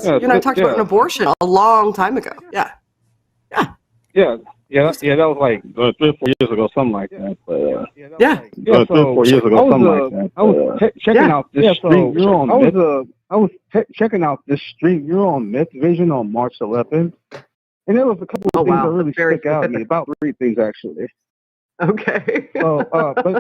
You and I talked about an abortion a long time ago. Yeah. That was like 3 or 4 years ago, something like that. Yeah. 3 or 4 years ago, something like that. I was checking out this stream. I was checking out this stream. You're on Myth Vision on March 11th, and there was a couple of things that really stuck out to me. About 3 things actually. Okay. So,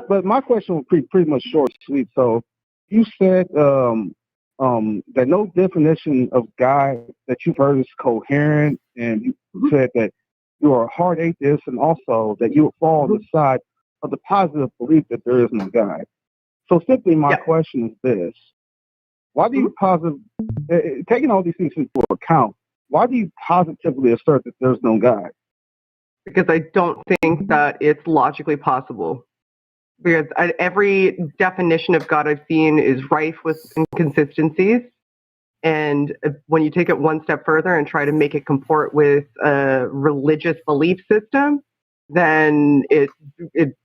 but my question was pretty much short, sweet. So, you said that no definition of God that you've heard is coherent, and you said that you are a hard atheist, and also that you would fall on the side of the positive belief that there is no God. So simply my question is this. Why do you taking all these things into account, why do you positively assert that there's no God? Because I don't think that it's logically possible. Because every definition of God I've seen is rife with inconsistencies. And when you take it one step further and try to make it comport with a religious belief system, then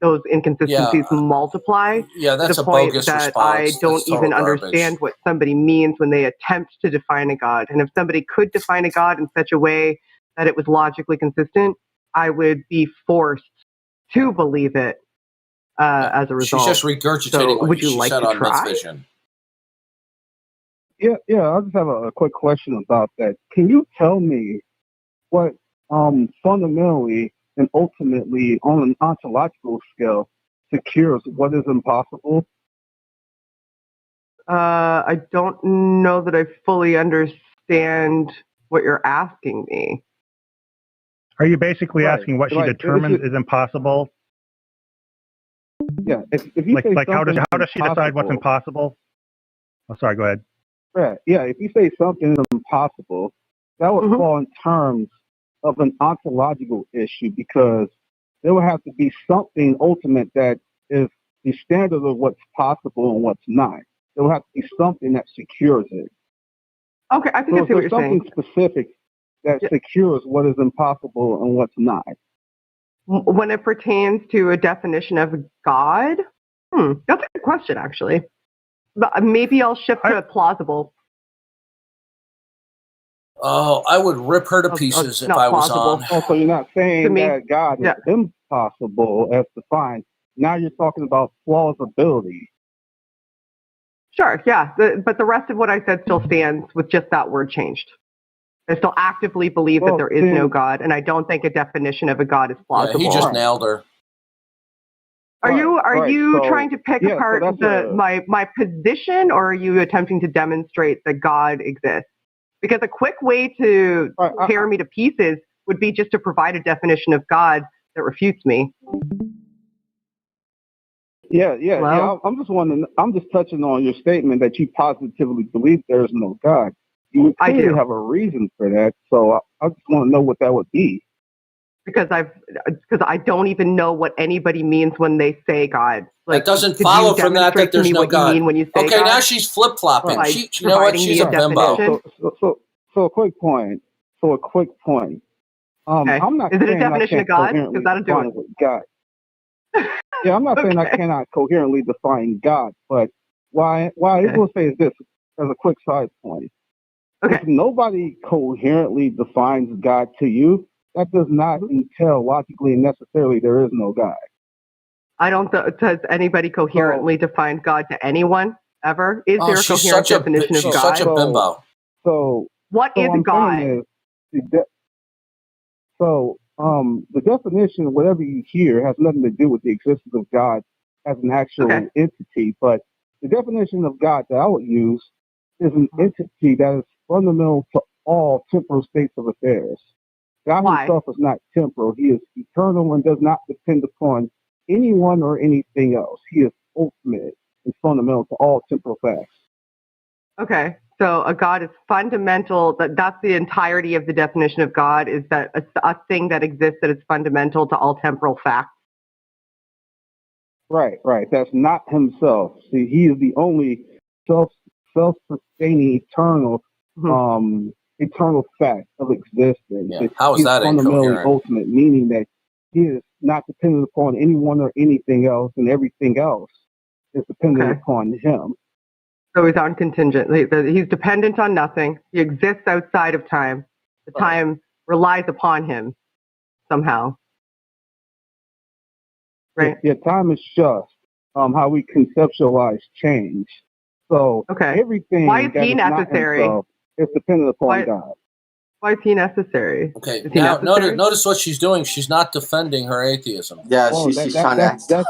those inconsistencies multiply Yeah, that's to the a point bogus that response. I don't That's total even garbage. understand what somebody means when they attempt to define a God. And if somebody could define a God in such a way that it was logically consistent, I would be forced to believe it as a result. She's just regurgitating what she said on Myth Vision. Yeah, I just have a quick question about that. Can you tell me what fundamentally and ultimately on an ontological scale secures what is impossible? I don't know that I fully understand what you're asking me. Are you basically asking what she determines is impossible? Yeah, if you say how does she decide what's impossible? Oh, sorry, go ahead. Right. Yeah, if you say something is impossible, that would fall in terms of an ontological issue, because there would have to be something ultimate that is the standard of what's possible and what's not. There would have to be something that secures it. Okay, I think I see what you're saying. Something specific that secures what is impossible and what's not. When it pertains to a definition of God, that's a good question, actually. But maybe I'll shift to plausible. Oh, I would rip her to pieces if I was on. Oh, so you're not saying that God is impossible as defined. Now you're talking about plausibility. Sure, yeah. But the rest of what I said still stands with just that word changed. I still actively believe that there is no God, and I don't think a definition of a God is plausible. Yeah, he just nailed her. Are you trying to pick apart my position, or are you attempting to demonstrate that God exists? Because a quick way to tear me to pieces would be just to provide a definition of God that refutes me. Yeah. I'm just wondering. I'm just touching on your statement that you positively believe there is no God. You would clearly have a reason for that. So I just want to know what that would be. Because I don't even know what anybody means when they say God. It doesn't follow from that there's no God. You mean when you say okay, God? now she's flip flopping. Like You know what? She's a bimbo. So a quick point. I'm not Is it a saying definition of God? Because that'll do it. God. Yeah, I'm not saying I cannot coherently define God, but why I will say is this as a quick side point. Okay. If nobody coherently defines God to you, that does not entail logically and necessarily there is no God. I don't. Does anybody coherently define God to anyone ever? Is there a coherent definition of God? She's such a bimbo. So what is God? The definition, whatever you hear, has nothing to do with the existence of God as an actual entity. But the definition of God that I would use is an entity that is fundamental to all temporal states of affairs. God himself is not temporal. He is eternal and does not depend upon anyone or anything else. He is ultimate and fundamental to all temporal facts. Okay. So a God is fundamental. That's the entirety of the definition of God, is that a thing that exists that is fundamental to all temporal facts. Right. That's not himself. See, he is the only self-sustaining eternal eternal fact of existence. Yeah. How is that fundamentally incoherent? Ultimate, meaning that he is not dependent upon anyone or anything else, and everything else is dependent upon him. So he's on contingent. He's dependent on nothing. He exists outside of time. The time relies upon him somehow. Right? Yeah, time is just how we conceptualize change. So everything why is that he is necessary? Not himself is dependent upon God. Why is he necessary? Okay, is he now necessary? notice what she's doing. She's not defending her atheism. Yeah, she's trying to act. That's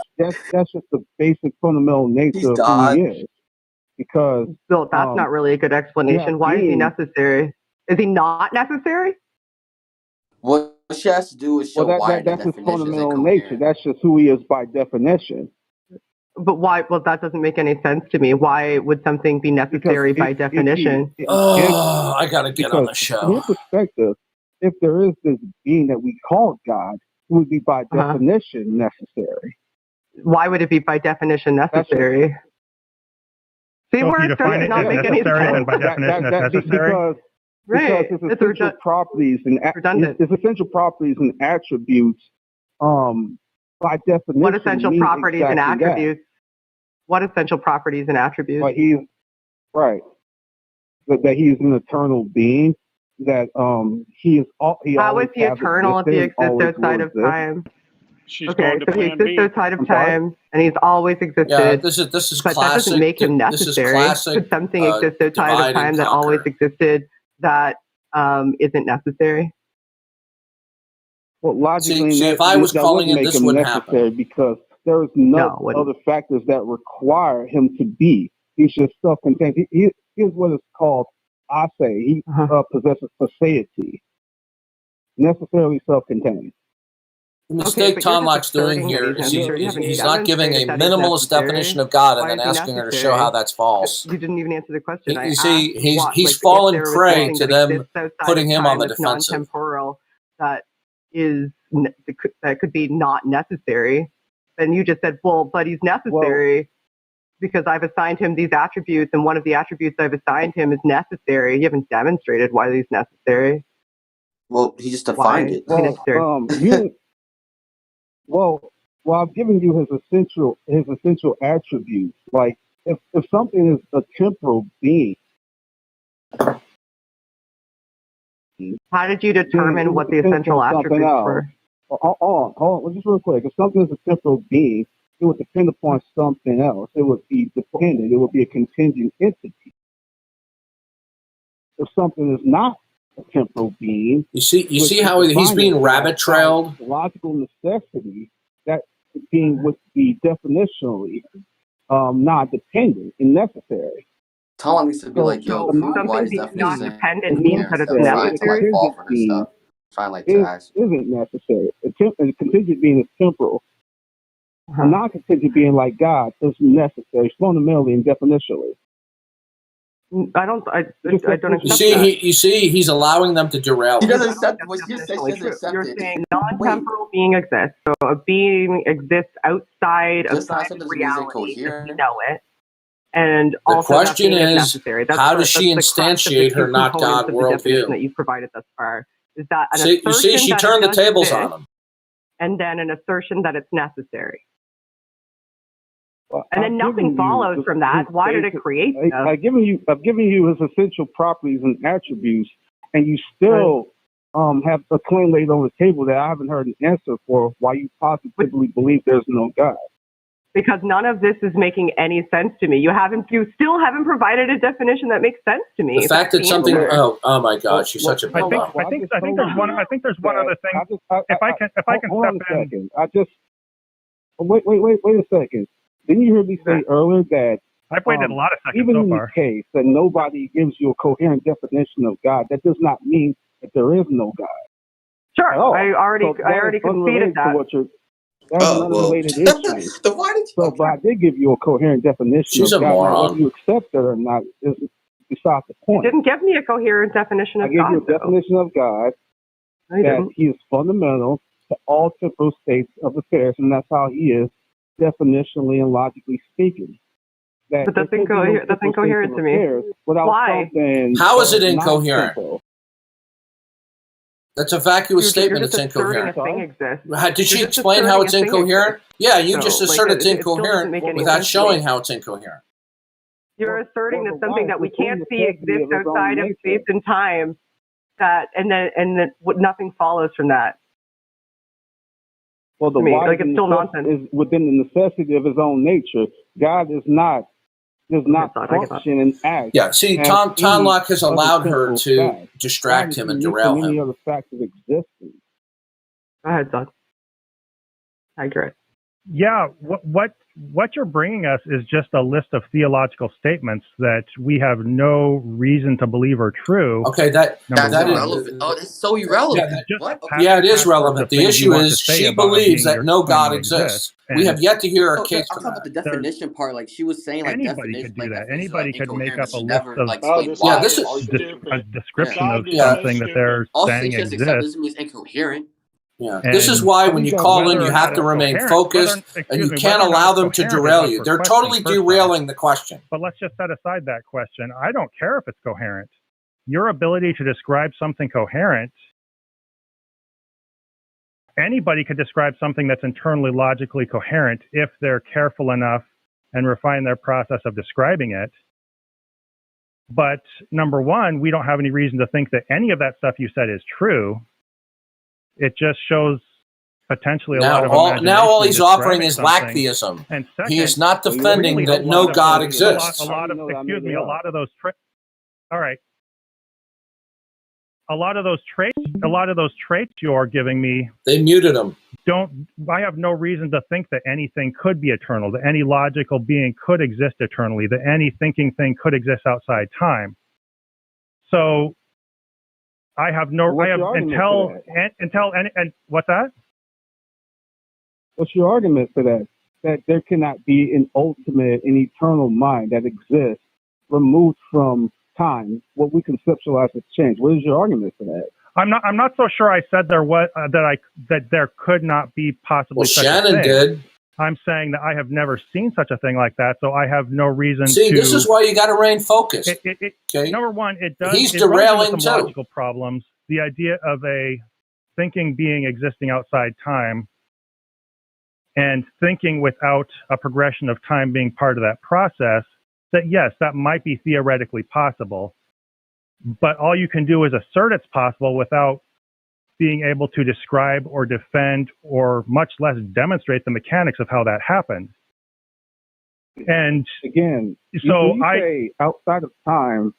just the basic fundamental nature of who he is. Because Bill, that's not really a good explanation. Why is he necessary? Is he not necessary? What she has to do is show why that's his fundamental nature. That's just who he is by definition. But why? Well, that doesn't make any sense to me. Why would something be necessary by definition? I gotta get on the show. From your perspective, if there is this being that we call God, it would be by definition necessary. Why would it be by definition necessary? See, so where if you define it not as make any necessary, sense. then by definition it's necessary? Right. Because it's essential properties and it's essential properties and attributes. By definition, what essential properties and attributes? What essential properties and attributes? Like he's that he's an eternal being. That he is. How is he eternal if he exists outside of time? Okay, so he exists outside of time, and he's always existed. Yeah, this is but classic. That doesn't make him necessary. Could something exist outside of time that always existed that isn't necessary? Well, logically, see if I was calling him, this wouldn't happen. Because there is no other factors that require him to be. He's just self-contained. Here's what it's called. I say he possesses aseity, necessarily self-contained. The mistake Tomlock's doing here is he's not giving a minimalist definition of God and then asking her to show how that's false. You didn't even answer the question. You see, he's fallen prey to them putting him on the defensive. Non-temporal that could be not necessary. And you just said, well, but he's necessary because I've assigned him these attributes, and one of the attributes I've assigned him is necessary. You haven't demonstrated why he's necessary. Well, he just defined it. Well, I've given you his essential attributes. Like if something is a temporal being, how did you determine what the essential attributes were? Hold on, just real quick. If something is a temporal being, it would depend upon something else. It would be dependent. It would be a contingent entity. If something is not a temporal being, you see how he's being rabbit trailed. Logical necessity that being would be definitionally not dependent and necessary. Tom needs to be like, yo, something being not dependent means that it's necessary. Isn't necessary. A contingent being is temporal. A non-contingent being like God is necessary, fundamentally and definitionally. I don't accept that. You see, he's allowing them to derail. He doesn't accept what you say. You're saying non-temporal being exists, so a being exists outside of reality as we know it. And the also question is, necessary. how does she instantiate her not God worldview? That you've provided thus far is that you see, she turned the tables on him, and then an assertion that it's necessary. Well, and then nothing follows from that. Why did it create that? I've given you his essential properties and attributes, and you still have a claim laid on the table that I haven't heard an answer for. Why you positively believe there's no God? Because none of this is making any sense to me. You still haven't provided a definition that makes sense to me. The fact that something. Oh my God, she's such a big I think there's one other thing. If I can step in. Wait a second. Didn't you hear me say earlier that I've waited a lot of seconds even so in far. the case that nobody gives you a coherent definition of God, that does not mean that there is no God. Sure, I already conceded that. That's an unrelated issue. But I did give you a coherent definition. She's of God. a moron. Whether you accept it or not is beside the point. You didn't give me a coherent definition of God. I gave you a definition of God that He is fundamental to all temporal states of affairs, and that's how He is. Definitionally and logically speaking. But that's incoherent to me. Why? How is it incoherent? That's a vacuous statement. It's incoherent. Did she explain how it's incoherent? Yeah, you just assert it's incoherent without showing how it's incoherent. You're asserting that something that we within can't the see necessity exists of its own outside of nature. space and time, and then nothing follows from that. Well, the I mean, why like, it's still nonsense. is within the necessity of his own nature. God does not function and act. Yeah, see, as Tom any Locke has other allowed her simple to fact. distract God him is and unique derail from any him. other fact of existence. Go ahead, Doug. I agree. Yeah, what you're bringing us is just a list of theological statements that we have no reason to believe are true. Okay, That's that irrelevant. Oh, that's so irrelevant. What? Okay. Yeah, it is relevant. The issue is she believes that no God exists. We have yet to hear a case I'm for talking about that. the definition part. Like she was saying, like Anybody definition, could do like that. definition Anybody of could make incoherent, up but a she list never of like Oh, explained this why. guy is this is- All you stupid. can a description God of is something that stupid. they're all saying she has to accept exists. doesn't mean it's incoherent. Yeah, And this is why when you call in, whether you or have not to it's remain coherent, focused, and you can't whether or not allow it's them to coherent is derail up you. for They're question, totally first off. derailing the question. But let's just set aside that question. I don't care if it's coherent. Your ability to describe something coherent, anybody could describe something that's internally logically coherent if they're careful enough and refine their process of describing it. But number one, we don't have any reason to think that any of that stuff you said is true. It just shows potentially a lot of imagination. Now all he's offering describing is something. lacktheism. And second, He is not Well, you defending really that don't no want God to- exists. A lot of those traits you're giving me, They muted him. I have no reason to think that anything could be eternal, that any logical being could exist eternally, that any thinking thing could exist outside time. So I have no, What's I have your argument until what's that? What's your argument for that? That there cannot be an ultimate and eternal mind that exists removed from time, what we conceptualize as change. What is your argument for that? I'm not so sure I said that there could not be possibly Well, such Shannon a thing. did. I'm saying that I have never seen such a thing like that, so I have no reason to. See, this is why you got to remain focused. Okay? Number one, it does. He's it runs into derailing some too. logical problems. The idea of a thinking being existing outside time and thinking without a progression of time being part of that process, that yes, that might be theoretically possible. But all you can do is assert it's possible without being able to describe or defend or much less demonstrate the mechanics of how that happened. And again, so when you say outside of time,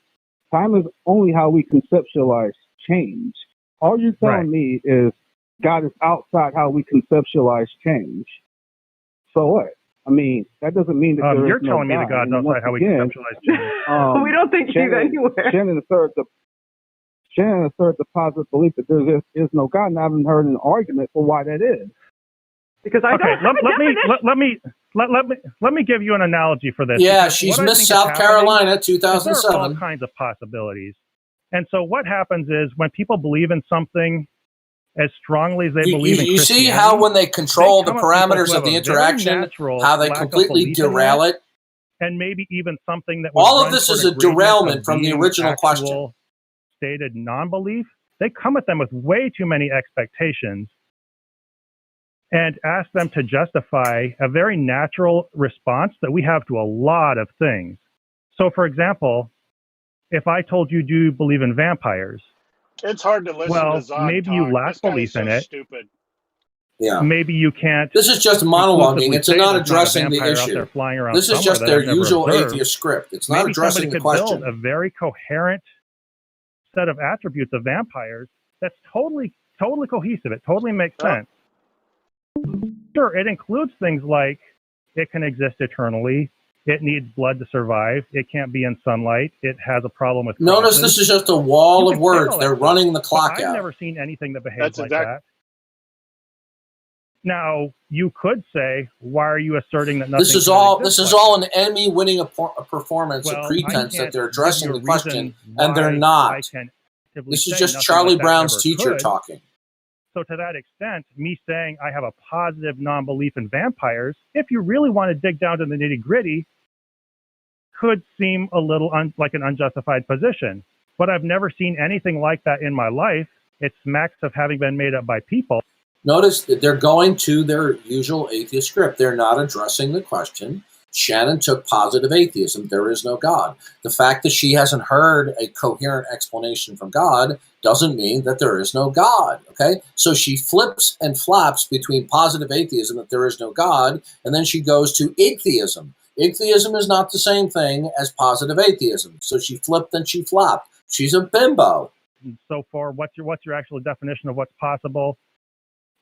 time is only how we conceptualize change. All you're telling me is God is outside how we conceptualize change. So what? I mean, that doesn't mean that you're telling me that God's outside how we conceptualize change. We don't think he's anywhere. Shannon asserts the positive belief that there is no God, and I haven't heard an argument for why that is. Because I don't have a definition. Let me give you an analogy for this. Yeah, Because she's what I Miss think is South happening Carolina, is there are all 2007. kinds of possibilities. And so what happens is when people believe in something as strongly as they believe in You see Christianity, how when they control the come up with parameters of a the very interaction, natural how they lack of completely belief in derail that, it? and maybe even something that would All of run this toward is a gradient derailment of from the being original question. actual stated non-belief. They come at them with way too many expectations and ask them to justify a very natural response that we have to a lot of things. So, for example, if I told you, do you believe in vampires? It's hard to listen to Zod maybe talk. you lack This guy belief is so in it. stupid. Yeah. Maybe you can't. This is just monologuing. conclusively It's say not there's addressing a the vampire out there issue. flying around This is somewhere just that their I've never usual observed. atheist script. It's not Maybe addressing somebody the could question. build a very coherent set of attributes of vampires that's totally cohesive. It totally makes sense. Sure, it includes things like it can exist eternally. It needs blood to survive. It can't be in sunlight. It has a problem with crosses. Notice this is just a wall of words. They're running the clock I've out. never seen anything that behaves like that. Now, you could say, why are you asserting that nothing This is all an enemy winning a performance, a pretense that they're addressing the question, and they're not. This is just Charlie Brown's teacher talking. So to that extent, me saying I have a positive non-belief in vampires, if you really want to dig down to the nitty-gritty, could seem a little like an unjustified position. But I've never seen anything like that in my life. It smacks of having been made up by people. Notice that they're going to their usual atheist script. They're not addressing the question. Shannon took positive atheism. There is no God. The fact that she hasn't heard a coherent explanation from God doesn't mean that there is no God, okay? So she flips and flaps between positive atheism, that there is no God, and then she goes to atheism. Atheism is not the same thing as positive atheism. So she flipped and she flopped. She's a bimbo. So far, what's your actual definition of what's possible?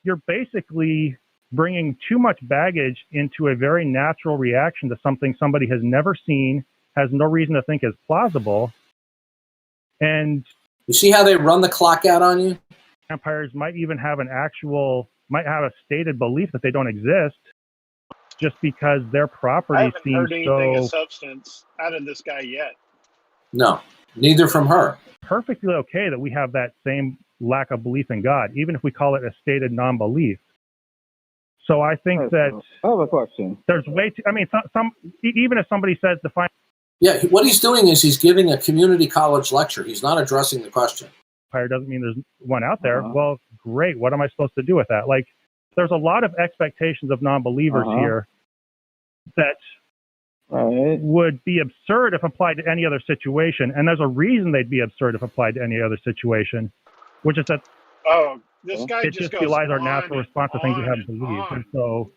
You're basically bringing too much baggage into a very natural reaction to something somebody has never seen, has no reason to think is plausible. And you see how they run the clock out on you? Vampires might even have might have a stated belief that they don't exist, just because their property I haven't seems heard anything so of substance out of this guy yet. No, neither from her. Perfectly okay that we have that same lack of belief in God, even if we call it a stated non-belief. So I think that I have a question. There's way too. I mean, even if somebody says define. Yeah, what he's doing is he's giving a community college lecture. He's not addressing the question. Vampire doesn't mean there's one out there. Well, great. What am I supposed to do with that? Like, there's a lot of expectations of non-believers here that would be absurd if applied to any other situation, and there's a reason they'd be absurd if applied to any other situation, which is that this guy it just belies our natural response to things we haven't believed. And so,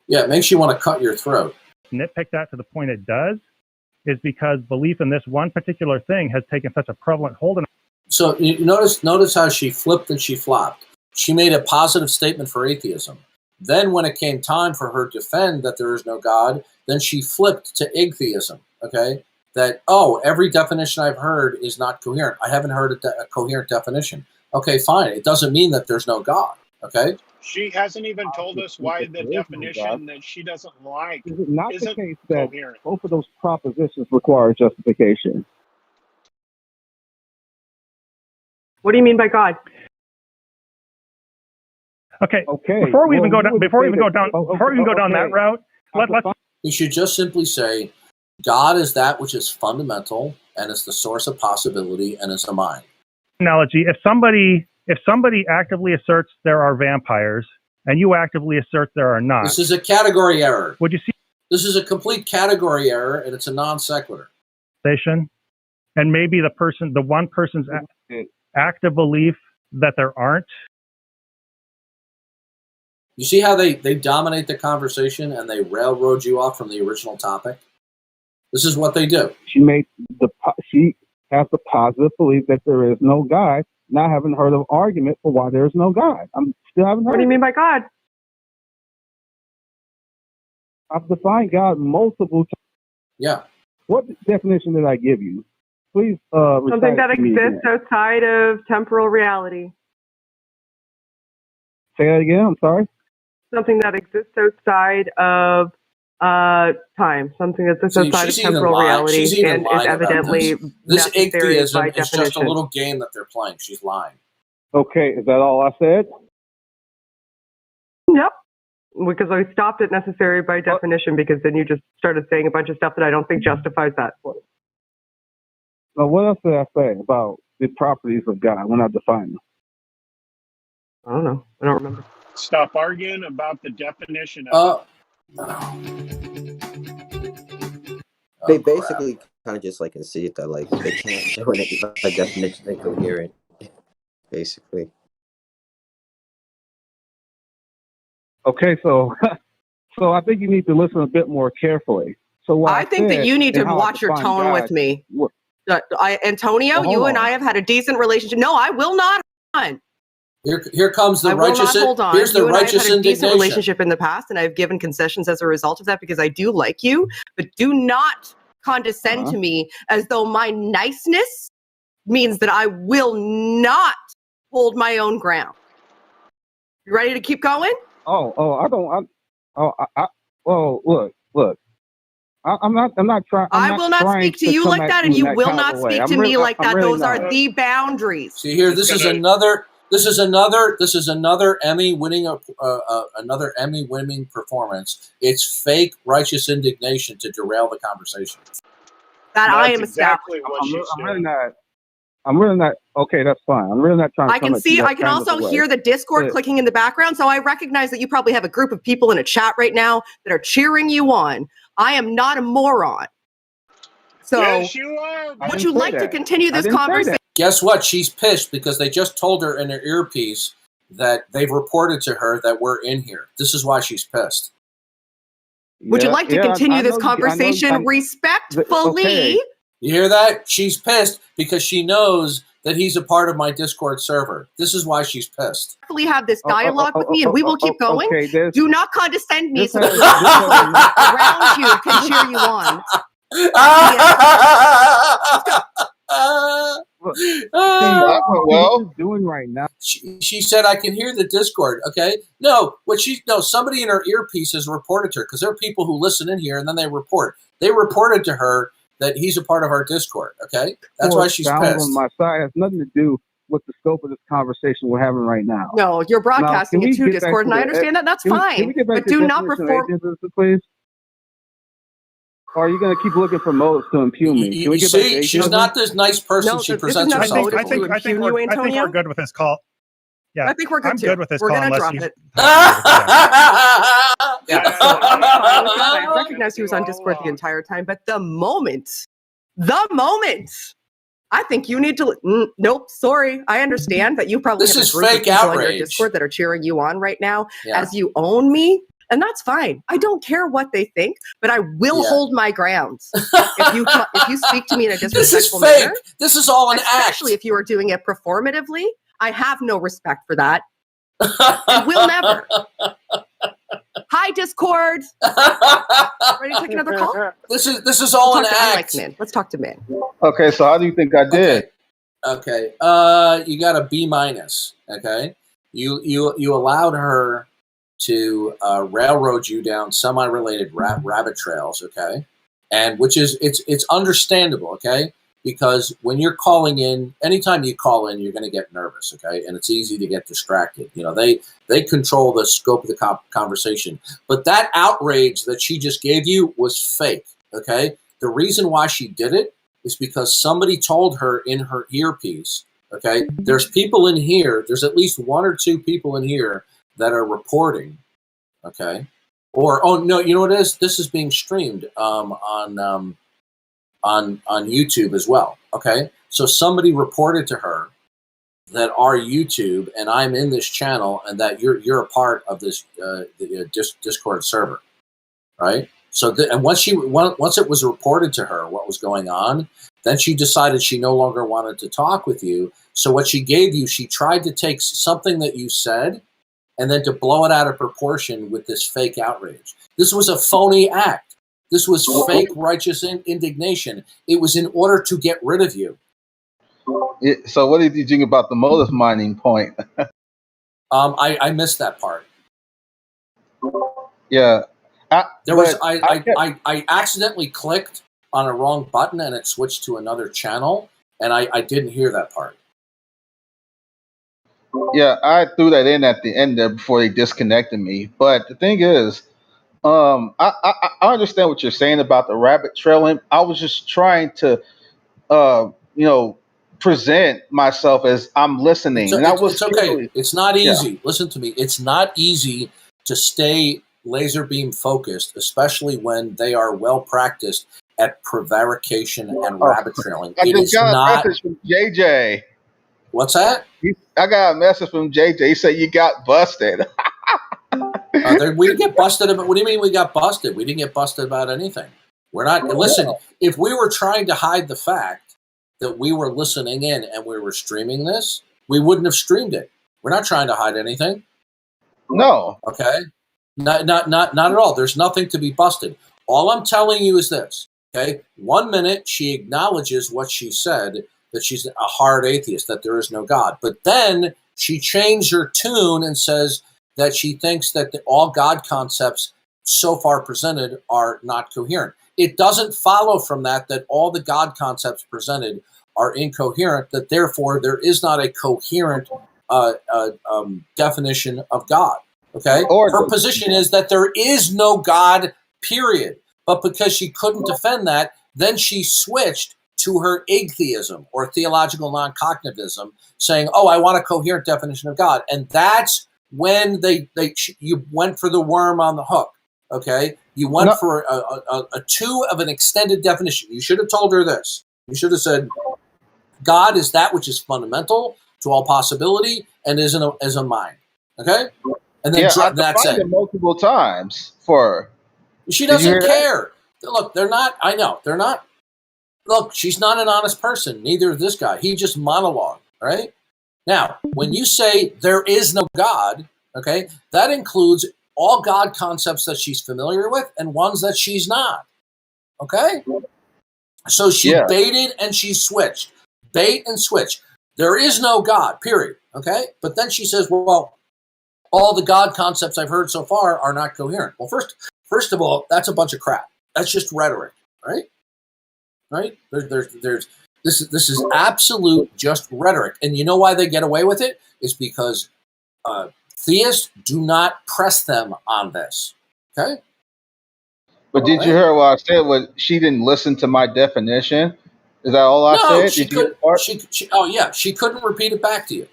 yeah, it makes you want to cut your throat. Nitpick that to the point it does is because belief in this one particular thing has taken such a prevalent hold in. So you notice how she flipped and she flopped. She made a positive statement for atheism. Then when it came time for her to defend that there is no God, then she flipped to atheism, okay? That, every definition I've heard is not coherent. I haven't heard a coherent definition. Okay, fine. It doesn't mean that there's no God, okay? She hasn't even told us why the definition that she doesn't like is it not isn't the case that coherent. both of those propositions require justification? What do you mean by God? Okay. Before we even go down that route, let's. You should just simply say, God is that which is fundamental and is the source of possibility and is a mind. Analogy: if somebody actively asserts there are vampires and you actively assert there are not, this is a category error. Would you see? This is a complete category error, and it's a non sequitur. And maybe the one person's active belief that there aren't. You see how they dominate the conversation and they railroad you off from the original topic? This is what they do. She has the positive belief that there is no God. Now I haven't heard of argument for why there is no God. I'm still haven't heard. What do you mean by God? I've defined God multiple times. Yeah. What definition did I give you? Please something that exists outside of temporal reality. Say that again. I'm sorry. Something that exists outside of time. Something that exists outside of temporal reality and is evidently this necessary atheism by is definition. just a little game that they're playing. She's lying. Okay, is that all I said? Yep. Because I stopped at necessary by definition, because then you just started saying a bunch of stuff that I don't think justifies that. Now, what else did I say about the properties of God when I define them? I don't know. I don't remember. Stop arguing about the definition of They basically kind of just like concede that like they can't show a definition incoherent, basically. Okay, so I think you need to listen a bit more carefefully. So I think that you need to watch your tone with me. Antonio, you and I have had a decent relationship. No, I will not. Here comes the righteous. Hold on. Here's the you and righteous I have had a decent indignation. relationship in the past, and I've given concessions as a result of that because I do like you. But do not condescend to me as though my niceness means that I will not hold my own ground. You ready to keep going? Look. I'm not trying. I will not speak to you like that, and you will not speak to me like that. Those are the boundaries. See here, this is another Emmy winning another Emmy winning performance. It's fake righteous indignation to derail the conversation. I am exactly what she's doing. I'm really not. Okay, that's fine. I'm really not trying to. I can also hear the Discord clicking in the background, so I recognize that you probably have a group of people in a chat right now that are cheering you on. I am not a moron. So, yes, you are. would you like to continue this conversation? Guess what? She's pissed because they just told her in her earpiece that they've reported to her that we're in here. This is why she's pissed. Would you like to continue this conversation respectfully? Okay. You hear that? She's pissed because she knows that he's a part of my Discord server. This is why she's pissed. Respectfully have this dialogue with me, and we will keep going. Okay, Do not condescend me so that people around you can cheer you on. What she's doing right now. She said, I can hear the Discord. Okay. No, somebody in her earpiece has reported to her, because there are people who listen in here and then they report. They reported to her that he's a part of our Discord. Okay. That's why she's pissed. On my side has nothing to do with the scope of this conversation we're having right now. No, you're broadcasting it to Discord, and I understand that. That's fine. But do not perform. Please. Or are you going to keep looking for motives to impugn me? You see, she's not this nice person she presents herself. I think we're good with this call. Yeah, I think we're good I'm too. good with this we're call. We're going to drop you... it. Yeah, so I'm fine with that. I recognize he was on Discord the entire time, but the moment, I think you need to. Nope, sorry. I understand that you probably have a group of people on your Discord that are cheering you on right now as you own me. And that's fine. I don't care what they think, but I will hold my grounds. If you speak to me in a disrespectful manner, this is all an act. Especially if you are doing it performatively, I have no respect for that, and will never. Hi, Discord. Ready to take another call? This is all an act. Let's talk to Min. Okay, so how do you think I did? Okay. You got a B-. Okay. You allowed her to railroad you down semi-related rabbit trails, okay? And which is, it's understandable, okay? Because when you're calling in, anytime you call in, you're going to get nervous, okay? And it's easy to get distracted. You know, they control the scope of the conversation. But that outrage that she just gave you was fake, okay? The reason why she did it is because somebody told her in her earpiece, okay? There's people in here, there's at least one or two people in here that are reporting, okay? Or, oh no, you know what it is? This is being streamed on YouTube as well, okay? So somebody reported to her that our YouTube and I'm in this channel and that you're a part of this Discord server, right? So and once it was reported to her what was going on, then she decided she no longer wanted to talk with you. So what she gave you, she tried to take something that you said and then to blow it out of proportion with this fake outrage. This was a phony act. This was fake righteous indignation. It was in order to get rid of you. So what did you think about the motive mining point? I missed that part. Yeah. I accidentally clicked on a wrong button and it switched to another channel, and I didn't hear that part. Yeah, I threw that in at the end there before they disconnected me. But the thing is, I understand what you're saying about the rabbit trailing. I was just trying to, present myself as I'm listening. It's okay. It's not easy. Yeah. Listen to me. It's not easy to stay laser beam focused, especially when they are well practiced at prevarication and rabbit trailing. I just got a message from JJ. What's that? I got a message from JJ. He said you got busted. We didn't get busted about. What do you mean we got busted? We didn't get busted about anything. We're not. Listen, if we were trying to hide the fact that we were listening in and we were streaming this, we wouldn't have streamed it. We're not trying to hide anything. No. Okay. Not at all. There's nothing to be busted. All I'm telling you is this. Okay. 1 minute she acknowledges what she said, that she's a hard atheist, that there is no God. But then she changed her tune and says that she thinks that all God concepts so far presented are not coherent. It doesn't follow from that all the God concepts presented are incoherent, that therefore there is not a coherent definition of God. Okay? Her position is that there is no God, period. But because she couldn't defend that, then she switched to her atheism or theological non-cognitivism, saying, oh, I want a coherent definition of God. And that's when you went for the worm on the hook. Okay, you went for a 2 of an extended definition. You should have told her this. You should have said, God is that which is fundamental to all possibility and is a mind. Okay, and then I that's defined it. it multiple times for her. She Did you hear doesn't that? care. Look, they're not. I know they're not. Look, she's not an honest person. Neither is this guy. He just monologue. Right now, when you say there is no God, okay, that includes all God concepts that she's familiar with and ones that she's not. Okay, so she baited and she switched. Bait and switch. There is no God. Period. Okay, but then she says, well, all the God concepts I've heard so far are not coherent. Well, first of all, that's a bunch of crap. That's just rhetoric, right? Right? This is absolute just rhetoric, and you know why they get away with it? It's because theists do not press them on this. Okay. But did you hear what I said? Was she didn't listen to my definition? Is that all I No, said? she could. Oh yeah, she couldn't repeat it back to you.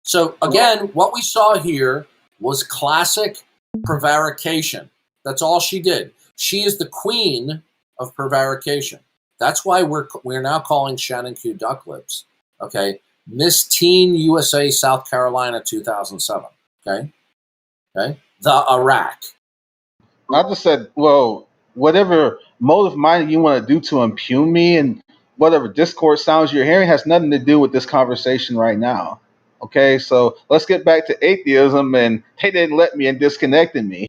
So again, what we saw here was classic prevarication. That's all she did. She is the queen of prevarication. That's why we're now calling Shannon Q Duck Lips, okay, Miss Teen USA South Carolina 2007. Okay, the Iraq. I just said, well, whatever motive minded you want to do to impugn me and whatever discourse sounds you're hearing has nothing to do with this conversation right now. Okay, so let's get back to atheism, and they didn't let me and disconnected me.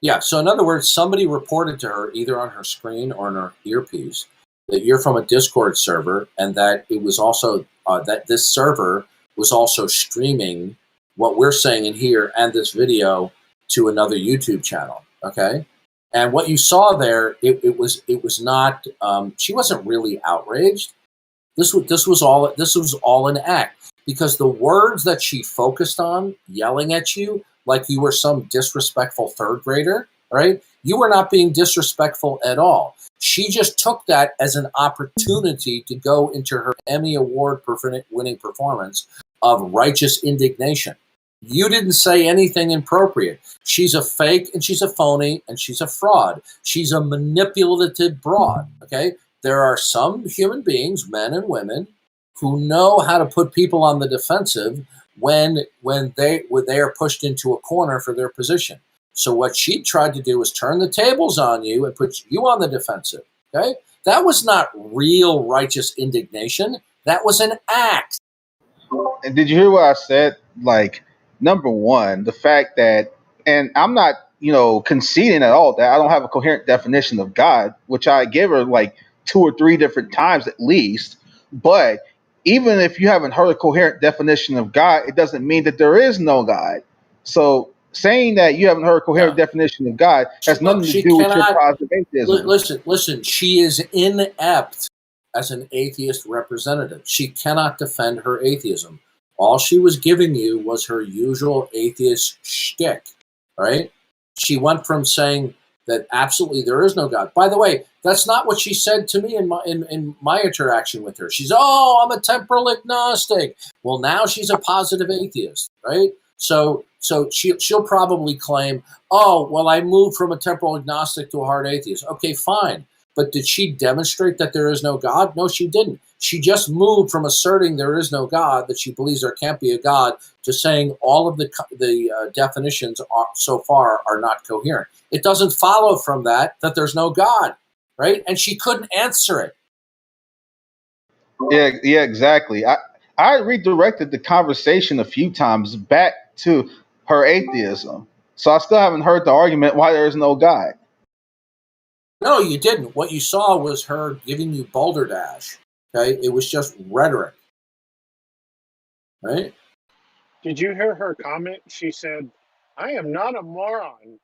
Yeah, so in other words, somebody reported to her either on her screen or in her earpiece that you're from a Discord server, and that it was also that this server was also streaming what we're saying in here and this video to another YouTube channel. Okay, and what you saw there, it was not. She wasn't really outraged. This was all an act, because the words that she focused on, yelling at you like you were some disrespectful third grader, right? You were not being disrespectful at all. She just took that as an opportunity to go into her Emmy Award winning performance of righteous indignation. You didn't say anything inappropriate. She's a fake and she's a phony and she's a fraud. She's a manipulative broad, okay? There are some human beings, men and women, who know how to put people on the defensive when they are pushed into a corner for their position. So what she tried to do was turn the tables on you and put you on the defensive. Okay, that was not real righteous indignation. That was an act. And did you hear what I said? Like, number one, the fact that, and I'm not, conceding at all that I don't have a coherent definition of God, which I give her like 2 or 3 different times at least. But even if you haven't heard a coherent definition of God, it doesn't mean that there is no God. So saying that you haven't heard a coherent definition of God has nothing to do with your positive atheism. Listen, she is inept as an atheist representative. She cannot defend her atheism. All she was giving you was her usual atheist shtick, right? She went from saying that absolutely there is no God. By the way, that's not what she said to me in my interaction with her. She's, I'm a temporal agnostic. Well, now she's a positive atheist, right? So she'll probably claim, I moved from a temporal agnostic to a hard atheist. Okay, fine. But did she demonstrate that there is no God? No, she didn't. She just moved from asserting there is no God, that she believes there can't be a God, to saying all of the definitions so far are not coherent. It doesn't follow from that there's no God, right? And she couldn't answer it. Yeah, exactly. I redirected the conversation a few times back to her atheism. So I still haven't heard the argument why there is no God. No, you didn't. What you saw was her giving you balderdash. Okay, it was just rhetoric, right? Did you hear her comment? She said, "I am not a moron."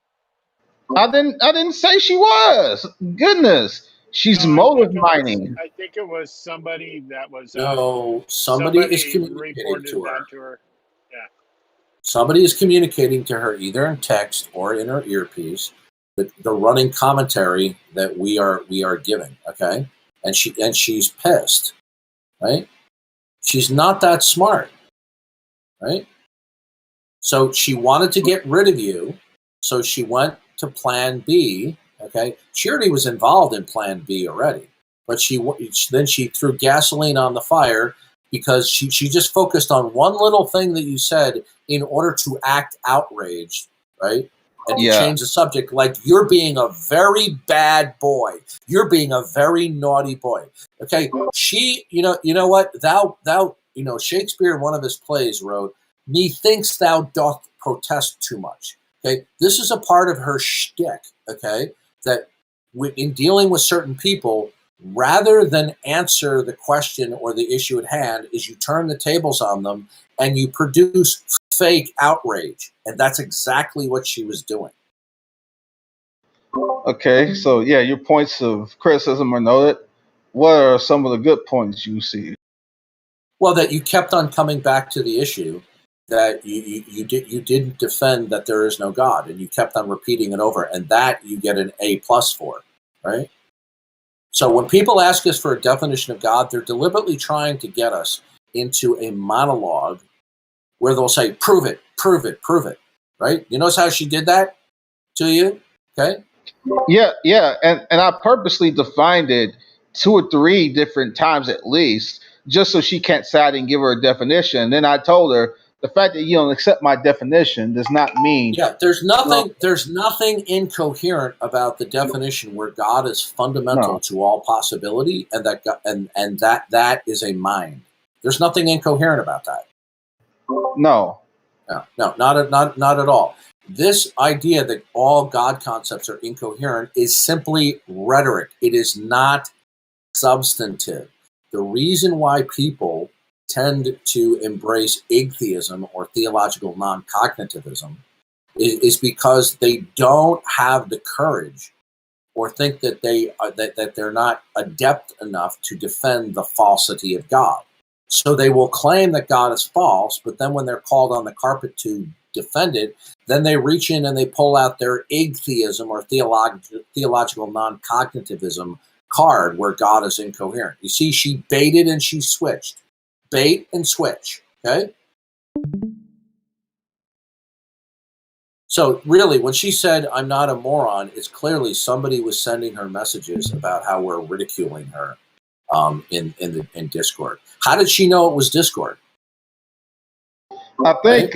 I didn't say she was. Goodness, she's motive mining. I think it was somebody that was. No, somebody is communicating to her. Yeah. Somebody is communicating to her either in text or in her earpiece the running commentary that we are giving. Okay, and she's pissed, right? She's not that smart, right? So she wanted to get rid of you, So she went to Plan B. Okay, she already was involved in Plan B already, but then she threw gasoline on the fire because she just focused on one little thing that you said in order to act outraged, right? And to change the subject, like you're being a very bad boy, you're being a very naughty boy. Okay, you know what? Thou, Shakespeare in one of his plays wrote, "Methinks thou doth protest too much." Okay, this is a part of her shtick. Okay, that in dealing with certain people, rather than answer the question or the issue at hand, is you turn the tables on them and you produce fake outrage. And that's exactly what she was doing. Okay, so yeah, your points of criticism are noted. What are some of the good points you see? Well, that you kept on coming back to the issue, that you didn't defend that there is no God, and you kept on repeating it over, and that you get an A+ for, right? So when people ask us for a definition of God, they're deliberately trying to get us into a monologue where they'll say, prove it, prove it, prove it, right? You notice how she did that to you? Okay. Yeah, and I purposely defined it 2 or 3 different times at least, just so she can't say I didn't give her a definition. And then I told her the fact that you don't accept my definition does not mean there's nothing incoherent about the definition where God is fundamental to all possibility, and that and that is a mind. There's nothing incoherent about that. No, not at all. This idea that all God concepts are incoherent is simply rhetoric. It is not substantive. The reason why people tend to embrace atheism or theological non-cognitivism is because they don't have the courage or think that that they're not adept enough to defend the falsity of God. So they will claim that God is false, but then when they're called on the carpet to defend it, then they reach in and they pull out their atheism or theological non-cognitivism card where God is incoherent. You see, she baited and she switched. Bait and switch, okay? So really, when she said, "I'm not a moron," it's clearly somebody was sending her messages about how we're ridiculing her in Discord. How did she know it was Discord? I think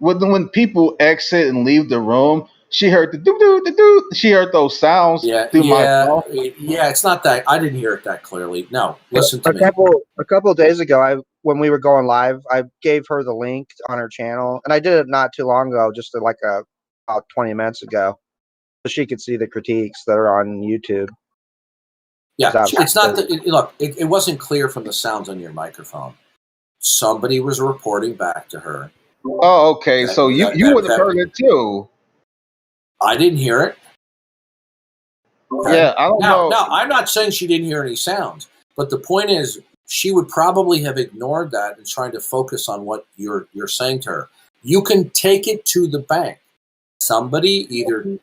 when people exit and leave the room, she heard the doo. She heard those sounds through my phone. Yeah, it's not that. I didn't hear it that clearly. No, listen to me. A couple of days ago, when we were going live, I gave her the link on her channel, and I did it not too long ago, just about 20 minutes ago, so she could see the critiques that are on YouTube. Yeah, it's not that. Look, it wasn't clear from the sounds on your microphone. Somebody was reporting back to her. Oh, okay. So you would have heard it too. I didn't hear it. Okay. Yeah, I don't know. Now, I'm not saying she didn't hear any sounds, but the point is, she would probably have ignored that and trying to focus on what you're saying to her. You can take it to the bank. Somebody either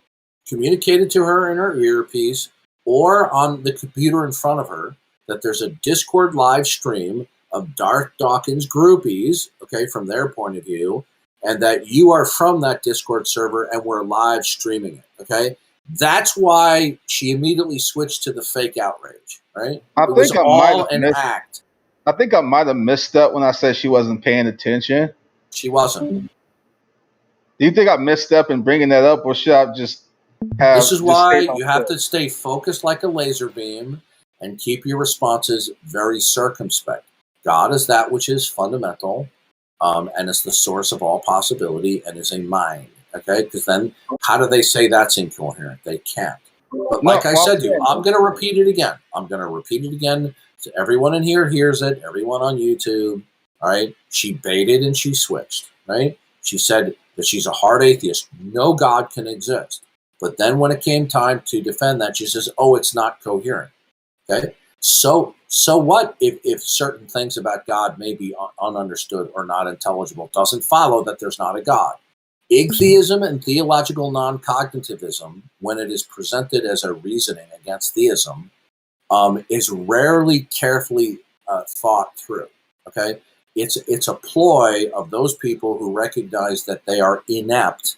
communicated to her in her earpiece or on the computer in front of her that there's a Discord live stream of Darth Dawkins groupies, okay, from their point of view, and that you are from that Discord server and we're live streaming it, okay? That's why she immediately switched to the fake outrage, right? I think I might have missed that when I said she wasn't paying attention. She wasn't. Do you think I missed up in bringing that up, or should I just have... This is why you have to stay focused like a laser beam and keep your responses very circumspect. God is that which is fundamental, and is the source of all possibility and is a mind, okay? Because then how do they say that's incoherent? They can't. But like I said to you, I'm going to repeat it again. I'm going to repeat it again so everyone in here hears it, everyone on YouTube, all right? She baited and she switched, right? She said that she's a hard atheist. No God can exist. But then when it came time to defend that, she says, oh, it's not coherent, okay? So what if certain things about God may be ununderstood or not intelligible? It doesn't follow that there's not a God. Atheism and theological non-cognitivism, when it is presented as a reasoning against theism, is rarely carefully thought through. Okay, it's a ploy of those people who recognize that they are inept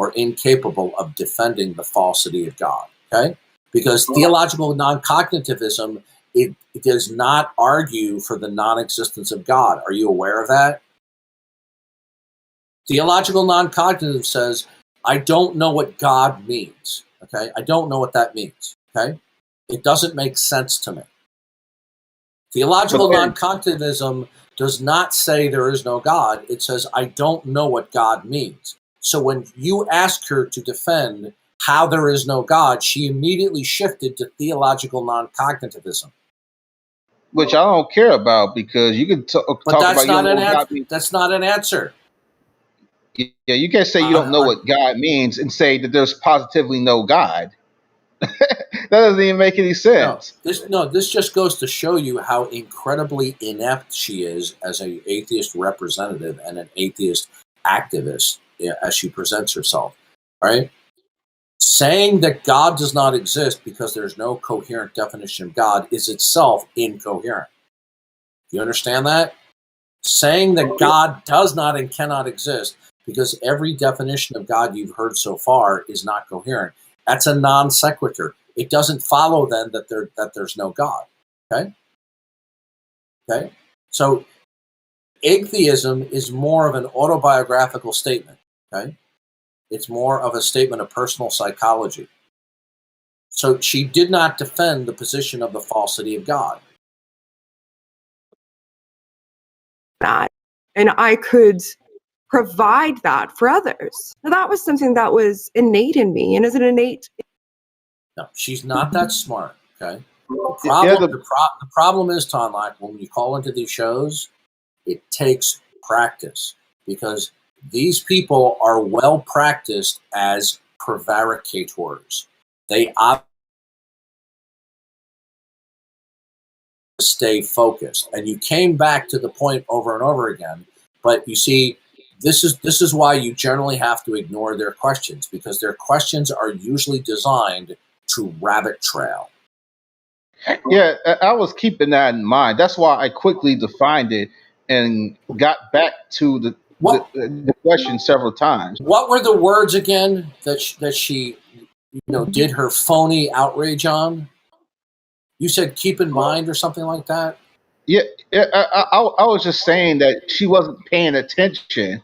or incapable of defending the falsity of God. Okay? Because theological non-cognitivism, it does not argue for the non-existence of God. Are you aware of that? Theological non-cognitive says, I don't know what God means. Okay? I don't know what that means. Okay? It doesn't make sense to me. Theological non-cognitivism does not say there is no God. It says, I don't know what God means. So when you ask her to defend how there is no God, she immediately shifted to theological non-cognitivism. Which I don't care about, because you can talk about you don't know what God means. That's not an answer. Yeah, you can't say you don't know what God means and say that there's positively no God. That doesn't even make any sense. This just goes to show you how incredibly inept she is as an atheist representative and an atheist activist as she presents herself, right? Saying that God does not exist because there's no coherent definition of God is itself incoherent. You understand that? Saying that God does not and cannot exist because every definition of God you've heard so far is not coherent. That's a non sequitur. It doesn't follow then that there's no God. Okay? Okay? So atheism is more of an autobiographical statement. Okay? It's more of a statement of personal psychology. So she did not defend the position of the falsity of God. That. And I could provide that for others. Now, that was something that was innate in me. And is it innate? No, she's not that smart. Okay. The problem is, Tom, like when you call into these shows, it takes practice, because these people are well practiced as prevaricators. They stay focused, and you came back to the point over and over again. But you see, this is why you generally have to ignore their questions, because their questions are usually designed to rabbit trail. Yeah, I was keeping that in mind. That's why I quickly defined it and got back to the question several times. What were the words again that she did her phony outrage on? You said keep in mind or something like that? Yeah, I was just saying that she wasn't paying attention.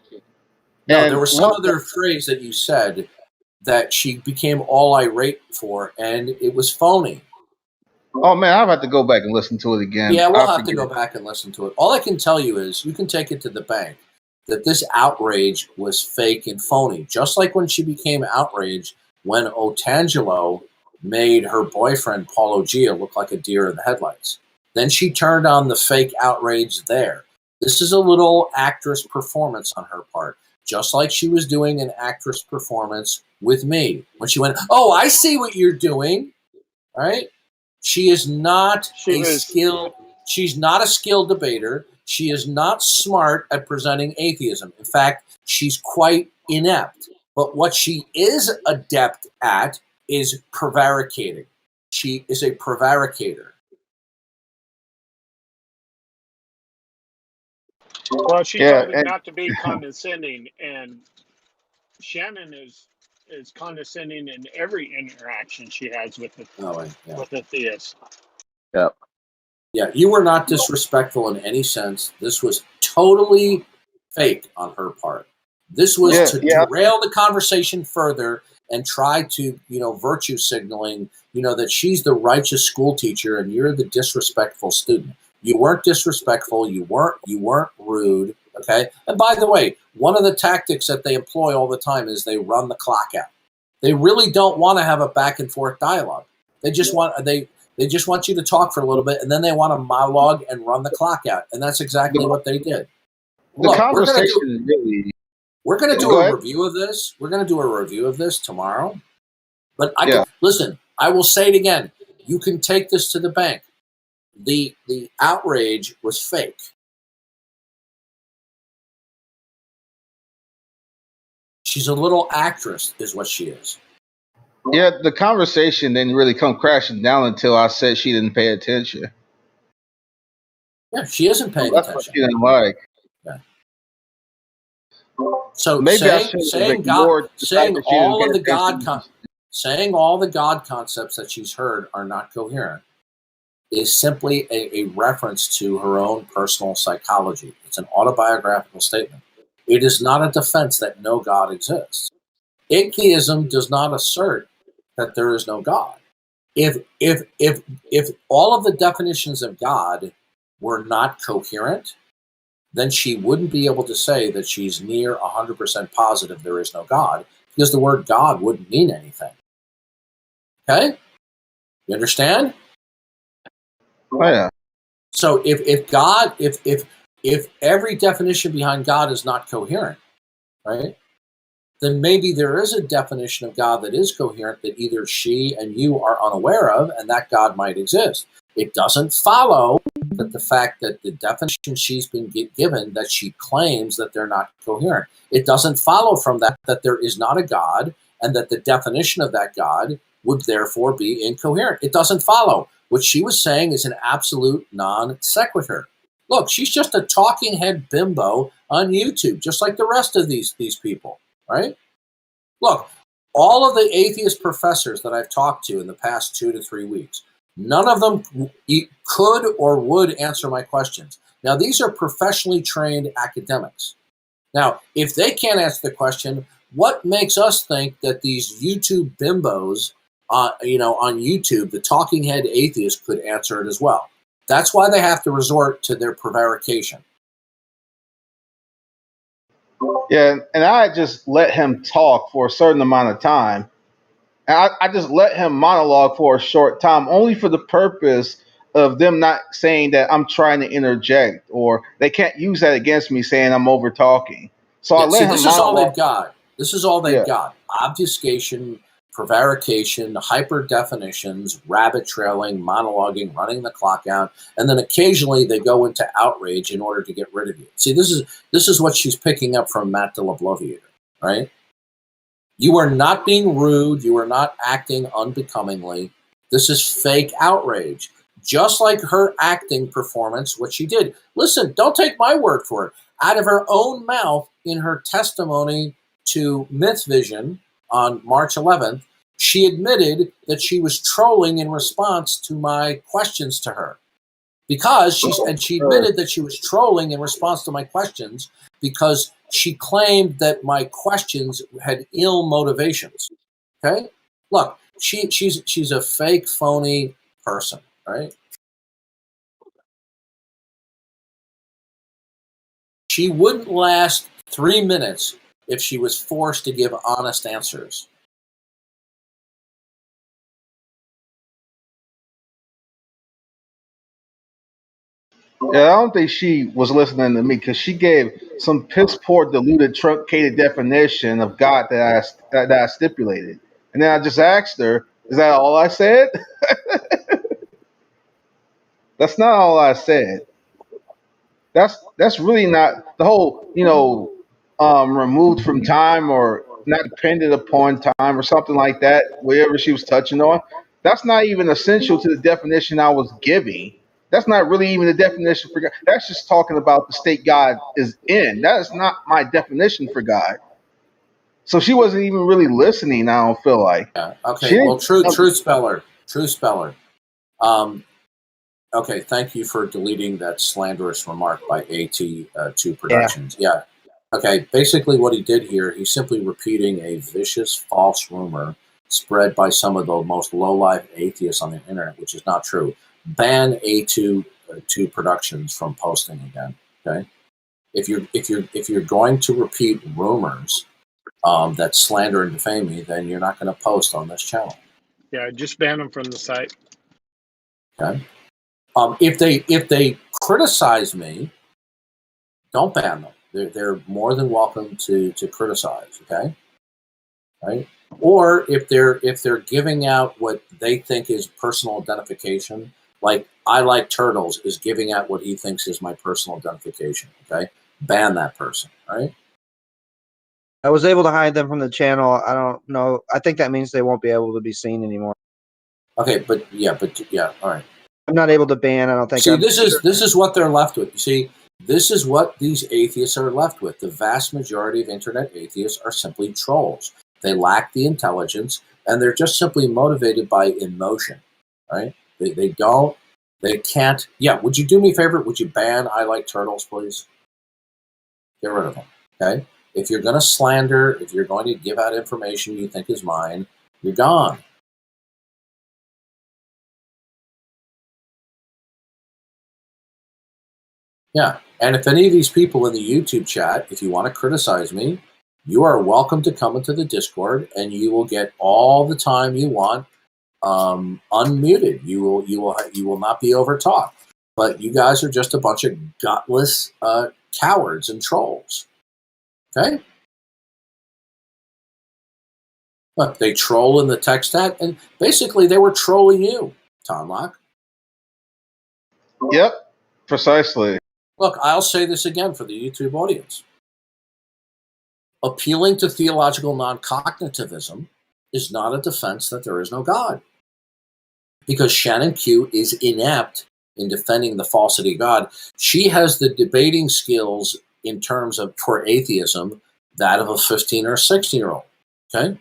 No, and there was some other phrase that you said that she became all irate for, and it was phony. Oh man, I'll have to go back and listen to it again. Yeah, we'll have to go back and listen to it. All I can tell you is you can take it to the bank that this outrage was fake and phony. Just like when she became outraged when Otangelo made her boyfriend Paulo Gia look like a deer in the headlights. Then she turned on the fake outrage there. This is a little actress performance on her part, just like she was doing an actress performance with me when she went, "Oh, I see what you're doing," right? She is not she's not a skilled debater. She is not smart at presenting atheism. In fact, she's quite inept. But what she is adept at is prevaricating. She is a prevaricator. Well, she told me not to be condescending, and Shannon is condescending in every interaction she has with the theist. Yep. Yeah, you were not disrespectful in any sense. This was totally fake on her part. This was to derail the conversation further and try to, virtue signaling, that she's the righteous school teacher and you're the disrespectful student. You weren't disrespectful. You weren't rude. Okay. And by the way, one of the tactics that they employ all the time is they run the clock out. They really don't want to have a back and forth dialogue. They just want you to talk for a little bit, and then they want to monologue and run the clock out. And that's exactly what they did. The conversation we're going to do a review of this. We're going to do a review of this tomorrow. But listen, I will say it again. You can take this to the bank. The outrage was fake. She's a little actress, is what she is. Yeah, the conversation didn't really come crashing down until I said she didn't pay attention. Yeah, she isn't paying attention. That's what she didn't like. Yeah. So maybe I should have ignored saying all of the God concepts that she's heard are not coherent is simply a reference to her own personal psychology. It's an autobiographical statement. It is not a defense that no God exists. Atheism does not assert that there is no God. If all of the definitions of God were not coherent, then she wouldn't be able to say that she's near 100% positive there is no God, because the word God wouldn't mean anything. Okay? You understand? Oh, yeah. So if every definition behind God is not coherent, right, then maybe there is a definition of God that is coherent that either she and you are unaware of, and that God might exist. It doesn't follow that the fact that the definition she's been given, that she claims that they're not coherent. It doesn't follow from that there is not a God, and that the definition of that God would therefore be incoherent. It doesn't follow. What she was saying is an absolute non sequitur. Look, she's just a talking head bimbo on YouTube, just like the rest of these people, right? Look, all of the atheist professors that I've talked to in the past 2 to 3 weeks, none of them could or would answer my questions. Now, these are professionally trained academics. Now, if they can't answer the question, what makes us think that these YouTube bimbos, on YouTube, the talking head atheists, could answer it as well? That's why they have to resort to their prevarication. Yeah, and I just let him talk for a certain amount of time. And I just let him monologue for a short time, only for the purpose of them not saying that I'm trying to interject, or they can't use that against me saying I'm over talking. So I let him this monologue. Is all they've got. This is all they've got. Obfuscation, prevarication, hyper definitions, rabbit trailing, monologuing, running the clock out, and then occasionally they go into outrage in order to get rid of you. See, this is what she's picking up from Matt the Loveloviator, right? You are not being rude. You are not acting unbecomingly. This is fake outrage. Just like her acting performance, what she did. Listen, don't take my word for it. Out of her own mouth, in her testimony to Myth Vision on March 11th, she admitted that she was trolling in response to my questions to her. Because she admitted that she was trolling in response to my questions because she claimed that my questions had ill motivations. Okay? Look, she's a fake, phony person, right? She wouldn't last 3 minutes if she was forced to give honest answers. Yeah, I don't think she was listening to me, because she gave some piss poor, diluted, truncated definition of God that I stipulated, and then I just asked her, "Is that all I said?" That's not all I said. That's really not the whole, removed from time or not dependent upon time or something like that. Whatever she was touching on, that's not even essential to the definition I was giving. That's not really even the definition for God. That's just talking about the state God is in. That is not my definition for God. So she wasn't even really listening. I don't feel like. Yeah. Okay. Well, truth speller. Okay. Thank you for deleting that slanderous remark by AT2 Productions. Yeah. Okay. Basically, what he did here, he's simply repeating a vicious, false rumor spread by some of the most low-life atheists on the internet, which is not true. Ban A2 Productions from posting again. Okay, if you're going to repeat rumors that slander and defame me, then you're not going to post on this channel. Yeah, just ban them from the site. Okay. If they criticize me, don't ban them. They're more than welcome to criticize. Okay, right? Or if they're giving out what they think is personal identification, like I like turtles is giving out what he thinks is my personal identification. Okay, ban that person. Right? I was able to hide them from the channel. I don't know. I think that means they won't be able to be seen anymore. Okay, but yeah, all right. I'm not able to ban. I don't think. See, this is what they're left with. You see, This is what these atheists are left with. The vast majority of internet atheists are simply trolls. They lack the intelligence, and they're just simply motivated by emotion, right? They can't. Yeah, would you do me a favor? Would you ban I Like Turtles, please? Get rid of them, okay? If you're going to slander, if you're going to give out information you think is mine, you're gone. Yeah, and if any of these people in the YouTube chat, if you want to criticize me, you are welcome to come into the Discord, and you will get all the time you want, unmuted. You will not be overtalked. But you guys are just a bunch of gutless cowards and trolls. Okay. Look, they troll in the text chat, and basically they were trolling you, Tonlock. Yep, precisely. Look, I'll say this again for the YouTube audience. Appealing to theological non-cognitivism is not a defense that there is no God. Because Shannon Q is inept in defending the falsity of God. She has the debating skills in terms of, for atheism, that of a 15 or 16-year-old. Okay?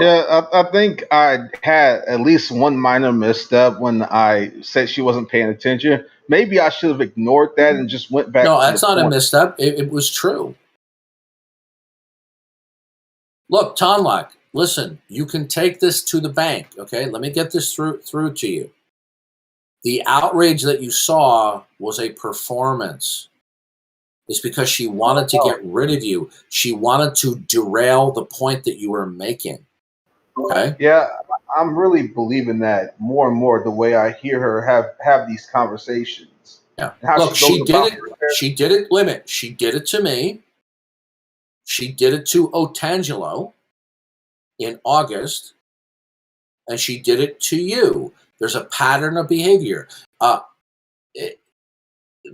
Yeah, I think I had at least one minor misstep when I said she wasn't paying attention. Maybe I should have ignored that and just went back. No, to that's not a misstep. It was true. Look, Tonlock, listen, you can take this to the bank, okay? Let me get this through to you. The outrage that you saw was a performance. It's because she wanted to get rid of you. She wanted to derail the point that you were making. Okay? Yeah, I'm really believing that more and more the way I hear her have these conversations. Yeah. How Look, she did it. She She did it to me. She did it to Otangelo in August, and she did it to you. There's a pattern of behavior. The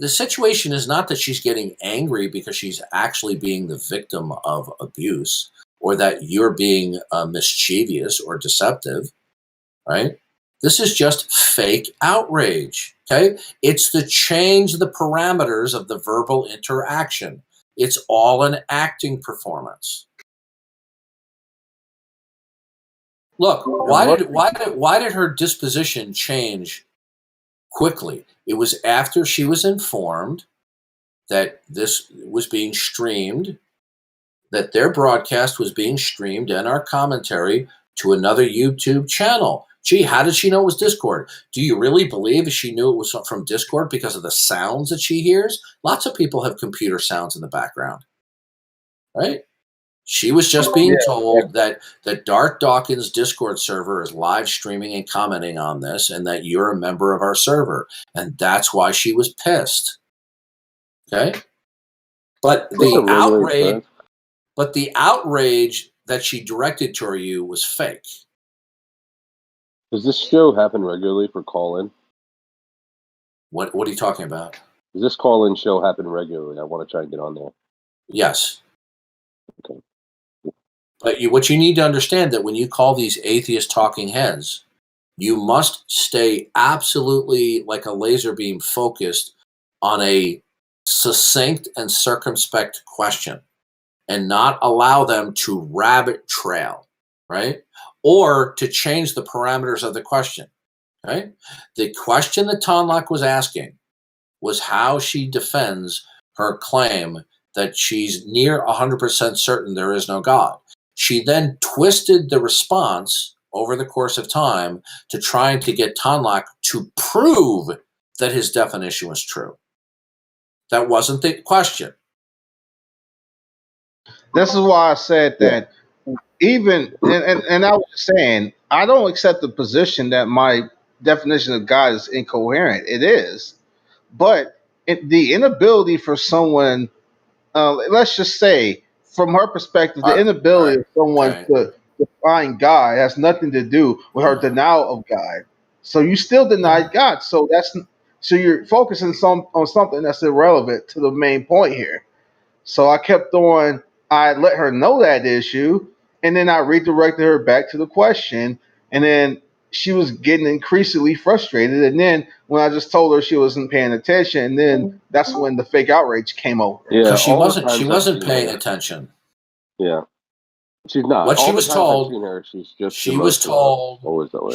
situation is not that she's getting angry because she's actually being the victim of abuse, or that you're being mischievous or deceptive, right? This is just fake outrage, okay? It's to change the parameters of the verbal interaction. It's all an acting performance. Look, why did her disposition change quickly? It was after she was informed that this was being streamed, that their broadcast was being streamed and our commentary to another YouTube channel. Gee, how did she know it was Discord? Do you really believe she knew it was from Discord because of the sounds that she hears? Lots of people have computer sounds in the background, right? She was just being told that Darth Dawkins' Discord server is live streaming and commenting on this, and that you're a member of our server. And that's why she was pissed. Okay? But the outrage that she directed toward you was fake. Does this show happen regularly for call-in? What are you talking about? Does this call-in show happen regularly? I want to try and get on there. Yes. Okay. But what you need to understand that when you call these atheist talking heads, you must stay absolutely like a laser beam focused on a succinct and circumspect question, and not allow them to rabbit trail, right? Or to change the parameters of the question, right? The question that Tonlock was asking was how she defends her claim that she's near 100% certain there is no God. She then twisted the response over the course of time to trying to get Tonlock to prove that his definition was true. That wasn't the question. This is why I said that even, and I was saying, I don't accept the position that my definition of God is incoherent. It is. But the inability for someone, let's just say, from her perspective, the inability of someone to define God has nothing to do with her denial of God. So you still denied God. So you're focusing on something that's irrelevant to the main point here. So I kept on. I let her know that issue, and then I redirected her back to the question. And then she was getting increasingly frustrated. And then when I just told her she wasn't paying attention, and then that's when the fake outrage came over. Yeah, she wasn't paying attention. Yeah, she's not. What she all was the times told, I've seen her, she's just she was told, always that way.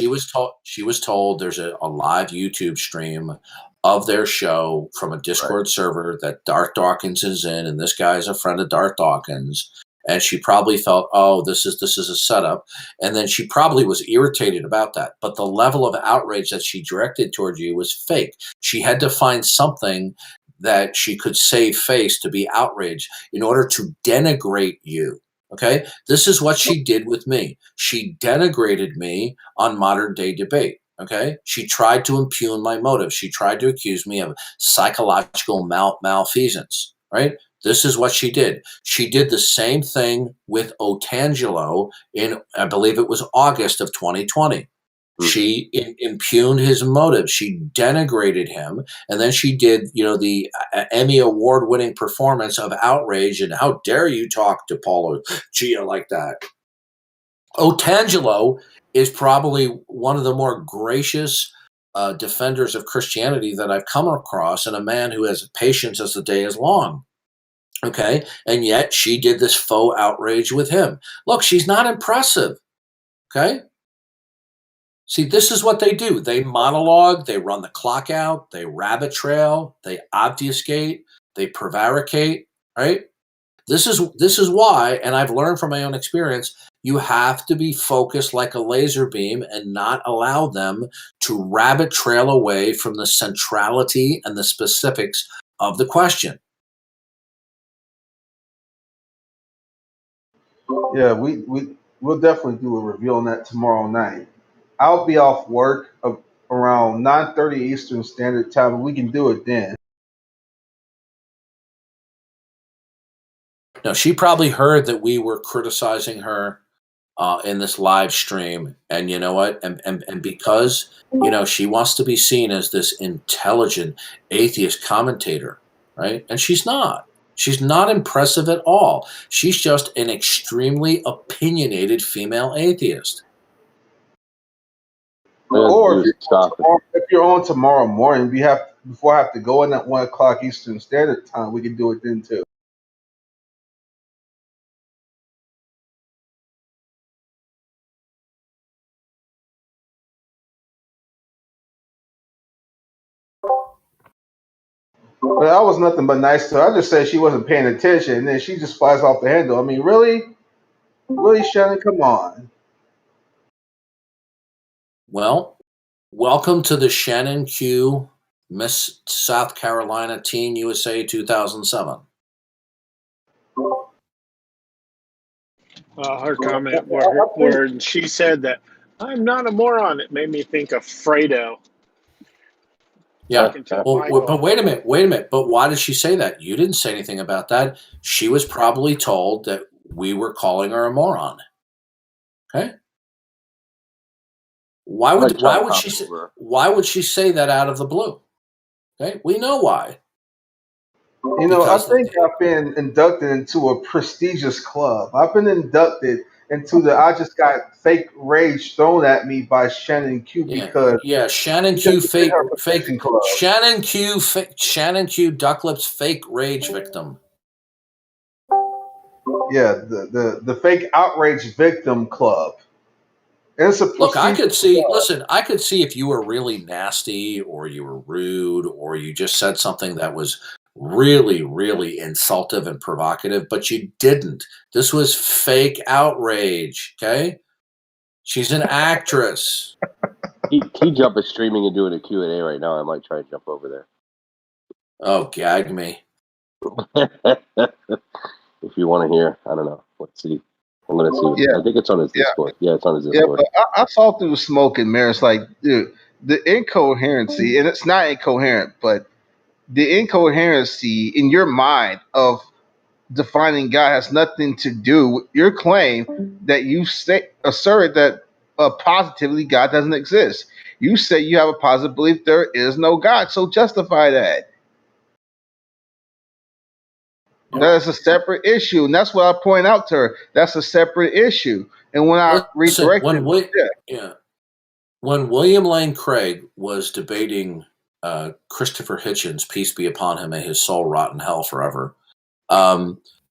she was told there's a live YouTube stream of their show from a Discord server that Darth Dawkins is in, and this guy is a friend of Darth Dawkins. And she probably felt, oh, this is a setup. And then she probably was irritated about that. But the level of outrage that she directed towards you was fake. She had to find something that she could save face to be outraged in order to denigrate you. Okay? This is what she did with me. She denigrated me on modern day debate. Okay? She tried to impugn my motives. She tried to accuse me of psychological malfeasance. Right? This is what she did. She did the same thing with Otangelo in, I believe it was August of 2020. She impugned his motives. She denigrated him. And then she did, the Emmy award-winning performance of outrage and how dare you talk to Paulo Gia like that. Otangelo is probably one of the more gracious defenders of Christianity that I've come across, and a man who has patience as the day is long. Okay. And yet she did this faux outrage with him. Look, she's not impressive. Okay. See, this is what they do. They monologue, they run the clock out, they rabbit trail, they obfuscate, they prevaricate, right? This is why, and I've learned from my own experience, you have to be focused like a laser beam and not allow them to rabbit trail away from the centrality and the specifics of the question. Yeah, we'll definitely do a review on that tomorrow night. I'll be off work around 9:30 Eastern Standard Time, and we can do it then. No, she probably heard that we were criticizing her in this live stream, and you know what? And because she wants to be seen as this intelligent atheist commentator, right? And she's not. She's not impressive at all. She's just an extremely opinionated female atheist. Or if you're on tomorrow morning, before I have to go in at 1:00 Eastern Standard Time, we can do it then too. But I was nothing but nice to her. I just said she wasn't paying attention, and then she just flies off the handle. I mean, really, Shannon, come on. Well, welcome to the Shannon Q Miss South Carolina Teen USA 2007. Her comment where she said that I'm not a moron, it made me think of Fredo. Yeah, but wait a minute. But why did she say that? You didn't say anything about that. She was probably told that we were calling her a moron. Okay. Why would she say that out of the blue? Okay, we know why. I think I've been inducted into a prestigious club. I've been inducted into I just got fake rage thrown at me by Shannon Q because Shannon Q fake Shannon Q Ducklips fake rage victim. Yeah, the fake outrage victim club. It's a look. I could see. Club. Listen, I could see if you were really nasty, or you were rude, or you just said something that was really, really insultive and provocative, but you didn't. This was fake outrage. Okay, she's an actress. Key Jump is streaming and doing a Q&A right now. I might try to jump over there. Oh, gag me. If you want to hear, I don't know. Let's see. I'm going to see. I think it's on his Discord. Yeah, it's on his Discord. Yeah, but I saw through the smoke and mirrors, like, dude, the incoherency, and it's not incoherent, but the incoherency in your mind of defining God has nothing to do with your claim that you assert that positively God doesn't exist. You say you have a positive belief there is no God, so justify that. That is a separate issue, and that's what I point out to her. That's a separate issue. And when I redirect when William Lane Craig was debating Christopher Hitchens, peace be upon him, may his soul rot in hell forever,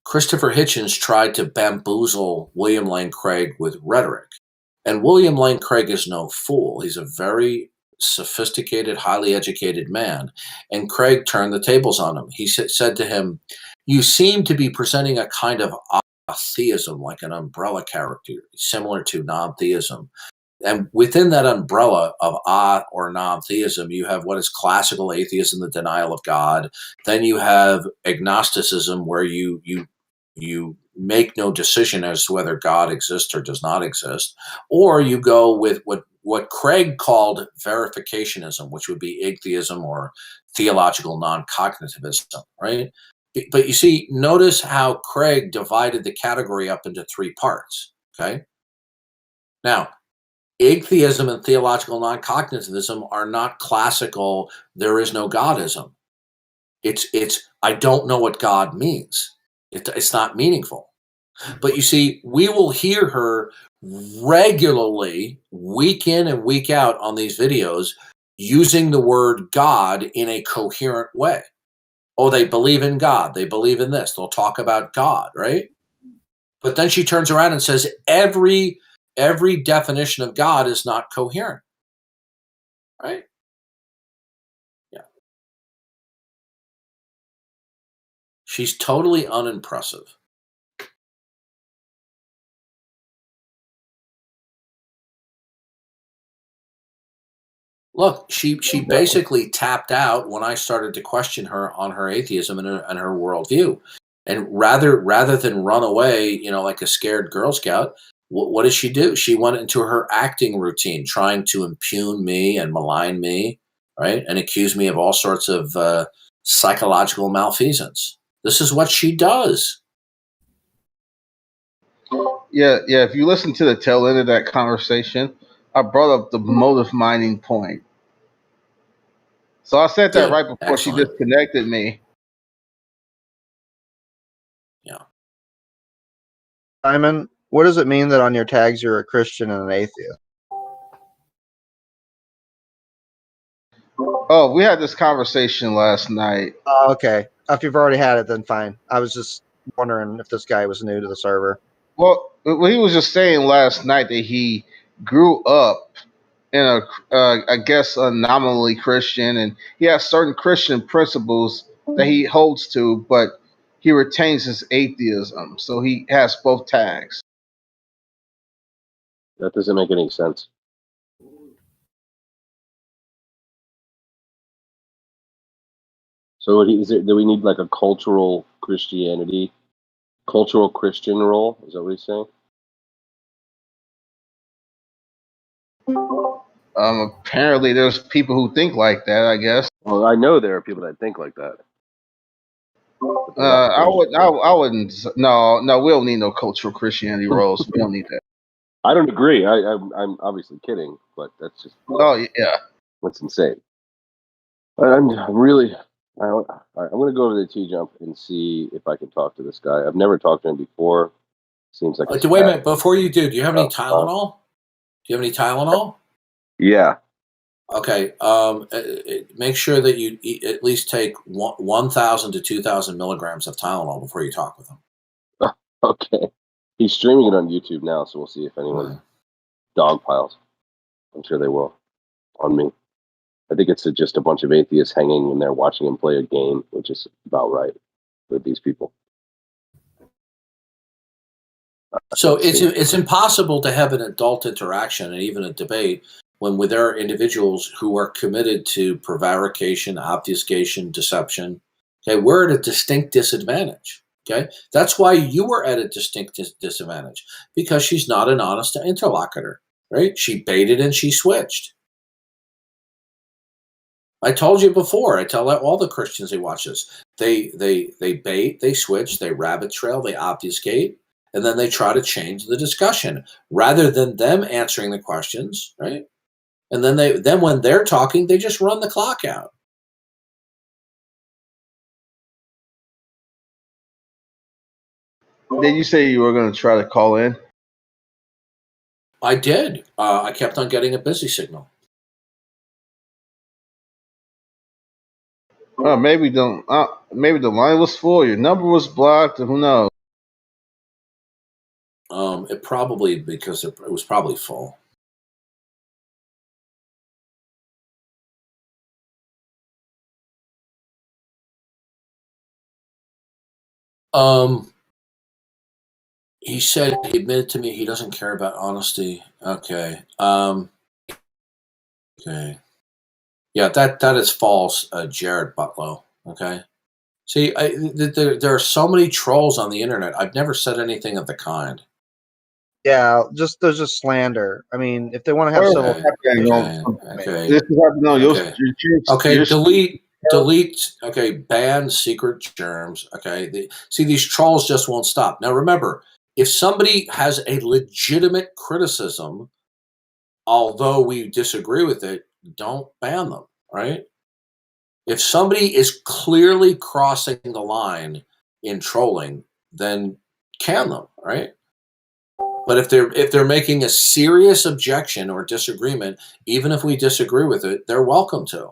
Christopher Hitchens tried to bamboozle William Lane Craig with rhetoric. And William Lane Craig is no fool. He's a very sophisticated, highly educated man. And Craig turned the tables on him. He said to him, "You seem to be presenting a kind of atheism, like an umbrella character, similar to non-theism. And within that umbrella of or non-theism, you have what is classical atheism, the denial of God. Then you have agnosticism, where you make no decision as to whether God exists or does not exist, or you go with what Craig called verificationism, which would be atheism or theological non-cognitivism, right? But you see, notice how Craig divided the category up into three parts, okay? Now, atheism and theological non-cognitivism are not classical there is no Godism. It's I don't know what God means. It's not meaningful. But you see, we will hear her regularly, week in and week out on these videos, using the word God in a coherent way. Oh, they believe in God. They believe in this. They'll talk about God, right? But then she turns around and says every definition of God is not coherent, right? Yeah. She's totally unimpressive. Look, she basically tapped out when I started to question her on her atheism and her worldview. And rather than run away, like a scared Girl Scout, what did she do? She went into her acting routine, trying to impugn me and malign me, right? And accuse me of all sorts of psychological malfeasance. This is what she does. Yeah. If you listen to the tail end of that conversation, I brought up the motive mining point. So I said that right before she disconnected me. Yeah. Simon, what does it mean that on your tags you're a Christian and an atheist? Oh, we had this conversation last night. Oh, okay. If you've already had it, then fine. I was just wondering if this guy was new to the server. Well, he was just saying last night that he grew up in I guess, a nominally Christian, and he has certain Christian principles that he holds to, but he retains his atheism. So he has both tags. That doesn't make any sense. So do we need like a cultural Christian role? Is that what he's saying? Apparently there's people who think like that, I guess. Well, I know there are people that think like that. I wouldn't. No, we don't need no cultural Christianity roles. We don't need that. I don't agree. I'm obviously kidding, but that's just. Oh yeah. That's insane. I'm going to go over to the T-Jump and see if I can talk to this guy. I've never talked to him before. Seems like. Wait a minute. Before you do you have any Tylenol? Do you have any Tylenol? Yeah. Okay. Make sure that you at least take 1,000 to 2,000 milligrams of Tylenol before you talk with him. Okay. He's streaming it on YouTube now, so we'll see if anyone dogpiles. I'm sure they will on me. I think it's just a bunch of atheists hanging in there watching him play a game, which is about right with these people. So it's impossible to have an adult interaction and even a debate when there are individuals who are committed to prevarication, obfuscation, deception. Okay, we're at a distinct disadvantage. Okay, that's why you were at a distinct disadvantage, because she's not an honest interlocutor. Right? She baited and she switched. I told you before. I tell all the Christians who watch this. They bait, they switch, they rabbit trail, they obfuscate, and then they try to change the discussion rather than them answering the questions, right? And then when they're talking, they just run the clock out. Did you say you were going to try to call in? I did. I kept on getting a busy signal. Maybe the line was full. Your number was blocked. Who knows? It probably because it was probably full. He said he admitted to me he doesn't care about honesty. Okay. Okay. Yeah, that is false, Jared Butlow. Okay. See, there are so many trolls on the internet. I've never said anything of the kind. Yeah, there's just slander. I mean, if they want to have civil, okay. Delete. Okay, ban secret germs. Okay, see, these trolls just won't stop. Now, remember, if somebody has a legitimate criticism, although we disagree with it, don't ban them. Right? If somebody is clearly crossing the line in trolling, then can them. Right? But if they're making a serious objection or disagreement, even if we disagree with it, they're welcome to.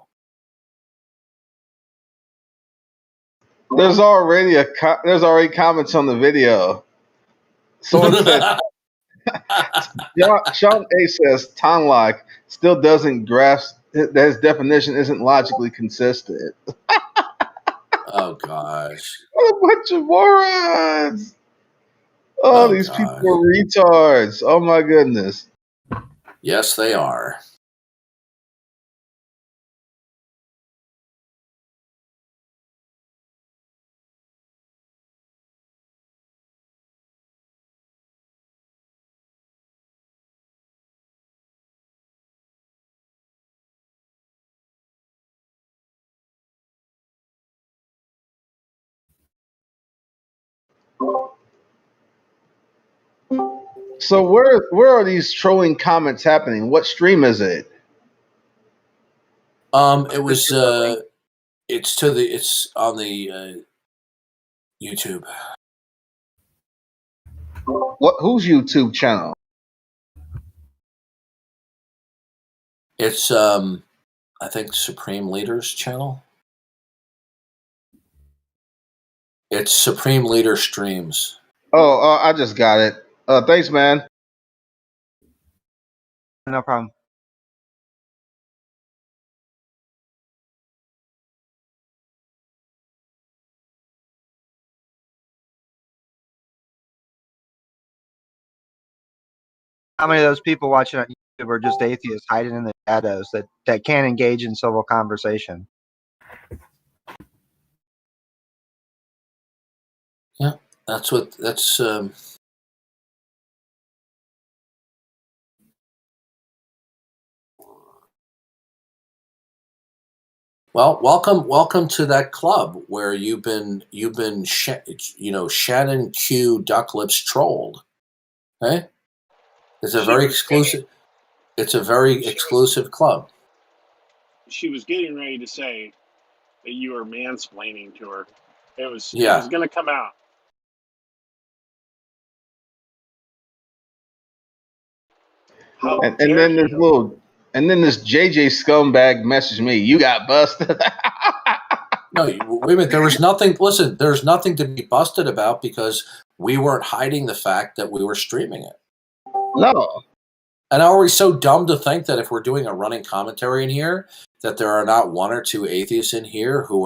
There's already comments on the video. Someone said Sean A says Tom Locke still doesn't grasp that his definition isn't logically consistent. Oh gosh. What a bunch of morons. Oh, these people are retards. Oh my goodness. Yes, they are. So where are these trolling comments happening? What stream is it? It was it's on the YouTube. Whose YouTube channel? It's I think Supreme Leader's channel. It's Supreme Leader Streams. Oh, I just got it. Thanks, man. No problem. How many of those people watching on YouTube are just atheists hiding in the shadows that can't engage in civil conversation? Yeah, that's. Well, welcome to that club where you've been Shannon Q Duck Lips trolled. Okay, it's a very exclusive. It's a very exclusive club. She was getting ready to say that you were mansplaining to her. It was going to come out. And then this JJ scumbag messaged me. You got busted. No, wait a minute. There was nothing. Listen, there's nothing to be busted about because we weren't hiding the fact that we were streaming it. No. And are we so dumb to think that if we're doing a running commentary in here, that there are not one or two atheists in here who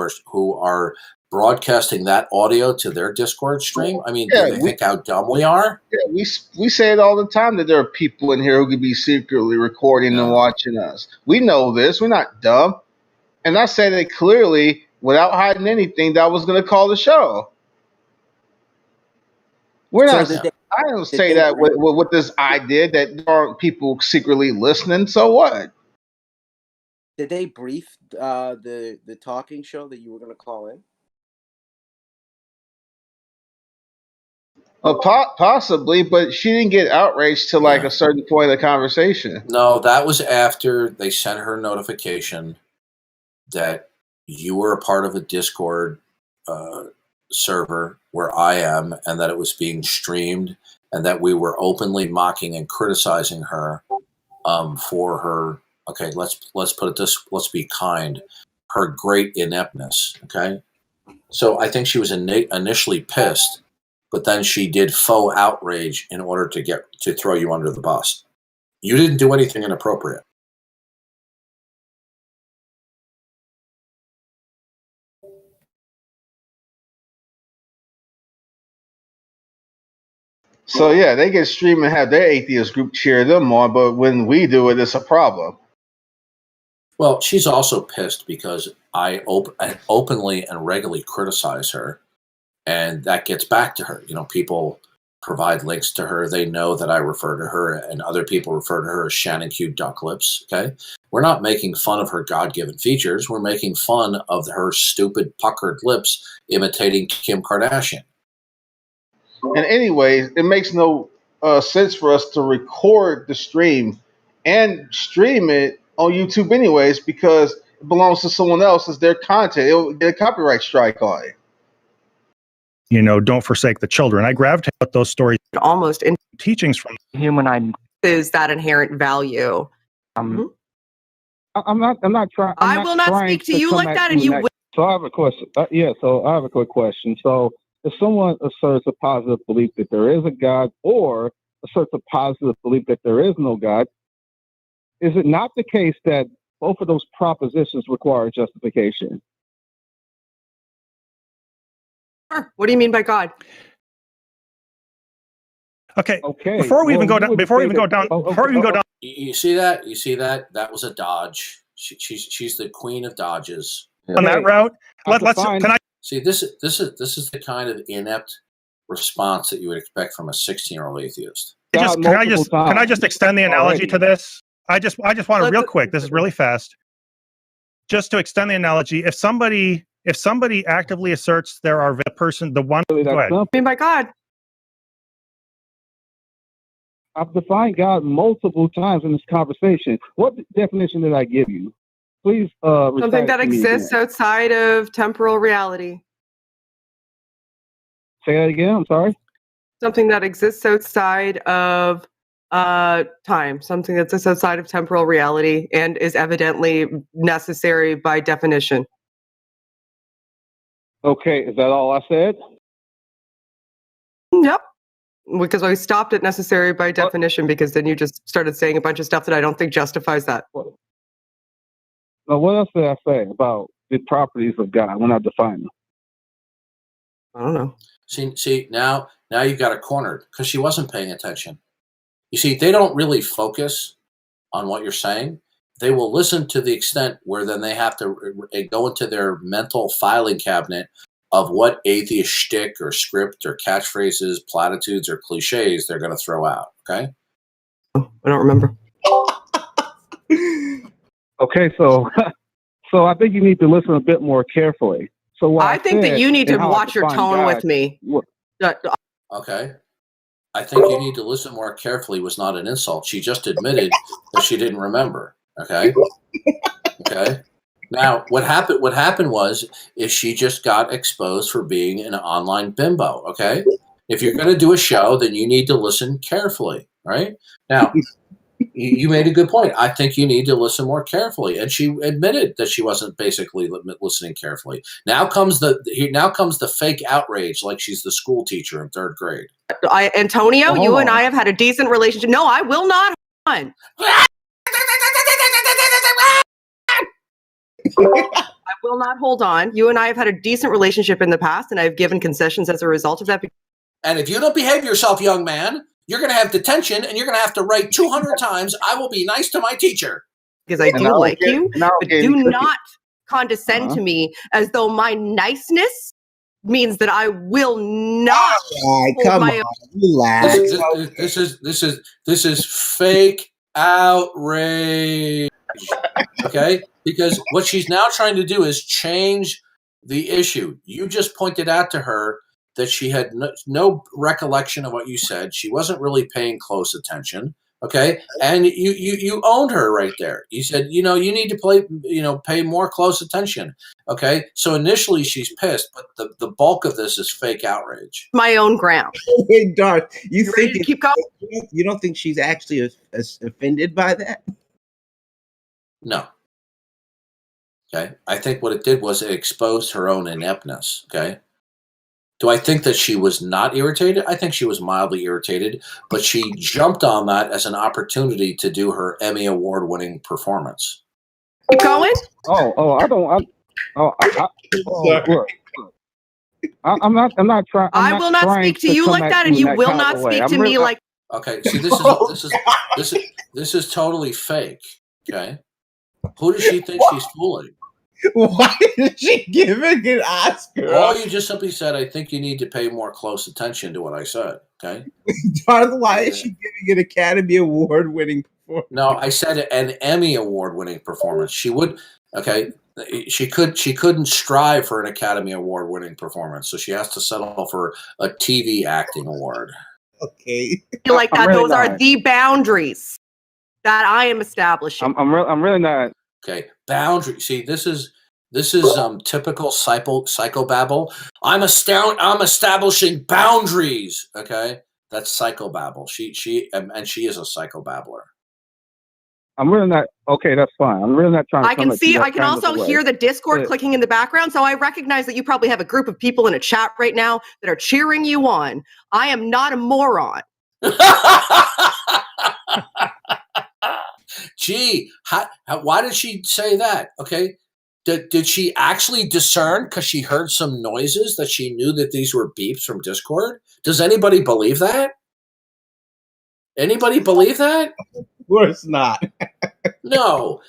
are broadcasting that audio to their Discord stream? I mean, do they think how dumb we are? Yeah, we say it all the time that there are people in here who could be secretly recording and watching us. We know this. We're not dumb. And I said it clearly, without hiding anything, that I was going to call the show. We're not. I don't say that with this idea that there aren't people secretly listening. So what? Did they brief the talking show that you were going to call in? Possibly, but she didn't get outraged to like a certain point of the conversation. No, that was after they sent her notification that you were a part of a Discord server where I am, and that it was being streamed, and that we were openly mocking and criticizing her for her. Okay, let's put it this. Let's be kind. Her great ineptness. Okay, so I think she was initially pissed, but then she did faux outrage in order to throw you under the bus. You didn't do anything inappropriate. So yeah, they get stream and have their atheist group cheer them on, but when we do it, it's a problem. Well, she's also pissed because I openly and regularly criticize her, and that gets back to her. You know, people provide links to her. They know that I refer to her, and other people refer to her as Shannon Q Duck Lips. Okay, we're not making fun of her God-given features. We're making fun of her stupid puckered lips imitating Kim Kardashian. And anyways, it makes no sense for us to record the stream and stream it on YouTube anyways, because it belongs to someone else as their content. It'll get a copyright strike on it. You know, don't forsake the children. I gravitate with those stories, almost in teachings from human is that inherent value. I'm not trying. I will not speak to you like that, and you will. So I have a question. So I have a quick question. So if someone asserts a positive belief that there is a God, or asserts a positive belief that there is no God, is it not the case that both of those propositions require justification? Sure. What do you mean by God? Okay. Before we even go down, you see that? That was a dodge. She's the queen of dodges. On that route, can I see this is the kind of inept response that you would expect from a 16-year-old atheist. Can I just extend the analogy to this? I just want to real quick. This is really fast. Just to extend the analogy, if somebody actively asserts there are the person, the one. Go ahead. I mean by God. I've defined God multiple times in this conversation. What definition did I give you? Please. Something that exists outside of temporal reality. Say that again. I'm sorry. Something that exists outside of time. Something that exists outside of temporal reality and is evidently necessary by definition. Okay, is that all I said? Yep. Because I stopped at necessary by definition, because then you just started saying a bunch of stuff that I don't think justifies that. Now, what else did I say about the properties of God when I define them? I don't know. See, now you've got her cornered because she wasn't paying attention. You see, they don't really focus on what you're saying. They will listen to the extent where then they have to go into their mental filing cabinet of what atheist shtick or script or catchphrases, platitudes, or cliches they're going to throw out. Okay? I don't remember. Okay, so I think you need to listen a bit more carefully. So I think that you need to watch your tone with me. Okay. I think you need to listen more carefully was not an insult. She just admitted that she didn't remember. Okay. Okay. Now, what happened was she just got exposed for being an online bimbo. Okay. If you're going to do a show, then you need to listen carefully. Right now, you made a good point. I think you need to listen more carefully, and she admitted that she wasn't basically listening carefully. Now comes the fake outrage, like she's the school teacher in 3rd grade. Antonio, you and I have had a decent relationship. No, I will not. I will not hold on. You and I have had a decent relationship in the past, and I've given concessions as a result of that. And if you don't behave yourself, young man, you're going to have detention, and you're going to have to write 200 times, I will be nice to my teacher. Because I do like you, but do not condescend to me as though my niceness means that I will not. Come on, relax. This is fake outrage. Okay? Because what she's now trying to do is change the issue. You just pointed out to her that she had no recollection of what you said. She wasn't really paying close attention. Okay, and you owned her right there. You said, you need to pay more close attention. Okay, so initially she's pissed, but the bulk of this is fake outrage. My own ground. Wait, Darth, you ready to keep going? You don't think she's actually offended by that? No. Okay, I think what it did was it exposed her own ineptness. Okay. Do I think that she was not irritated? I think she was mildly irritated, but she jumped on that as an opportunity to do her Emmy Award-winning performance. Keep going. I'm not trying. I will not speak to you like that, and you will not speak to me like. Okay, see, this is totally fake. Okay, who does she think she's fooling? Why is she giving an Oscar? All you just simply said, I think you need to pay more close attention to what I said. Okay, Darth, why is she giving an Academy Award-winning performance? No, I said an Emmy Award-winning performance. She would. Okay, she couldn't strive for an Academy Award-winning performance, so she has to settle for a TV acting award. Okay, like that. Those are the boundaries that I am establishing. I'm really not. Okay, boundary. See, this is typical psychobabble. I'm establishing boundaries. Okay, that's psychobabble. She is a psychobabbler. I'm really not. Okay, that's fine. I'm really not trying to. I can also hear the Discord clicking in the background, so I recognize that you probably have a group of people in a chat right now that are cheering you on. I am not a moron. Gee, why did she say that? Okay, did she actually discern because she heard some noises that she knew that these were beeps from Discord? Does anybody believe that? Anybody believe that? Of course not. No.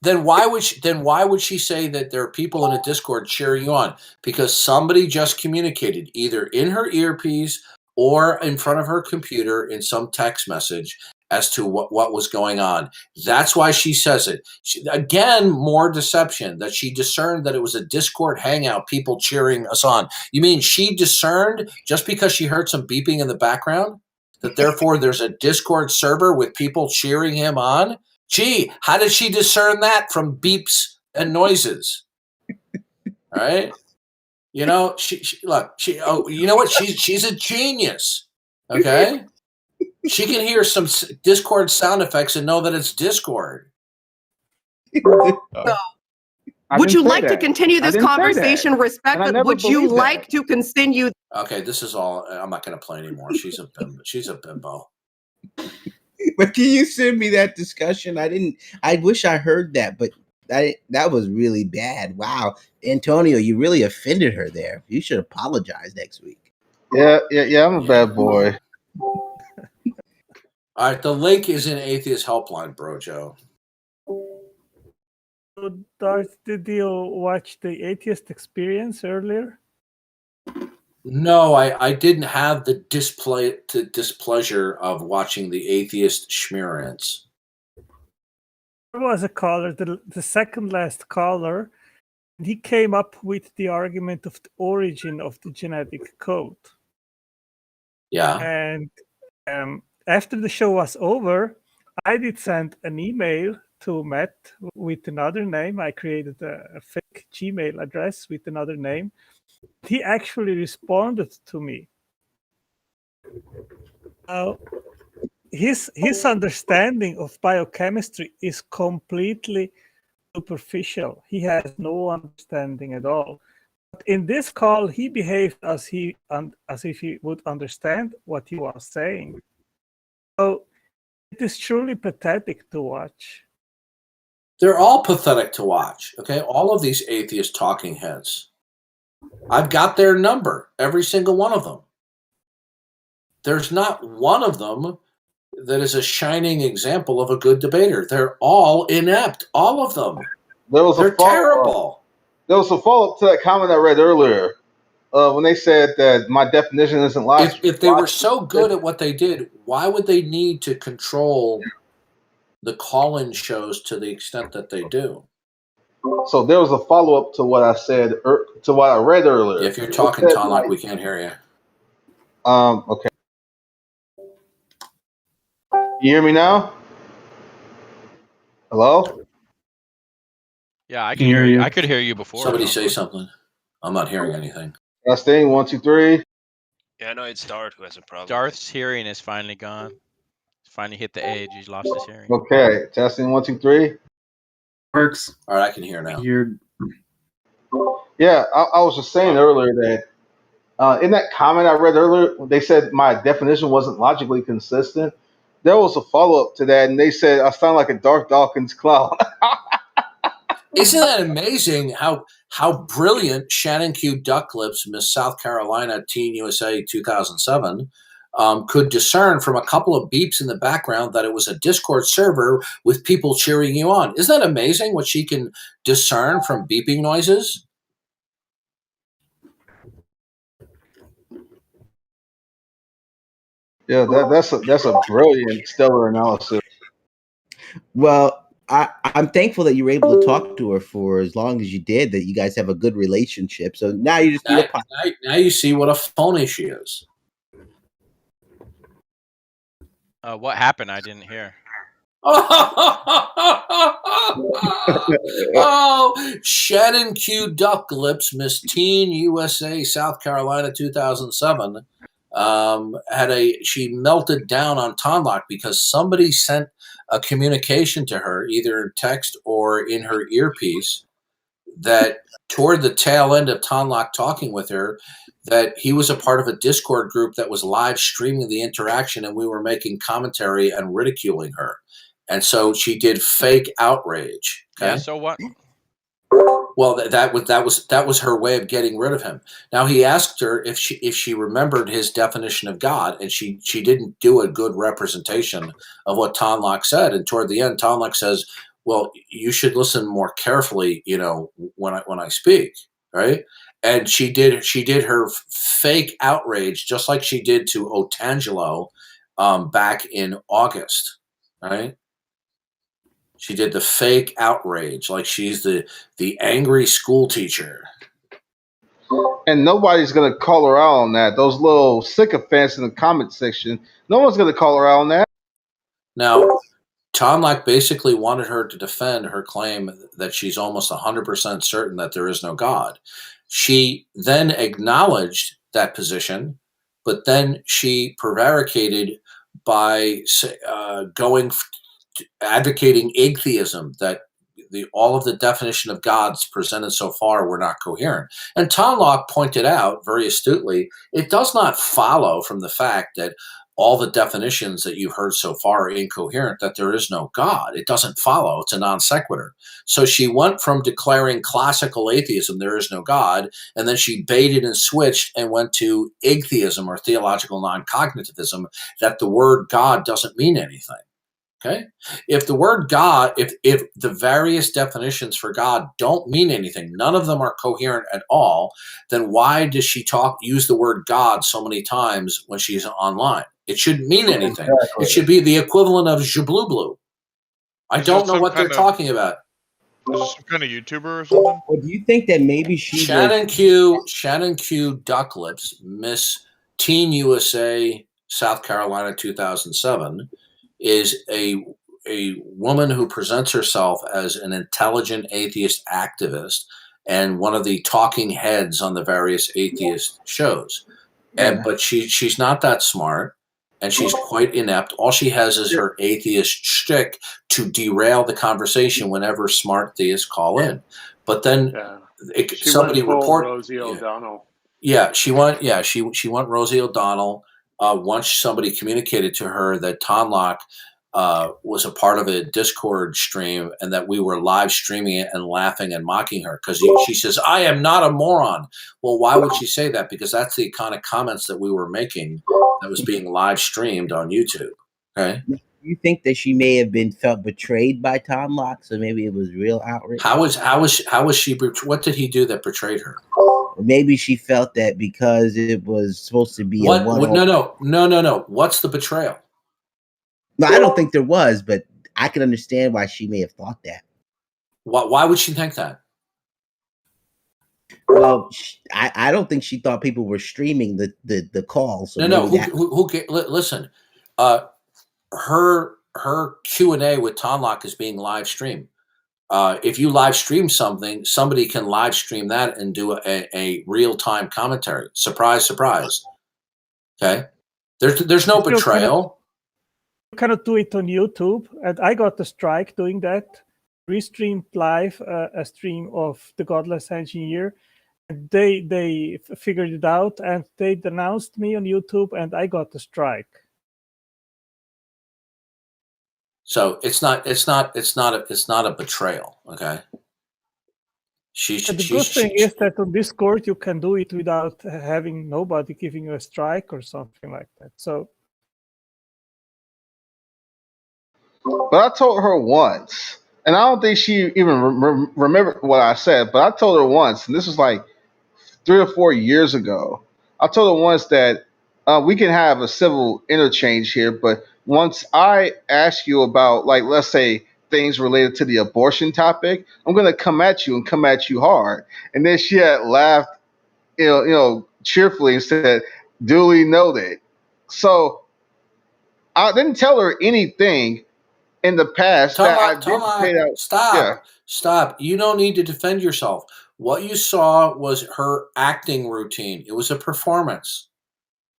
Then why would she say that there are people in a Discord cheering you on? Because somebody just communicated either in her earpiece or in front of her computer in some text message as to what was going on. That's why she says it. Again, more deception, that she discerned that it was a Discord hangout, people cheering us on. You mean she discerned just because she heard some beeping in the background that therefore there's a Discord server with people cheering him on? Gee, how did she discern that from beeps and noises? All right? You know, you know what? She's a genius. Okay? She can hear some Discord sound effects and know that it's Discord. Would you like to continue this conversation respectfully? Would you like to continue? Okay, this is all. I'm not going to play anymore. She's a bimbo. But can you send me that discussion? I wish I heard that, but that was really bad. Wow, Antonio, you really offended her there. You should apologize next week. Yeah. I'm a bad boy. All right, the link is in Atheist Helpline, bro, Joe. So, Darth, did you watch the Atheist Experience earlier? No, I didn't have the displeasure of watching the Atheist Schmearance. There was a caller, the second last caller, and he came up with the argument of the origin of the genetic code. Yeah. And after the show was over, I did send an email to Matt with another name. I created a fake Gmail address with another name. He actually responded to me. His understanding of biochemistry is completely superficial. He has no understanding at all. But in this call, he behaved as if he would understand what he was saying. So it is truly pathetic to watch. They're all pathetic to watch, okay? All of these atheist talking heads. I've got their number, every single one of them. There's not one of them that is a shining example of a good debater. They're all inept, all of them. They're terrible. There was a follow-up to that comment I read earlier when they said that my definition isn't logical. If they were so good at what they did, why would they need to control the call-in shows to the extent that they do? So there was a follow-up to what I said, to what I read earlier. If you're talking, Tom, like we can't hear you. Okay. You hear me now? Hello? Yeah, I can hear you. I could hear you before. Somebody say something. I'm not hearing anything. Testing, 1, 2, 3. Yeah, I know it's Darth who has a problem. Darth's hearing is finally gone. He's finally hit the edge. He's lost his hearing. Okay, testing, 1, 2, 3. Works. All right, I can hear now. Yeah, I was just saying earlier that in that comment I read earlier, they said my definition wasn't logically consistent. There was a follow-up to that, and they said I sound like a Darth Dawkins clown. Isn't that amazing how brilliant Shannon Q. Ducklips, Miss South Carolina Teen USA 2007, could discern from a couple of beeps in the background that it was a Discord server with people cheering you on. Isn't that amazing what she can discern from beeping noises? Yeah, that's a brilliant stellar analysis. Well, I'm thankful that you were able to talk to her for as long as you did, that you guys have a good relationship. So now you just need now you see what a phony she is. What happened? I didn't hear. Oh, Shannon Q. Ducklips, Miss Teen USA South Carolina 2007, she melted down on Tonlock because somebody sent a communication to her, either in text or in her earpiece, that toward the tail end of Tonlock talking with her, that he was a part of a Discord group that was live streaming the interaction, and we were making commentary and ridiculing her. And so she did fake outrage. Okay? Yeah, so what? Well, that was her way of getting rid of him. Now he asked her if she remembered his definition of God, and she didn't do a good representation of what Tonlock said. And toward the end, Tonlock says, "Well, you should listen more carefully, when I speak, right?" And she did her fake outrage just like she did to Otangelo back in August, right? She did the fake outrage, like she's the angry school teacher. And nobody's going to call her out on that. Those little sycophants in the comment section, no one's going to call her out on that. Now, Tonlock basically wanted her to defend her claim that she's almost 100% certain that there is no God. She then acknowledged that position, but then she prevaricated by advocating atheism, that all of the definition of gods presented so far were not coherent. And Tonlock pointed out very astutely, it does not follow from the fact that all the definitions that you've heard so far are incoherent, that there is no God. It doesn't follow. It's a non sequitur. So she went from declaring classical atheism, there is no God, and then she baited and switched and went to atheism, or theological non-cognitivism, that the word God doesn't mean anything. Okay. If the word God, if the various definitions for God don't mean anything, none of them are coherent at all, then why does she use the word God so many times when she's online? It shouldn't mean anything. Exactly. It should be the equivalent of Jablu. I don't know what they're talking about. Is this some kind of YouTuber or something? Well, do you think that maybe she Shannon Q. Ducklips, Miss Teen USA South Carolina 2007, is a woman who presents herself as an intelligent atheist activist and one of the talking heads on the various atheist shows. But she's not that smart, and she's quite inept. All she has is her atheist shtick to derail the conversation whenever smart theists call in. But then somebody reported Rosie O'Donnell. Yeah, she went Rosie O'Donnell. Once somebody communicated to her that Tonlock was a part of a Discord stream and that we were live streaming it and laughing and mocking her, because she says, "I am not a moron." Well, why would she say that? Because that's the kind of comments that we were making that was being live streamed on YouTube. Okay. Do you think that she may have felt betrayed by Tonlock, so maybe it was real outrage? How was she? What did he do that betrayed her? Maybe she felt that because it was supposed to be No. What's the betrayal? No, I don't think there was, but I can understand why she may have thought that. Why would she think that? Well, I don't think she thought people were streaming the call. So no. Listen. her Q&A with Tonlock is being live streamed. If you live stream something, somebody can live stream that and do a real-time commentary. Surprise, surprise. Okay? There's no betrayal. You cannot do it on YouTube, and I got a strike doing that. Restreamed live a stream of The Godless Engineer. And they figured it out, and they denounced me on YouTube, and I got a strike. So it's not a betrayal, okay? The good thing is that on Discord you can do it without having nobody giving you a strike or something like that. So, but I told her once, and I don't think she even remembered what I said. But I told her once, and this was like 3 or 4 years ago. I told her once that we can have a civil interchange here, but once I ask you about, like, let's say things related to the abortion topic, I'm going to come at you and come at you hard. And then she had laughed, cheerfully and said, duly noted. So I didn't tell her anything in the past that I didn't say that. Stop. Yeah. Stop. You don't need to defend yourself. What you saw was her acting routine. It was a performance.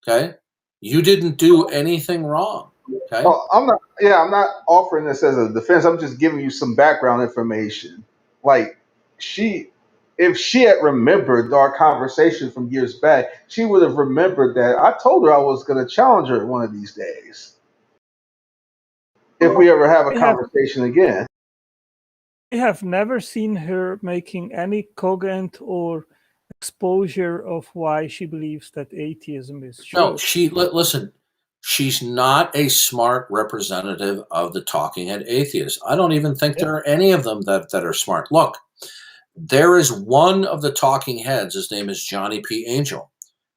Okay? You didn't do anything wrong. Okay? Oh, I'm not offering this as a defense. I'm just giving you some background information. Like, if she had remembered our conversation from years back, she would have remembered that I told her I was going to challenge her one of these days. If we ever have a conversation again. I have never seen her making any cogent or exposure of why she believes that atheism is true. No, listen. She's not a smart representative of the talking head atheists. I don't even think there are any of them that are smart. Look, there is one of the talking heads. His name is Johnny P. Angel.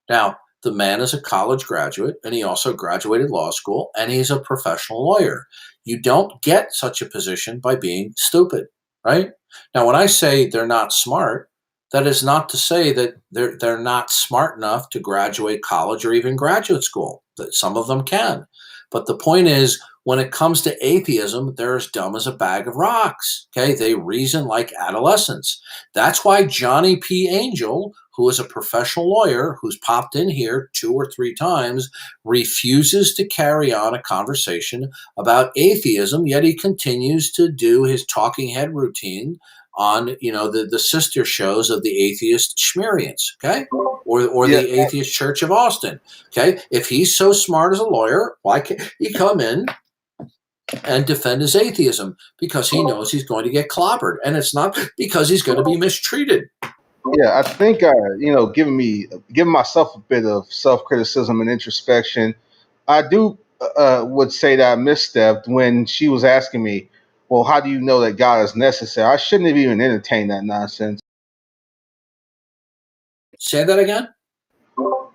Now, the man is a college graduate, and he also graduated law school, and he's a professional lawyer. You don't get such a position by being stupid, right? Now, when I say they're not smart, that is not to say that they're not smart enough to graduate college or even graduate school. That some of them can. But the point is, when it comes to atheism, they're as dumb as a bag of rocks. Okay, they reason like adolescents. That's why Johnny P. Angel, who is a professional lawyer who's popped in here 2 or 3 times, refuses to carry on a conversation about atheism, yet he continues to do his talking head routine on, the sister shows of the atheist Schmerians, okay? Or the Atheist Church of Austin, okay? If he's so smart as a lawyer, why can't he come in and defend his atheism? Because he knows he's going to get clobbered, and it's not because he's going to be mistreated. Yeah, I think giving myself a bit of self-criticism and introspection, I do would say that I misstepped when she was asking me, well, how do you know that God is necessary? I shouldn't have even entertained that nonsense. Say that again?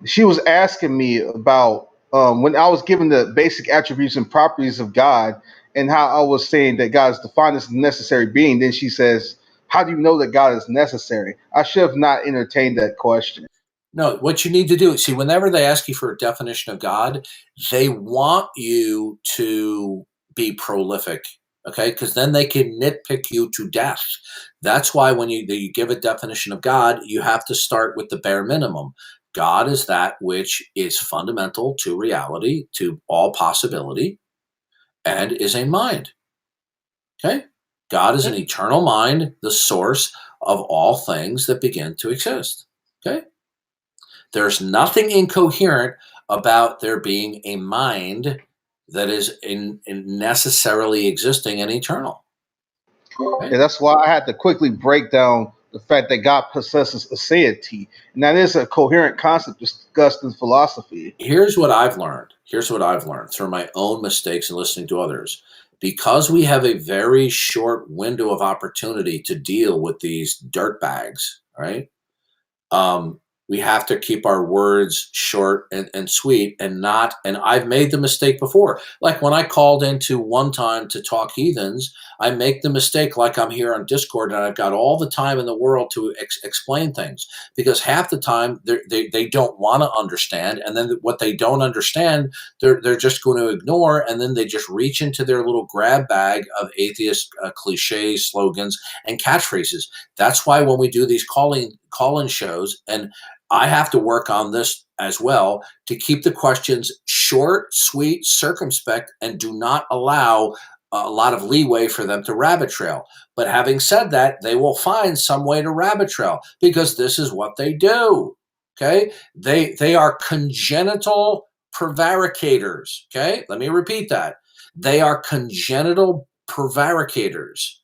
She was asking me about when I was given the basic attributes and properties of God and how I was saying that God is defined as a necessary being. Then she says, how do you know that God is necessary? I should have not entertained that question. No, what you need to do, see, whenever they ask you for a definition of God, they want you to be prolific, okay? Because then they can nitpick you to death. That's why when you give a definition of God, you have to start with the bare minimum. God is that which is fundamental to reality, to all possibility, and is a mind, okay? God is an eternal mind, the source of all things that begin to exist, okay? There's nothing incoherent about there being a mind that is in necessarily existing and eternal. Okay? Yeah, that's why I had to quickly break down the fact that God possesses aseity. And that is a coherent concept discussed in philosophy. Here's what I've learned. Through my own mistakes and listening to others. Because we have a very short window of opportunity to deal with these dirtbags, right? We have to keep our words short and sweet and I've made the mistake before. Like when I called into one time to talk heathens, I make the mistake like I'm here on Discord and I've got all the time in the world to explain things, because half the time they don't want to understand. And then what they don't understand, they're just going to ignore. And then they just reach into their little grab bag of atheist cliches, slogans, and catchphrases. That's why when we do these call-in shows, and I have to work on this as well, to keep the questions short, sweet, circumspect, and do not allow a lot of leeway for them to rabbit trail. But having said that, they will find some way to rabbit trail, because this is what they do. Okay? They are congenital prevaricators. Okay? Let me repeat that. They are congenital prevaricators.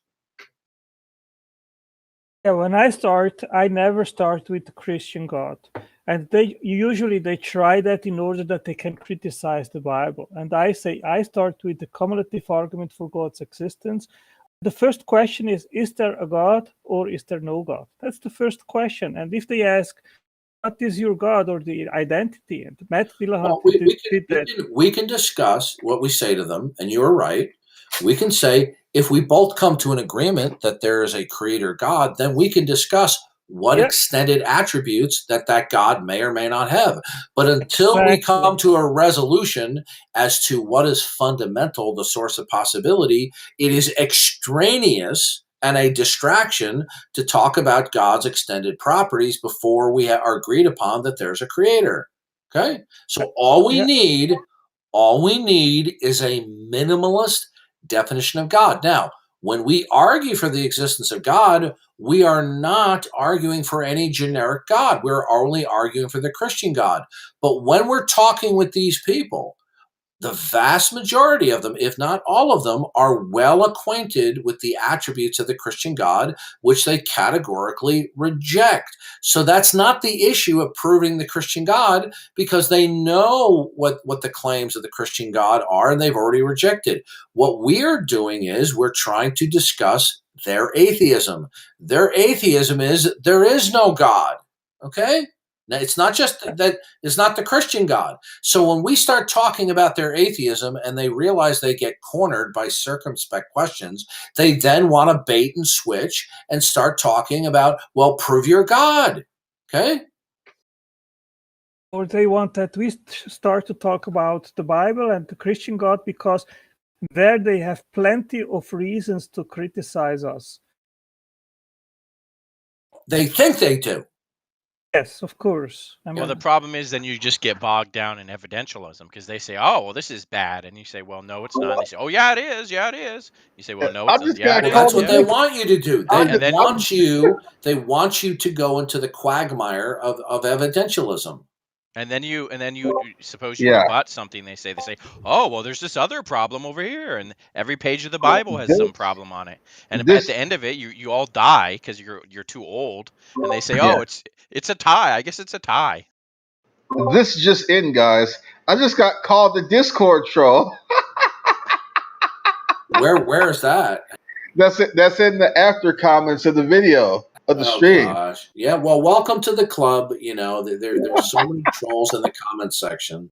Yeah, when I start, I never start with the Christian God. And they usually try that in order that they can criticize the Bible. And I say I start with the cumulative argument for God's existence. The first question is there a God or is there no God? That's the first question. And if they ask, what is your God or the identity? And Matt Villahan we can discuss what we say to them, and you're right. We can say, if we both come to an agreement that there is a creator God, then we can discuss what extended attributes that God may or may not have. But until we come to a resolution as to what is fundamental, the source of possibility, it is extraneous and a distraction to talk about God's extended properties before we are agreed upon that there's a creator. Okay? So all we need is a minimalist definition of God. Now, when we argue for the existence of God, we are not arguing for any generic God. We're only arguing for the Christian God. But when we're talking with these people, the vast majority of them, if not all of them, are well acquainted with the attributes of the Christian God, which they categorically reject. So that's not the issue of proving the Christian God, because they know what the claims of the Christian God are, and they've already rejected. What we're doing is we're trying to discuss their atheism. Their atheism is there is no God. Okay? Now, it's not just that it's not the Christian God. So when we start talking about their atheism and they realize they get cornered by circumspect questions, they then want to bait and switch and start talking about, well, prove your God. Okay? Or they want that we start to talk about the Bible and the Christian God, because there they have plenty of reasons to criticize us. They think they do. Yes, of course. Well, the problem is then you just get bogged down in evidentialism, because they say, oh, well, this is bad. And you say, well, no, it's not. And they say, oh, yeah, it is. Yeah, it is. You say, well, no, it's not. Yeah, it is. That's what they want you to do. They want you to go into the quagmire of evidentialism. And then you suppose you rebut something they say, oh, well, there's this other problem over here, and every page of the Bible has some problem on it. And at the end of it, you all die because you're too old, and they say, oh, it's a tie. I guess it's a tie. This just in, guys. I just got called the Discord troll. Where is that? That's it. That's in the after comments of the video of the stream. Gosh. Yeah, well, welcome to the club. You know, there's so many trolls in the comments section.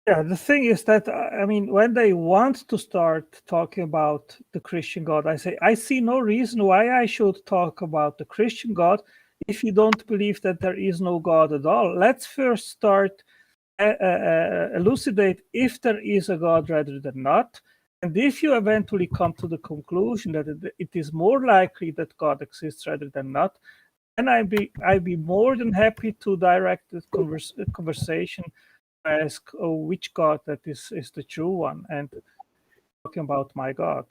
Yeah, the thing is that, I mean, when they want to start talking about the Christian God, I say, I see no reason why I should talk about the Christian God if you don't believe that there is no God at all. Let's first start elucidate if there is a God rather than not. And if you eventually come to the conclusion that it is more likely that God exists rather than not, then I'd be more than happy to direct the conversation, ask which God that is the true one, and talking about my God.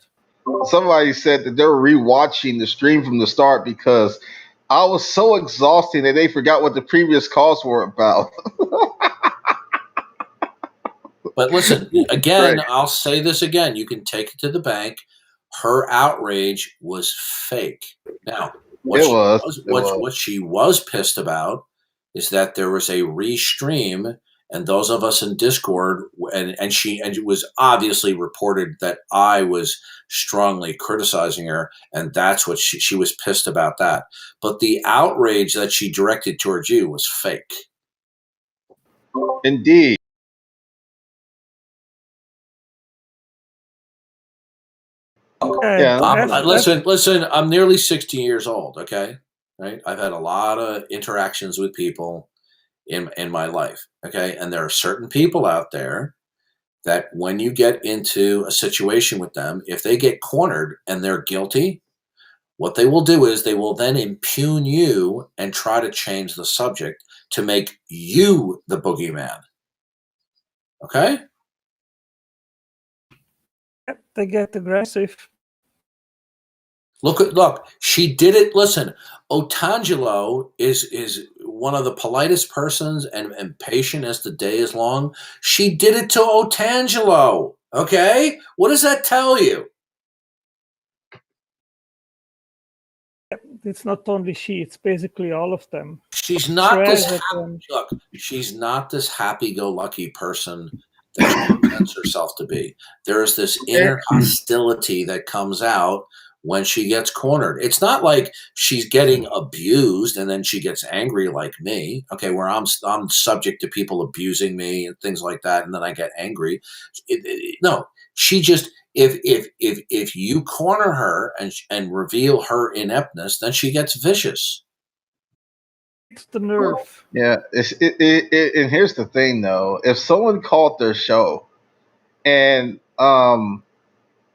Somebody said that they were rewatching the stream from the start because I was so exhausting that they forgot what the previous calls were about. But listen, again, I'll say this again. You can take it to the bank. Her outrage was fake. Now, what she was pissed about is that there was a restream And those of us in Discord, and it was obviously reported that I was strongly criticizing her, and that's what she was pissed about that. But the outrage that she directed towards you was fake. Indeed. Okay. Yeah. Listen. I'm nearly 60 years old. Okay, right. I've had a lot of interactions with people in my life. Okay, and there are certain people out there that when you get into a situation with them, if they get cornered and they're guilty, what they will do is they will then impugn you and try to change the subject to make you the boogeyman. Okay? Yep, they get aggressive. Look, she did it. Listen, Otangelo is one of the politest persons and patient as the day is long. She did it to Otangelo. Okay? What does that tell you? It's not only she, it's basically all of them. She's not this she's not this happy-go-lucky person that she presents herself to be. There is this inner hostility that comes out when she gets cornered. It's not like she's getting abused and then she gets angry like me, okay, where I'm subject to people abusing me and things like that, and then I get angry. No, she just if you corner her and reveal her ineptness, then she gets vicious. It's the nerve. Yeah, and here's the thing though: if someone called their show and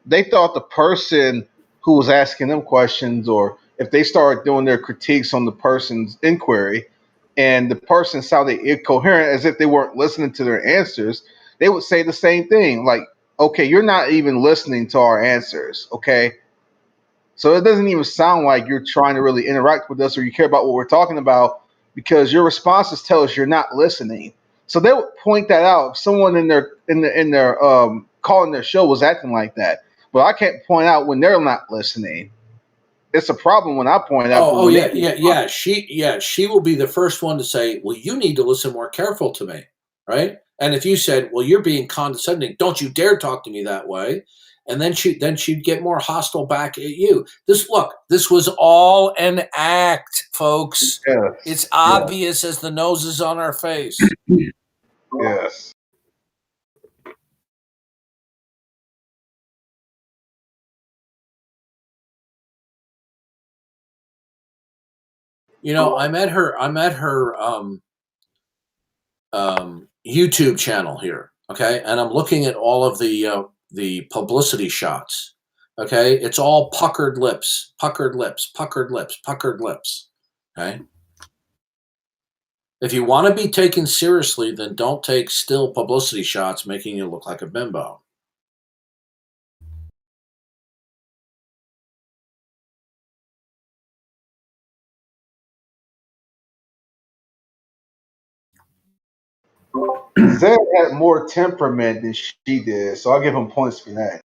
they thought the person who was asking them questions, or if they started doing their critiques on the person's inquiry, and the person sounded incoherent as if they weren't listening to their answers, they would say the same thing, like, "Okay, you're not even listening to our answers, okay? So it doesn't even sound like you're trying to really interact with us or you care about what we're talking about, because your responses tell us you're not listening." So they would point that out. If someone in their calling their show was acting like that, but I can't point out when they're not listening. It's a problem when I point out. She will be the first one to say, "Well, you need to listen more careful to me," right? And if you said, "Well, you're being condescending. Don't you dare talk to me that way," and then she'd get more hostile back at you. This was all an act, folks. Yes. It's obvious as the noses on our face. Yes. You know, I'm at her YouTube channel here, okay, and I'm looking at all of the publicity shots. Okay, it's all puckered lips, puckered lips, puckered lips, puckered lips. Okay. If you want to be taken seriously, then don't take still publicity shots making you look like a bimbo. Zed had more temperament than she did, so I'll give him points for that.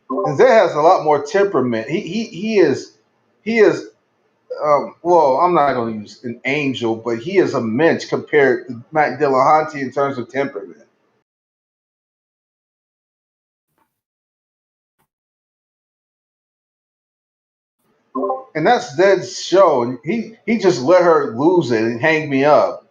And Zed has a lot more temperament. He is well, I'm not going to use an angel, but he is a mensch compared to Matt Dillahunty in terms of temperament. And that's Zed's show, and he just let her lose it and hang me up.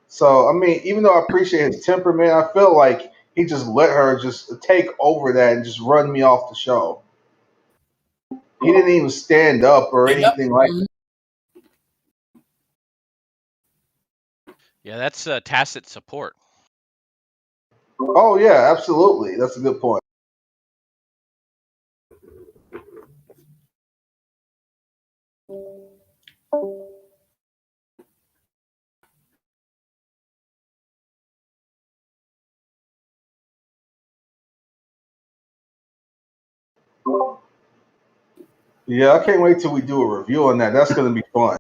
So, I mean, even though I appreciate his temperament, I feel like he just let her just take over that and just run me off the show. He didn't even stand up or anything like that. Yeah, that's tacit support. Oh, yeah, absolutely. That's a good point. Yeah, I can't wait till we do a review on that. That's going to be fun.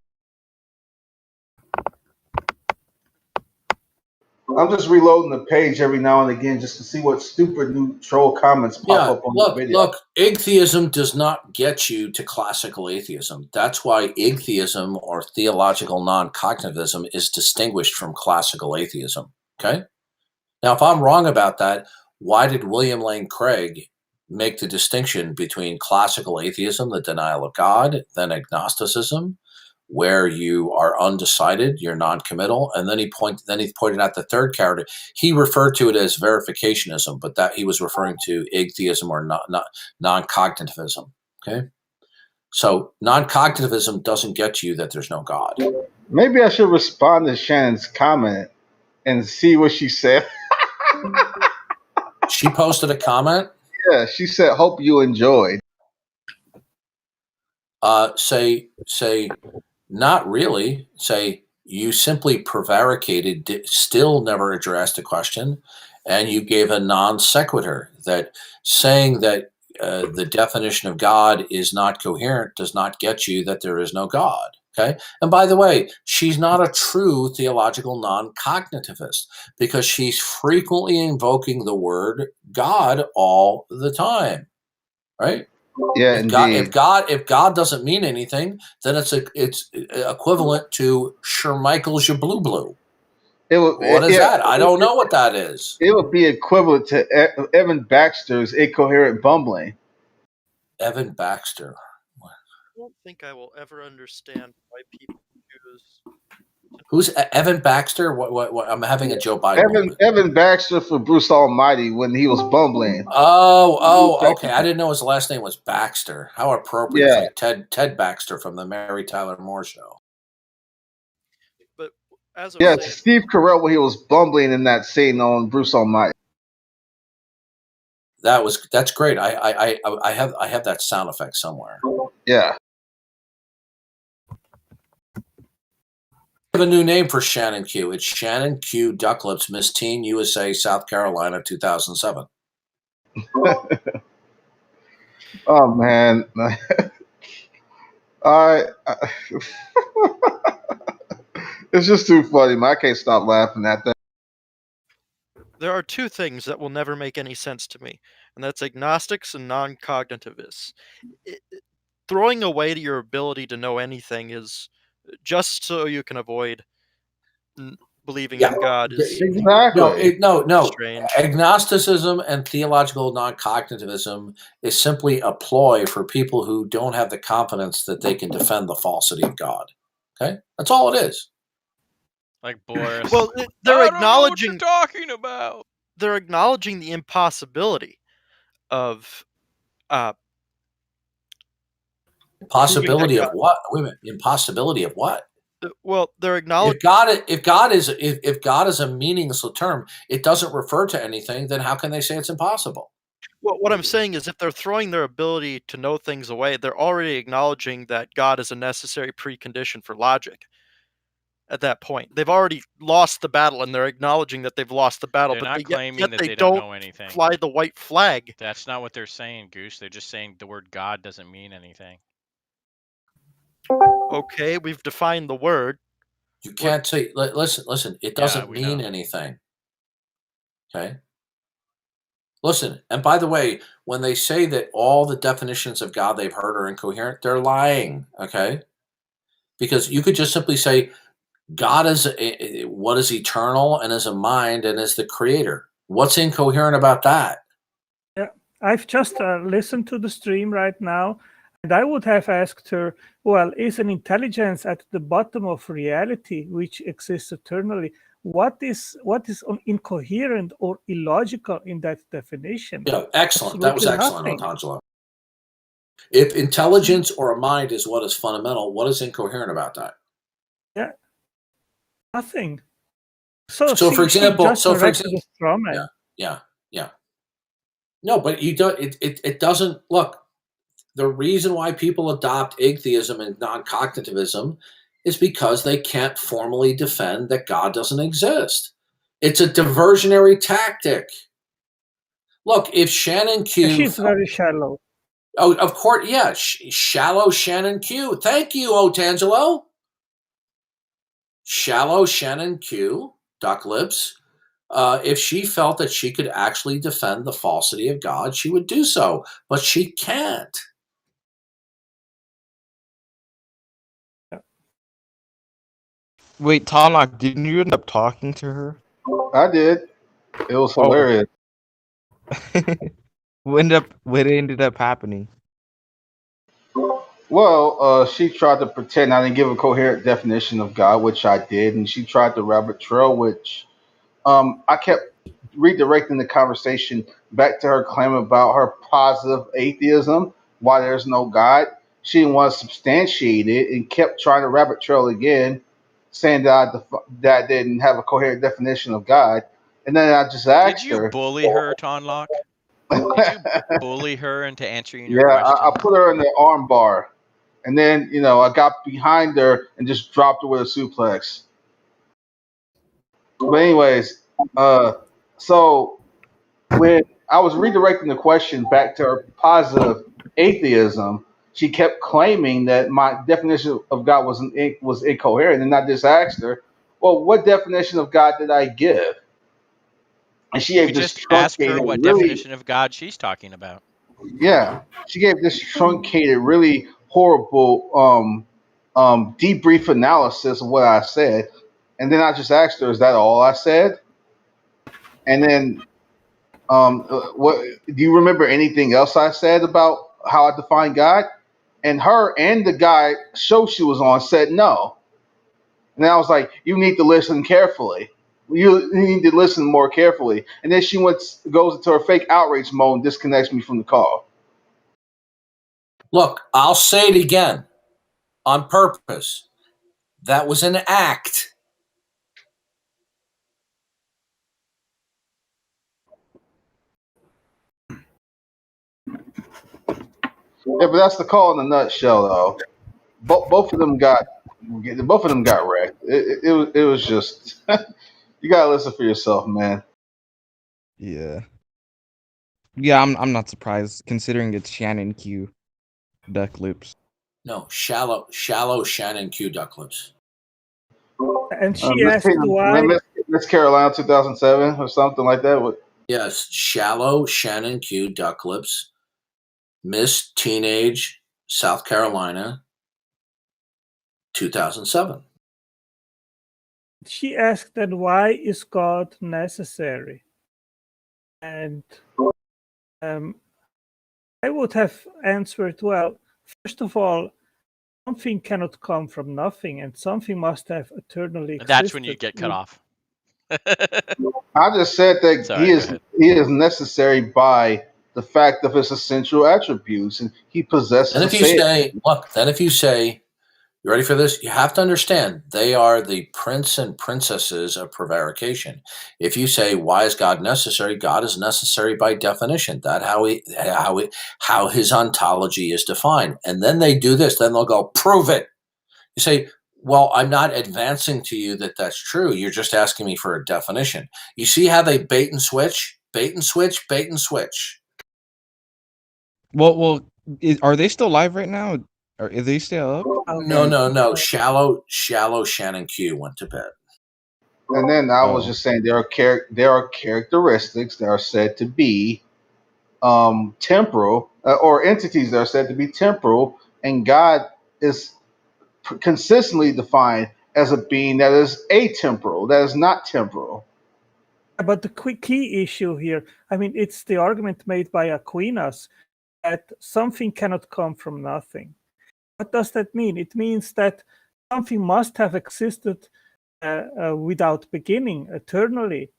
I'm just reloading the page every now and again just to see what stupid new troll comments pop up on the video. Look, atheism does not get you to classical atheism. That's why atheism or theological non-cognitivism is distinguished from classical atheism. Okay? Now, if I'm wrong about that, why did William Lane Craig make the distinction between classical atheism, the denial of God, then agnosticism, where you are undecided, you're non-committal, and then he pointed out the third character. He referred to it as verificationism, but that he was referring to atheism or non-cognitivism. Okay, so non-cognitivism doesn't get you that there's no God. Maybe I should respond to Shannon's comment and see what she said. She posted a comment. Yeah, she said, "Hope you enjoyed." Say, not really. Say, you simply prevaricated, still never addressed the question, and you gave a non sequitur that saying that the definition of God is not coherent does not get you that there is no God. Okay. And by the way, she's not a true theological non-cognitivist because she's frequently invoking the word God all the time. Right? Yeah, if God doesn't mean anything, then it's equivalent to Shermichael Jablue. What is that? I don't know what that is. It would be equivalent to Evan Baxter's incoherent bumbling. Evan Baxter. I don't think I will ever understand why people choose. Who's Evan Baxter? What? I'm having a Joe Biden moment. Evan Baxter for Bruce Almighty when he was bumbling. Okay. I didn't know his last name was Baxter. How appropriate. Yeah. Like Ted Baxter from the Mary Tyler Moore Show. But as saying, Steve Carell when he was bumbling in that scene on Bruce Almighty. That's great. I have that sound effect somewhere. Yeah. We have a new name for Shannon Q. It's Shannon Q. Ducklips, Miss Teen USA, South Carolina, 2007. Oh man, it's just too funny, man. I can't stop laughing at that. There are two things that will never make any sense to me, and that's agnostics and non-cognitivists. Throwing away your ability to know anything is just so you can avoid believing in God. Is exactly no. Strange. Agnosticism and theological non-cognitivism is simply a ploy for people who don't have the confidence that they can defend the falsity of God. Okay, that's all it is. Like Boris. Well, they're acknowledging what you're talking about. They're acknowledging the impossibility of Impossibility of what? Wait a minute. Impossibility of what? Well, they're acknowledging if God is a meaningless term, it doesn't refer to anything. Then how can they say it's impossible? Well, what I'm saying is, if they're throwing their ability to know things away, they're already acknowledging that God is a necessary precondition for logic. At that point, they've already lost the battle, and they're acknowledging that they've lost the battle. They're but not claiming yet that they don't know anything. Fly the white flag. That's not what they're saying, Goose. They're just saying the word God doesn't mean anything. Okay, we've defined the word. You can't say. Listen. It doesn't mean anything. Okay. Listen, and by the way, when they say that all the definitions of God they've heard are incoherent, they're lying. Okay. Because you could just simply say God is what is eternal and is a mind and is the creator. What's incoherent about that? Yeah, I've just listened to the stream right now, and I would have asked her, well, is an intelligence at the bottom of reality which exists eternally? What is incoherent or illogical in that definition? Yeah, excellent. That was excellent, Angela. If intelligence or a mind is what is fundamental, what is incoherent about that? Yeah, nothing. So for example, yeah. No, but you don't. It doesn't look. The reason why people adopt atheism and non-cognitivism is because they can't formally defend that God doesn't exist. It's a diversionary tactic. Look, if Shannon Q... She's very shallow. Oh, of course, yeah. Shallow Shannon Q. Thank you, Otangelo. Shallow Shannon Q, Duck Lips, if she felt that she could actually defend the falsity of God, she would do so, but she can't. Wait, Tarnock, didn't you end up talking to her? I did. It was hilarious. What ended up happening? Well, she tried to pretend I didn't give a coherent definition of God, which I did, and she tried to rabbit trail, which I kept redirecting the conversation back to her claim about her positive atheism, why there's no God. She didn't want to substantiate it and kept trying to rabbit trail again, saying that I didn't have a coherent definition of God. And then I just Did asked you her. bully her, Tonlock? Did you bully her into answering your Yeah, question? I put her in the arm bar. And then, I got behind her and just dropped her with a suplex. But anyways, so when I was redirecting the question back to her positive atheism, she kept claiming that my definition of God was incoherent, and I just asked her, "Well, what definition of God did I give?" And she You gave could this just ask her truncated, what really, definition of God she's talking about. yeah, she gave this truncated, really horrible debrief analysis of what I said, and then I just asked her, "Is that all I said?" And then what do you remember anything else I said about how I define God? And her and the guy show she was on said no. And I was like, you need to listen carefully. You need to listen more carefully. And then she goes into her fake outrage mode and disconnects me from the call. Look, I'll say it again on purpose. That was an act. Yeah, but that's the call in a nutshell, though. Both of them got wrecked. It was just you gotta listen for yourself, man. Yeah. Yeah, I'm not surprised considering it's Shannon Q duck lips. No, shallow Shannon Q duck lips. And she asked why. Miss Carolina 2007 or something like that. What? Yes, shallow Shannon Q duck lips. Miss Teenage South Carolina 2007. She asked then, why is God necessary? And I would have answered, well, first of all, something cannot come from nothing, and something must have eternally existed. That's when you get cut off. I just said that Sorry, he is necessary by the fact of his essential attributes, and he possesses. And if you say, you ready for this? You have to understand they are the prince and princesses of prevarication. If you say, why is God necessary? God is necessary by definition. That's how his ontology is defined. And then they do this. Then they'll go, prove it. You say, well, I'm not advancing to you that that's true. You're just asking me for a definition. You see how they bait and switch? Bait and switch, bait and switch. Well, are they still live right now? Are they still up? No. Shallow Shannon Q went to bed. And then I was just saying there are characteristics that are said to be temporal, or entities that are said to be temporal, and God is consistently defined as a being that is atemporal, that is not temporal. But the key issue here, I mean, it's the argument made by Aquinas that something cannot come from nothing. What does that mean? It means that something must have existed without beginning, eternally.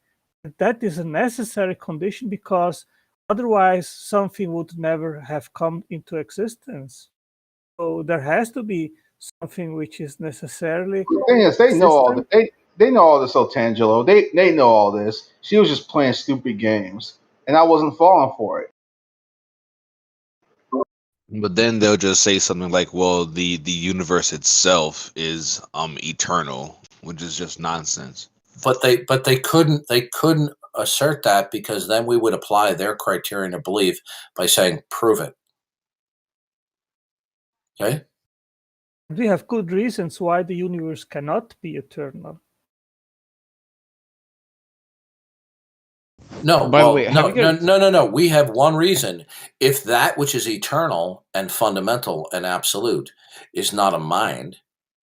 That is a necessary condition, because otherwise something would never have come into existence. So there has to be something which is necessarily. The thing is, they know all this. They know all this, Otangelo. They know all this. She was just playing stupid games, and I wasn't falling for it. But then they'll just say something like, "Well, the universe itself is eternal," which is just nonsense. But they couldn't assert that, because then we would apply their criterion of belief by saying, prove it. Okay? We have good reasons why the universe cannot be eternal. No, By the well, way, have you guys? no. We have one reason. If that which is eternal and fundamental and absolute is not a mind,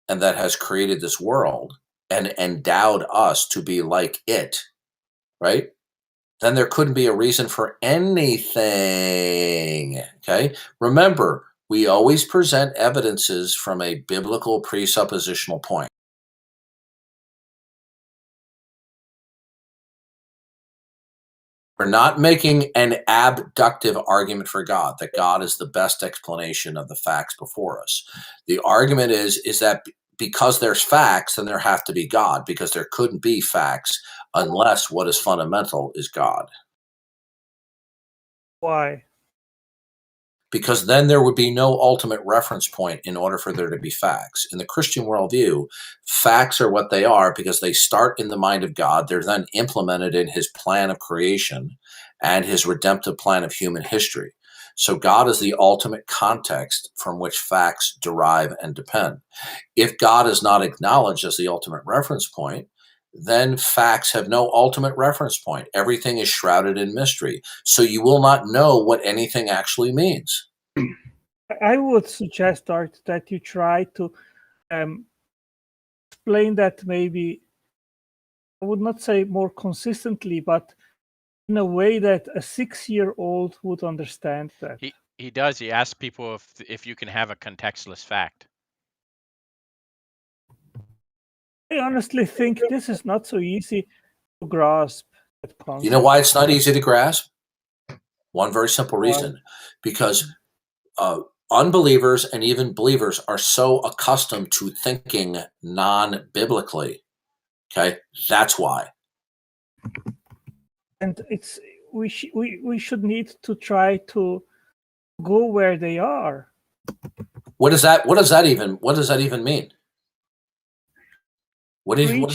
and that has created this world and endowed us to be like it, right? Then there couldn't be a reason for anything. Okay. Remember, we always present evidences from a biblical presuppositional point. We're not making an abductive argument for God, that God is the best explanation of the facts before us. The argument is that because there's facts, then there have to be God, because there couldn't be facts unless what is fundamental is God. Why? Because then there would be no ultimate reference point in order for there to be facts. In the Christian worldview, facts are what they are because they start in the mind of God. They're then implemented in his plan of creation and his redemptive plan of human history. So God is the ultimate context from which facts derive and depend. If God is not acknowledged as the ultimate reference point, then facts have no ultimate reference point. Everything is shrouded in mystery. So you will not know what anything actually means. I would suggest, Darth, that you try to explain that maybe, I would not say more consistently, but in a way that a 6-year-old would understand that. He does. He asks people if you can have a contextless fact. I honestly think this is not so easy to grasp. You know why it's not easy to grasp? One very simple reason. Because unbelievers and even believers are so accustomed to thinking non-biblically. Okay? That's why. And we should need to try to go where they are. What does that even mean? What does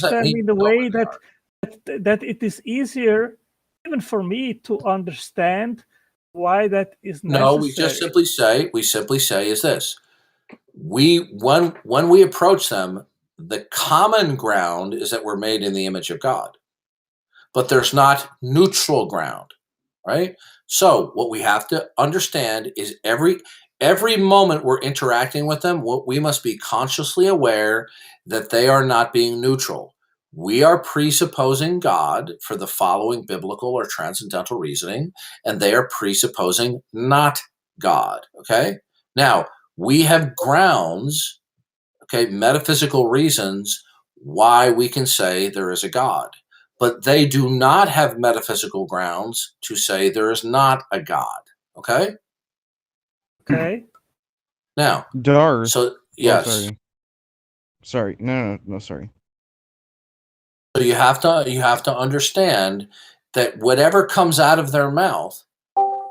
that mean? In the way that it is easier, even for me, to understand why that is necessary. No, we simply say is this. When we approach them, the common ground is that we're made in the image of God. But there's not neutral ground, right? So what we have to understand is every moment we're interacting with them, we must be consciously aware that they are not being neutral. We are presupposing God for the following biblical or transcendental reasoning, and they are presupposing not God, okay? Now, we have grounds, okay, metaphysical reasons why we can say there is a God. But they do not have metaphysical grounds to say there is not a God. Okay? Okay. Now, Darth. So, yes. Oh, sorry. No, sorry. So you have to understand that whatever comes out of their mouth,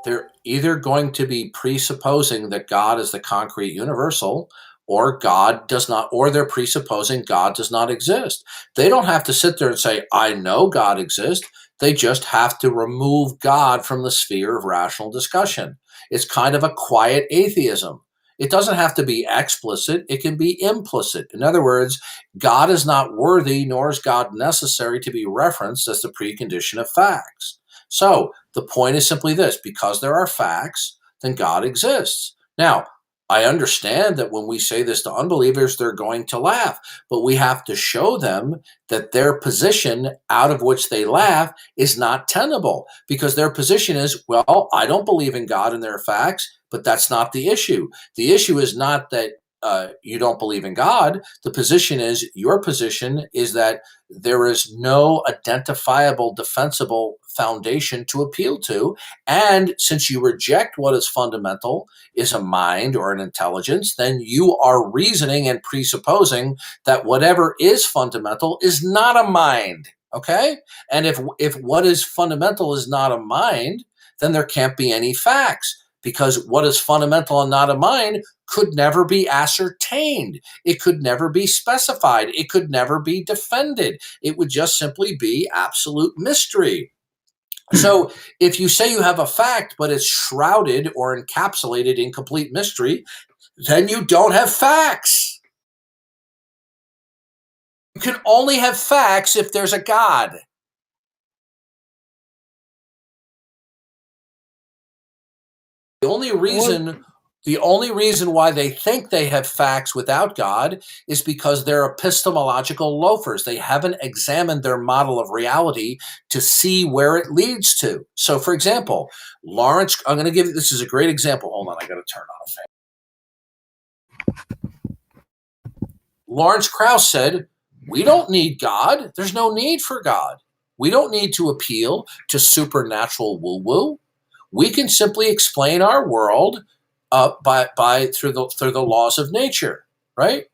they're either going to be presupposing that God is the concrete universal, or God does not, or they're presupposing God does not exist. They don't have to sit there and say, I know God exists. They just have to remove God from the sphere of rational discussion. It's kind of a quiet atheism. It doesn't have to be explicit. It can be implicit. In other words, God is not worthy, nor is God necessary to be referenced as the precondition of facts. So the point is simply this: because there are facts, then God exists. Now, I understand that when we say this to unbelievers, they're going to laugh, but we have to show them that their position out of which they laugh is not tenable, because their position is, well, I don't believe in God and there are facts, but that's not the issue. The issue is not that you don't believe in God. The position is, your position is that there is no identifiable, defensible foundation to appeal to. And since you reject what is fundamental, is a mind or an intelligence, then you are reasoning and presupposing that whatever is fundamental is not a mind. Okay? And if what is fundamental is not a mind, then there can't be any facts, because what is fundamental and not a mind could never be ascertained. It could never be specified. It could never be defended. It would just simply be absolute mystery. So if you say you have a fact, but it's shrouded or encapsulated in complete mystery, then you don't have facts. You can only have facts if there's a God. The only reason why they think they have facts without God is because they're epistemological loafers. They haven't examined their model of reality to see where it leads to. So, for example, Lawrence, I'm going to give you, this is a great example. Hold on, I got to turn on a fan. Lawrence Krauss said, we don't need God. There's no need for God. We don't need to appeal to supernatural woo-woo. We can simply explain our world through the laws of nature, right?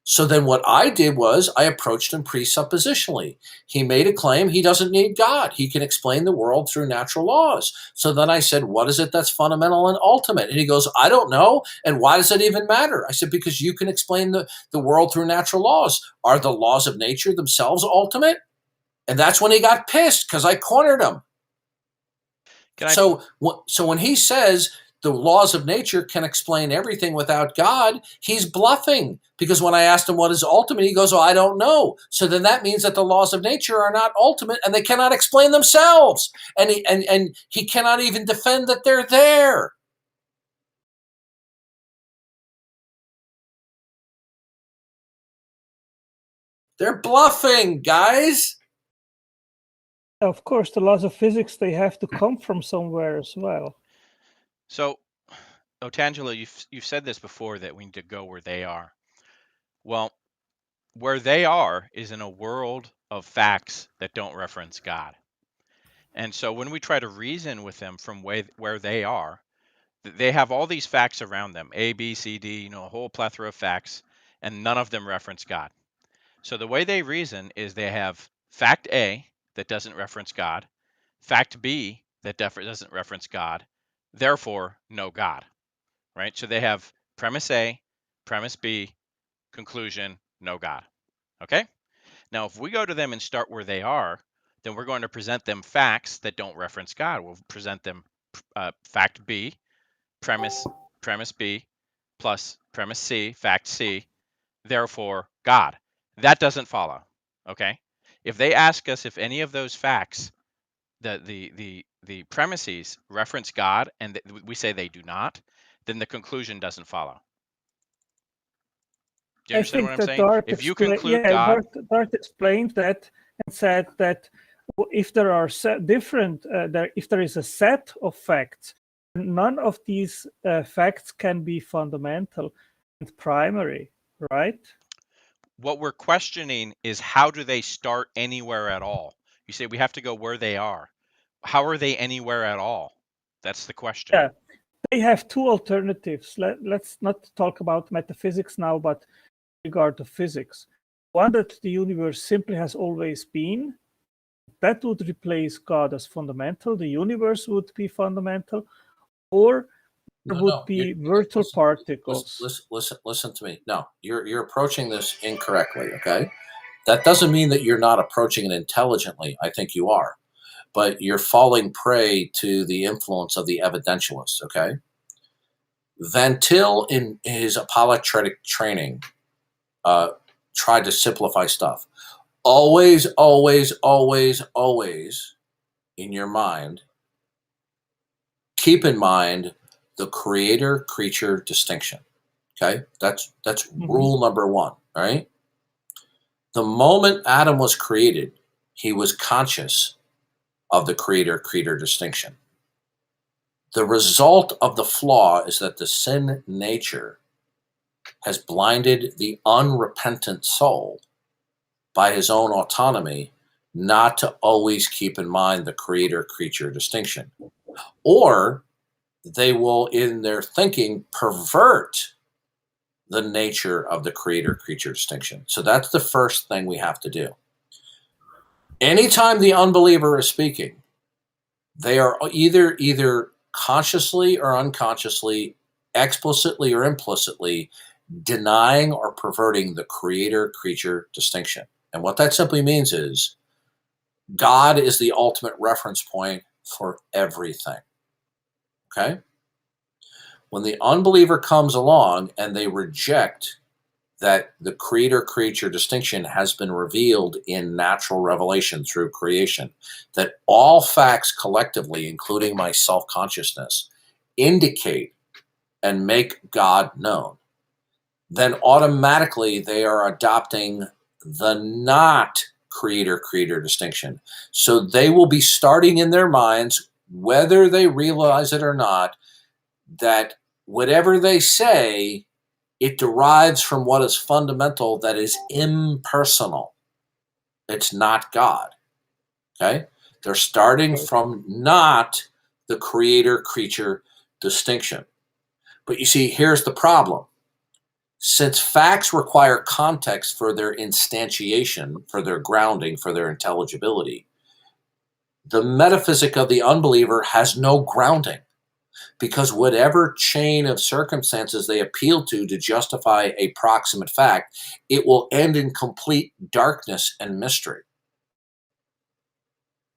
So then what I did was I approached him presuppositionally. He made a claim he doesn't need God. He can explain the world through natural laws. So then I said, what is it that's fundamental and ultimate? And he goes, I don't know. And why does it even matter? I said, because you can explain the world through natural laws. Are the laws of nature themselves ultimate? And that's when he got pissed because I cornered him. So when he says the laws of nature can explain everything without God, he's bluffing, because when I asked him what is ultimate, he goes, oh, I don't know. So then that means that the laws of nature are not ultimate and they cannot explain themselves. And he cannot even defend that they're there. They're bluffing, guys. Of course, the laws of physics, they have to come from somewhere as well. So, Otangelo, you've said this before, that we need to go where they are. Well, where they are is in a world of facts that don't reference God. And so when we try to reason with them from where they are, they have all these facts around them, A, B, C, D, a whole plethora of facts, and none of them reference God. So the way they reason is they have fact A that doesn't reference God, fact B that doesn't reference God, therefore no God, right? So they have premise A, premise B, conclusion, no God. Okay? Now, if we go to them and start where they are, then we're going to present them facts that don't reference God. We'll present them fact B, premise B, plus premise C, fact C, therefore God. That doesn't follow. Okay? If they ask us if any of those facts, the premises reference God, and we say they do not, then the conclusion doesn't follow. Do you understand what I'm saying? If you conclude God, Darth explained that and said that if there are if there is a set of facts, none of these facts can be fundamental and primary, right? What we're questioning is, how do they start anywhere at all? You say we have to go where they are. How are they anywhere at all? That's the question. Yeah, they have two alternatives. Let's not talk about metaphysics now, but regard to physics. One, that the universe simply has always been. That would replace God as fundamental. The universe would be fundamental. Or there would be virtual particles. Listen to me. No, you're approaching this incorrectly, okay? That doesn't mean that you're not approaching it intelligently. I think you are. But you're falling prey to the influence of the evidentialists, okay? Van Til, in his apologetic training, tried to simplify stuff. Always, always, always, always, in your mind, keep in mind the creator-creature distinction. Okay, that's rule number one. Right. The moment Adam was created, he was conscious of the creator-creature distinction. The result of the flaw is that the sin nature has blinded the unrepentant soul by his own autonomy not to always keep in mind the creator-creature distinction. Or they will, in their thinking, pervert the nature of the creator-creature distinction. So that's the first thing we have to do. Anytime the unbeliever is speaking, they are either consciously or unconsciously, explicitly or implicitly denying or perverting the creator-creature distinction. And what that simply means is God is the ultimate reference point for everything. Okay? When the unbeliever comes along and they reject that the creator-creature distinction has been revealed in natural revelation through creation, that all facts collectively, including my self-consciousness, indicate and make God known, then automatically they are adopting the not creator-creator distinction. So they will be starting in their minds, whether they realize it or not, that whatever they say, it derives from what is fundamental, that is impersonal. It's not God. Okay? They're starting from not the creator-creature distinction. But you see, here's the problem. Since facts require context for their instantiation, for their grounding, for their intelligibility, the metaphysic of the unbeliever has no grounding, because whatever chain of circumstances they appeal to justify a proximate fact, it will end in complete darkness and mystery.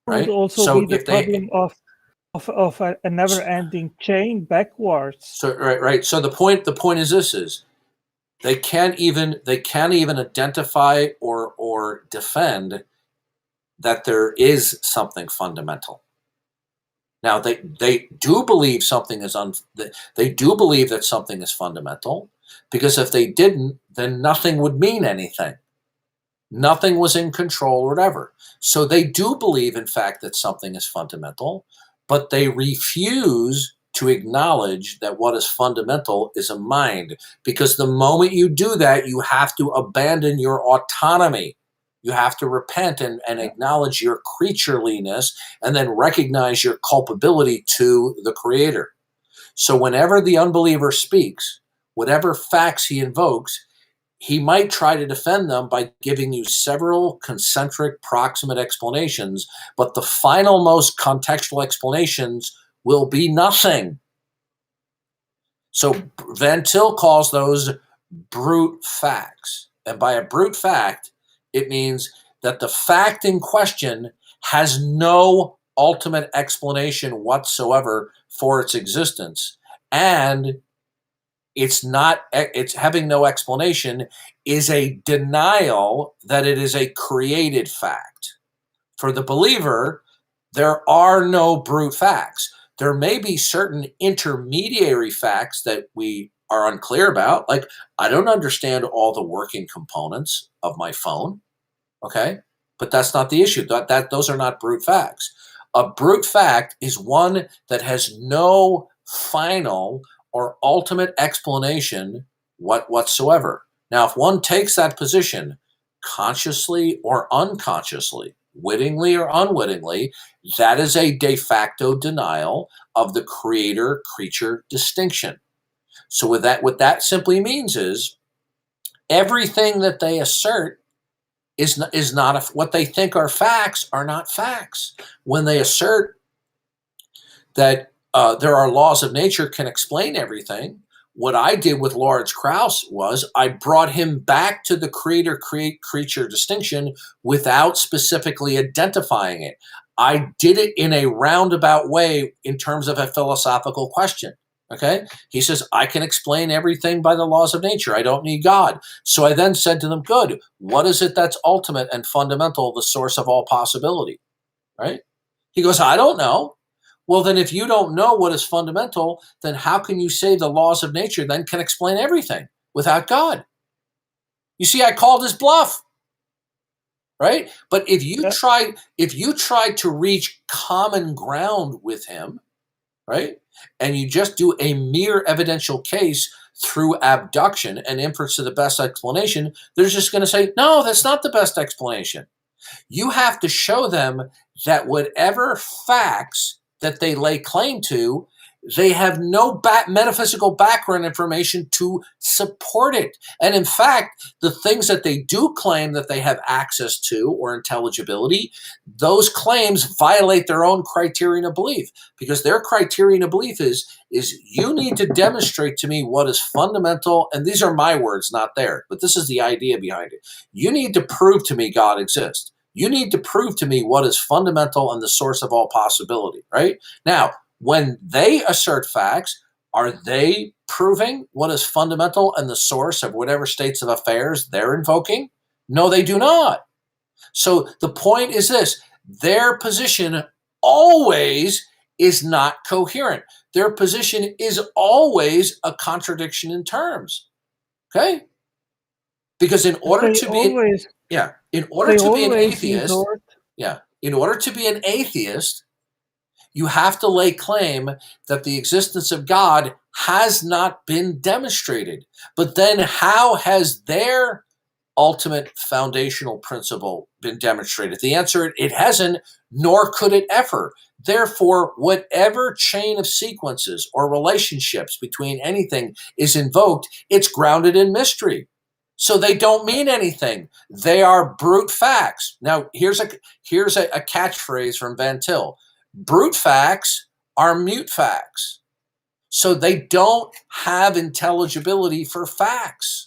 Right? Would also so be the problem of a never-ending chain backwards. So right. So the point is this: is they can't even identify or defend that there is something fundamental. Now they do believe something is they do believe that something is fundamental, because if they didn't, then nothing would mean anything. Nothing was in control or whatever. So they do believe, in fact, that something is fundamental, but they refuse to acknowledge that what is fundamental is a mind, because the moment you do that, you have to abandon your autonomy. You have to repent and acknowledge your creatureliness, and then recognize your culpability to the Creator. So whenever the unbeliever speaks, whatever facts he invokes, he might try to defend them by giving you several concentric proximate explanations, but the final most contextual explanations will be nothing. So Van Til calls those brute facts. And by a brute fact, it means that the fact in question has no ultimate explanation whatsoever for its existence. And it's having no explanation is a denial that it is a created fact. For the believer, there are no brute facts. There may be certain intermediary facts that we are unclear about. Like, I don't understand all the working components of my phone, okay? But that's not the issue. Those are not brute facts. A brute fact is one that has no final or ultimate explanation whatsoever. Now, if one takes that position consciously or unconsciously, wittingly or unwittingly, that is a de facto denial of the creator-creature distinction. So what that simply means is everything that they assert is not what they think are facts are not facts. When they assert that there are laws of nature can explain everything, what I did with Lawrence Krauss was I brought him back to the creator-creature distinction without specifically identifying it. I did it in a roundabout way in terms of a philosophical question. Okay? He says, I can explain everything by the laws of nature. I don't need God. So I then said to them, good, what is it that's ultimate and fundamental, the source of all possibility? Right? He goes, I don't know. Well, then if you don't know what is fundamental, then how can you say the laws of nature then can explain everything without God? You see, I called his bluff. Right? But if you try to reach common ground with him, right? And you just do a mere evidential case through abduction and inference to the best explanation, they're just going to say, no, that's not the best explanation. You have to show them that whatever facts that they lay claim to, they have no metaphysical background information to support it. And in fact, the things that they do claim that they have access to or intelligibility, those claims violate their own criterion of belief, because their criterion of belief is you need to demonstrate to me what is fundamental. And these are my words, not theirs, but this is the idea behind it. You need to prove to me God exists. You need to prove to me what is fundamental and the source of all possibility, right? Now, when they assert facts, are they proving what is fundamental and the source of whatever states of affairs they're invoking? No, they do not. So the point is this: their position always is not coherent. their position is always a contradiction in terms. Okay? Because in order to be an atheist, in order to be an atheist, you have to lay claim that the existence of God has not been demonstrated. But then how has their ultimate foundational principle been demonstrated? The answer, it hasn't, nor could it ever. Therefore, whatever chain of sequences or relationships between anything is invoked, it's grounded in mystery. So they don't mean anything. They are brute facts. Now, here's a catchphrase from Van Til. Brute facts are mute facts. So they don't have intelligibility for facts.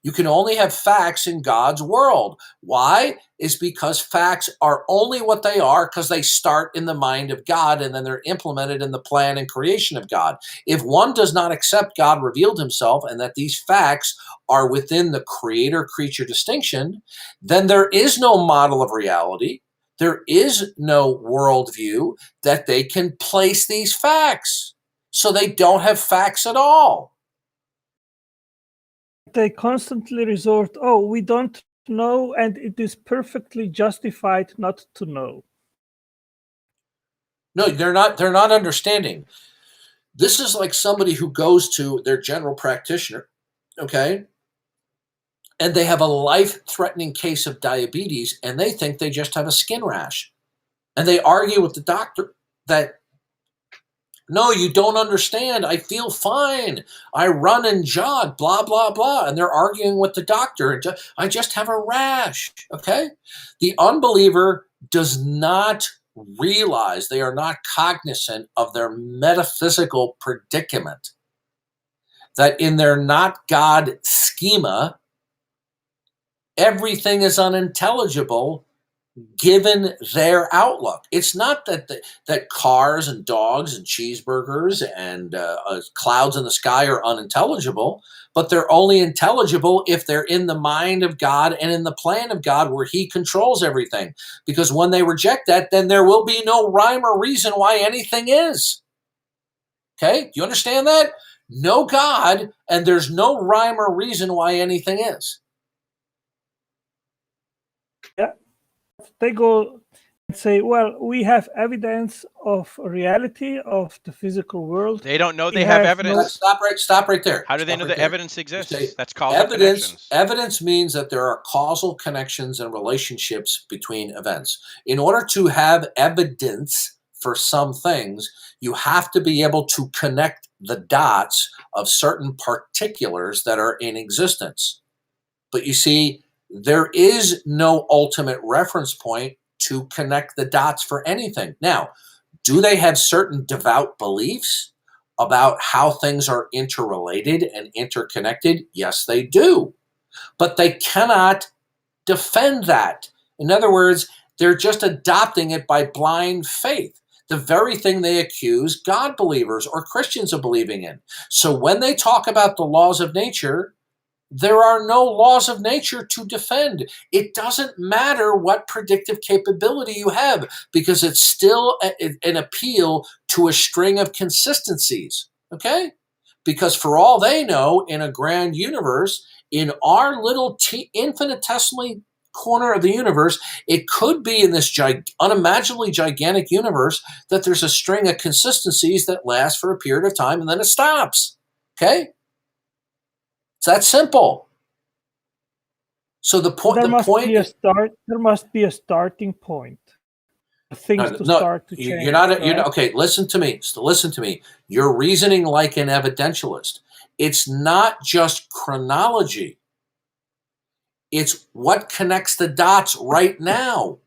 You can only have facts in God's world. Why? Is because facts are only what they are because they start in the mind of God and then they're implemented in the plan and creation of God. If one does not accept God revealed himself and that these facts are within the creator-creature distinction, then there is no model of reality. There is no worldview that they can place these facts. So they don't have facts at all. They constantly resort, oh, we don't know, and it is perfectly justified not to know. No, they're not understanding. This is like somebody who goes to their general practitioner, okay? And they have a life-threatening case of diabetes, and they think they just have a skin rash. And they argue with the doctor that, no, you don't understand. I feel fine. I run and jog, blah, blah, blah. And they're arguing with the doctor. I just have a rash, okay? The unbeliever does not realize, they are not cognizant of their metaphysical predicament. That in their not God schema, everything is unintelligible given their outlook. It's not that cars and dogs and cheeseburgers and clouds in the sky are unintelligible, but they're only intelligible if they're in the mind of God and in the plan of God where he controls everything. Because when they reject that, then there will be no rhyme or reason why anything is. Okay? Do you understand that? No God, and there's no rhyme or reason why anything is. Yeah. They go and say, well, we have evidence of reality of the physical world. They don't know they have evidence. Stop right there. How do they know the evidence exists? That's called evidence. Evidence means that there are causal connections and relationships between events. In order to have evidence for some things, you have to be able to connect the dots of certain particulars that are in existence. But you see, there is no ultimate reference point to connect the dots for anything. Now, do they have certain devout beliefs about how things are interrelated and interconnected? Yes, they do. But they cannot defend that. In other words, they're just adopting it by blind faith. The very thing they accuse God believers or Christians of believing in. So when they talk about the laws of nature, there are no laws of nature to defend. It doesn't matter what predictive capability you have because it's still an appeal to a string of consistencies, okay? Because for all they know, in a grand universe, in our little infinitesimally corner of the universe, it could be in this unimaginably gigantic universe that there's a string of consistencies that last for a period of time and then it stops, okay? It's that simple. So the point. There must be a starting point. Things to start to change. You're not okay. Listen to me. Listen to me. You're reasoning like an evidentialist. It's not just chronology. It's what connects the dots right now.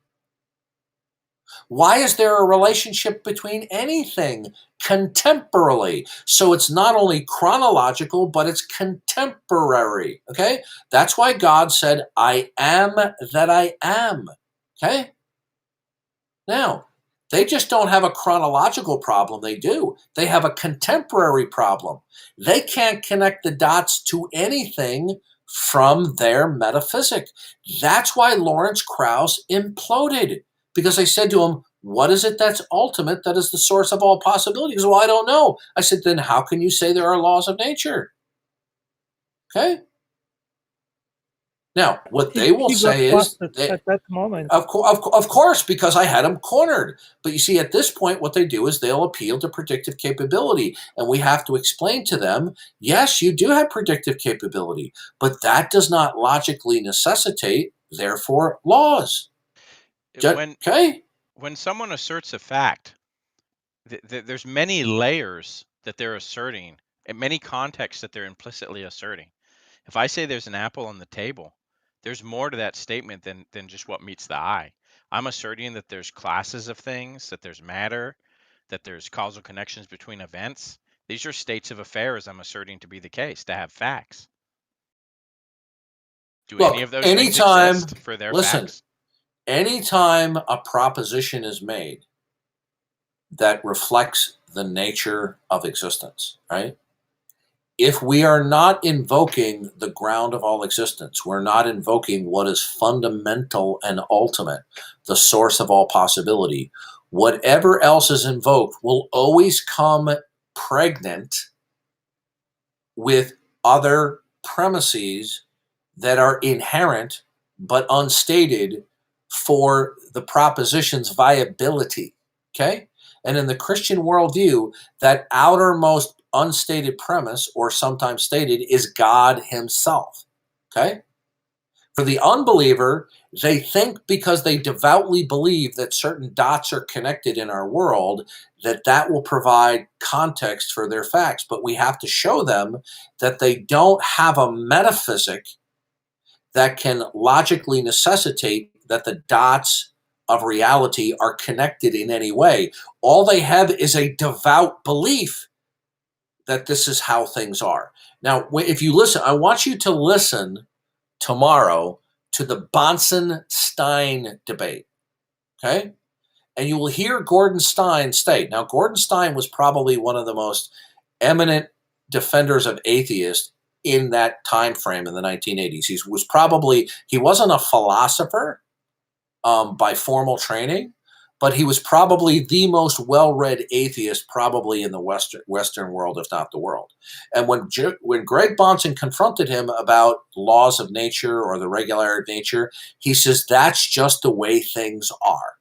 Why is there a relationship between anything contemporarily? So it's not only chronological, but it's contemporary, okay? That's why God said, I am that I am, okay? Now, they just don't have a chronological problem. They do. They have a contemporary problem. They can't connect the dots to anything from their metaphysic. That's why Lawrence Krauss imploded. Because I said to him, what is it that's ultimate, that is the source of all possibility? He goes, well, I don't know. I said, then how can you say there are laws of nature? Okay. Now, what they will say is, at that moment. of course, because I had them cornered. But you see, at this point, what they do is they'll appeal to predictive capability. And we have to explain to them, yes, you do have predictive capability, but that does not logically necessitate, therefore, laws. When someone asserts a fact, there's many layers that they're asserting, and many contexts that they're implicitly asserting. If I say there's an apple on the table, there's more to that statement than just what meets the eye. I'm asserting that there's classes of things, that there's matter, that there's causal connections between events. These are states of affairs I'm asserting to be the case, to have facts. Do any of those things exist for their facts? Anytime a proposition is made that reflects the nature of existence, right? If we are not invoking the ground of all existence, we're not invoking what is fundamental and ultimate, the source of all possibility, whatever else is invoked will always come pregnant with other premises that are inherent but unstated for the proposition's viability, okay? And in the Christian worldview, that outermost unstated premise, or sometimes stated, is God himself, okay? For the unbeliever, they think because they devoutly believe that certain dots are connected in our world, that will provide context for their facts. But we have to show them that they don't have a metaphysic that can logically necessitate that the dots of reality are connected in any way. All they have is a devout belief that this is how things are. Now, if you listen, I want you to listen tomorrow to the Bonson-Stein debate, okay? And you will hear Gordon Stein state. Now, Gordon Stein was probably one of the most eminent defenders of atheists in that time frame in the 1980s. He wasn't a philosopher by formal training, but he was probably the most well-read atheist probably in the Western world, if not the world. And when Greg Bonson confronted him about laws of nature or the regularity of nature, he says, that's just the way things are.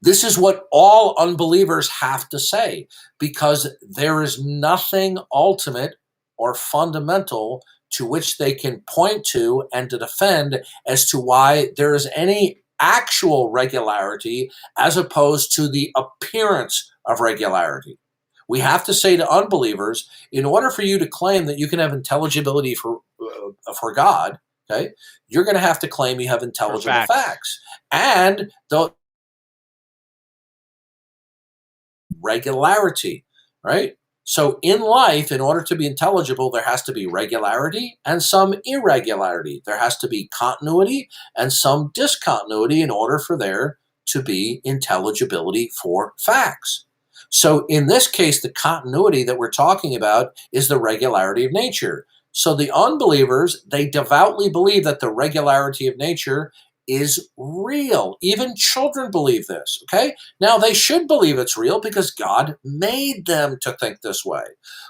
This is what all unbelievers have to say, because there is nothing ultimate or fundamental to which they can point to and to defend as to why there is any actual regularity as opposed to the appearance of regularity. We have to say to unbelievers, in order for you to claim that you can have intelligibility for God, okay, you're going to have to claim you have intelligible facts. And the regularity, right? So in life, in order to be intelligible, there has to be regularity and some irregularity. There has to be continuity and some discontinuity in order for there to be intelligibility for facts. So in this case, the continuity that we're talking about is the regularity of nature. So the unbelievers, they devoutly believe that the regularity of nature is real. Even children believe this, okay? Now, they should believe it's real because God made them to think this way.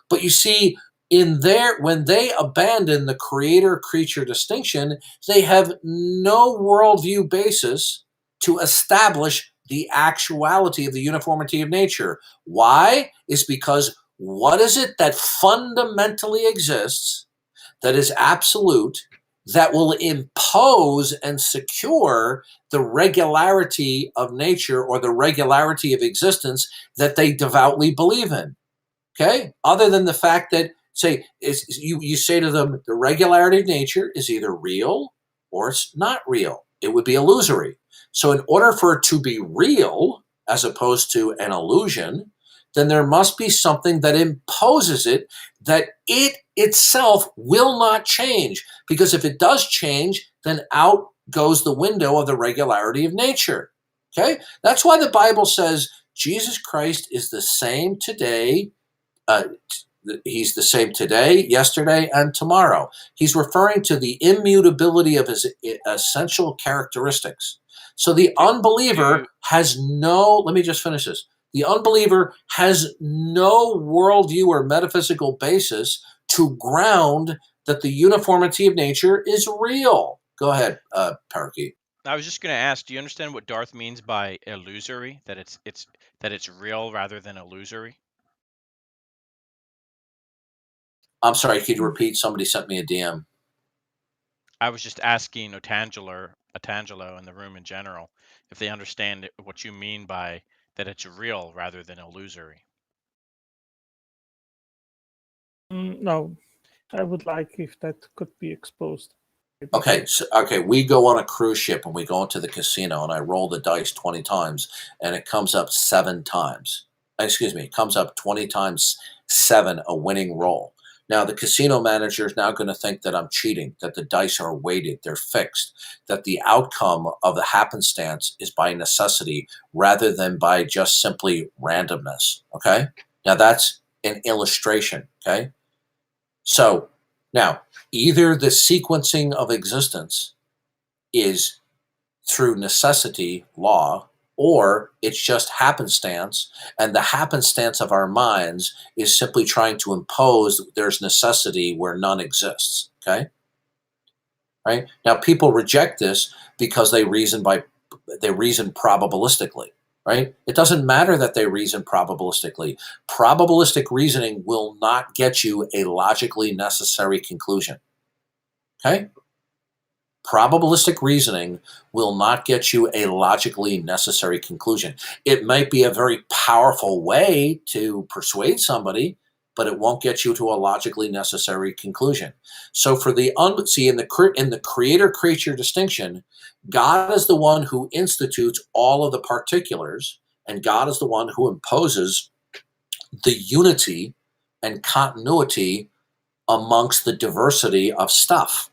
But you see, when they abandon the creator-creature distinction, they have no worldview basis to establish the actuality of the uniformity of nature. Why? It's because what is it that fundamentally exists, that is absolute, that will impose and secure the regularity of nature or the regularity of existence that they devoutly believe in, okay? Other than the fact that, you say to them, the regularity of nature is either real or it's not real. It would be illusory. So in order for it to be real, as opposed to an illusion, then there must be something that imposes it, that it itself will not change. Because if it does change, then out goes the window of the regularity of nature. Okay? That's why the Bible says Jesus Christ is the same today. He's the same today, yesterday, and tomorrow. He's referring to the immutability of his essential characteristics. So the unbeliever has no, let me just finish this. The unbeliever has no worldview or metaphysical basis to ground that the uniformity of nature is real. Go ahead, Parakeet. I was just going to ask, do you understand what Darth means by illusory? That it's real rather than illusory? I'm sorry, could you repeat? Somebody sent me a DM. I was just asking Otangelo in the room in general if they understand what you mean by that it's real rather than illusory. No, I would like if that could be exposed. Okay, so, we go on a cruise ship and we go into the casino and I roll the dice 20 times and it comes up 7 times. Excuse me, it comes up 20 times 7, a winning roll. Now, the casino manager is now going to think that I'm cheating, that the dice are weighted, they're fixed, that the outcome of the happenstance is by necessity rather than by just simply randomness, okay? Now, that's an illustration, okay? So, now, either the sequencing of existence is through necessity, law, or it's just happenstance, and the happenstance of our minds is simply trying to impose there's necessity where none exists, okay? Right? Now, people reject this because they reason probabilistically, right? It doesn't matter that they reason probabilistically. Probabilistic reasoning will not get you a logically necessary conclusion, okay? Probabilistic reasoning will not get you a logically necessary conclusion. It might be a very powerful way to persuade somebody, but it won't get you to a logically necessary conclusion. So for the in the creator-creature distinction, God is the one who institutes all of the particulars, and God is the one who imposes the unity and continuity amongst the diversity of stuff.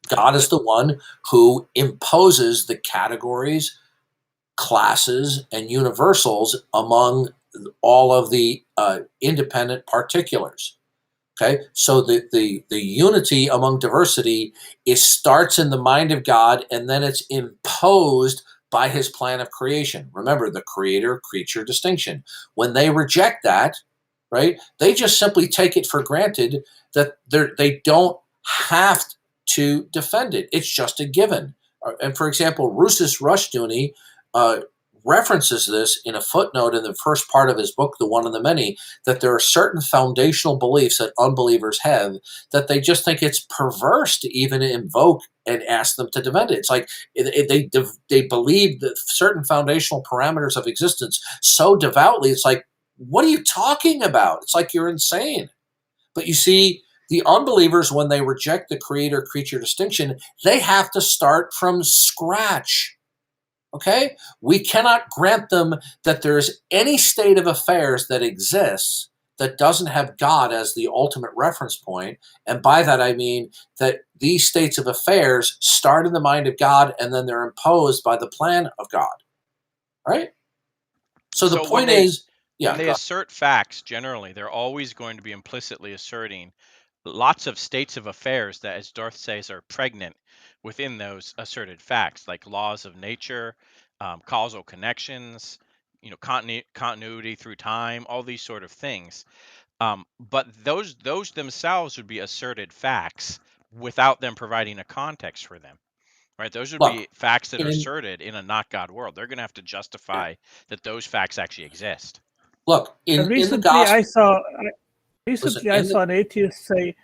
God is the one who imposes the categories, classes, and universals among all of the independent particulars. Okay, so the unity among diversity starts in the mind of God, and then it's imposed by his plan of creation. Remember the creator-creature distinction. When they reject that, right, they just simply take it for granted that they don't have to defend it. It's just a given. And for example, Rousas Rushdoony references this in a footnote in the first part of his book, The One and the Many, that there are certain foundational beliefs that unbelievers have that they just think it's perverse to even invoke and ask them to defend it. It's like they believe that certain foundational parameters of existence so devoutly, it's like, what are you talking about? It's like you're insane. But you see, the unbelievers, when they reject the creator-creature distinction, they have to start from scratch. Okay? We cannot grant them that there is any state of affairs that exists that doesn't have God as the ultimate reference point. And by that, I mean that these states of affairs start in the mind of God and then they're imposed by the plan of God. Right? So the point is, when they assert facts, generally, they're always going to be implicitly asserting lots of states of affairs that, as Darth says, are pregnant within those asserted facts, like laws of nature, causal connections, continuity through time, all these sort of things. But those themselves would be asserted facts without them providing a context for them. Right, those would be facts that are asserted in a not God world. They're going to have to justify that those facts actually exist. Look, recently I saw an atheist say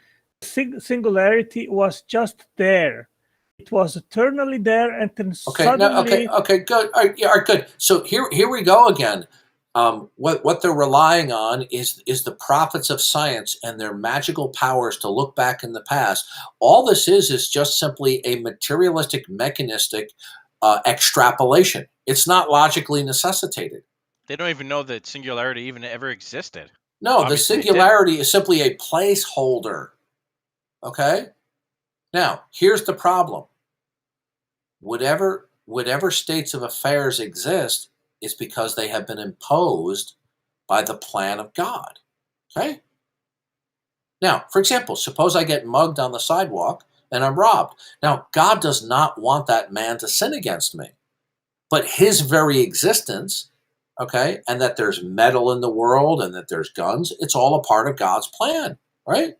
singularity was just there. It was eternally there, and then suddenly. Okay, good. All right, good. So here we go again. What they're relying on is the prophets of science and their magical powers to look back in the past. All this is just simply a materialistic, mechanistic extrapolation. It's not logically necessitated. They don't even know that singularity even ever existed. No, obviously, the singularity is simply a placeholder. Okay? Now, here's the problem. Whatever states of affairs exist is because they have been imposed by the plan of God. Okay? Now, for example, suppose I get mugged on the sidewalk and I'm robbed. Now, God does not want that man to sin against me. But his very existence, okay, and that there's metal in the world and that there's guns, it's all a part of God's plan, right?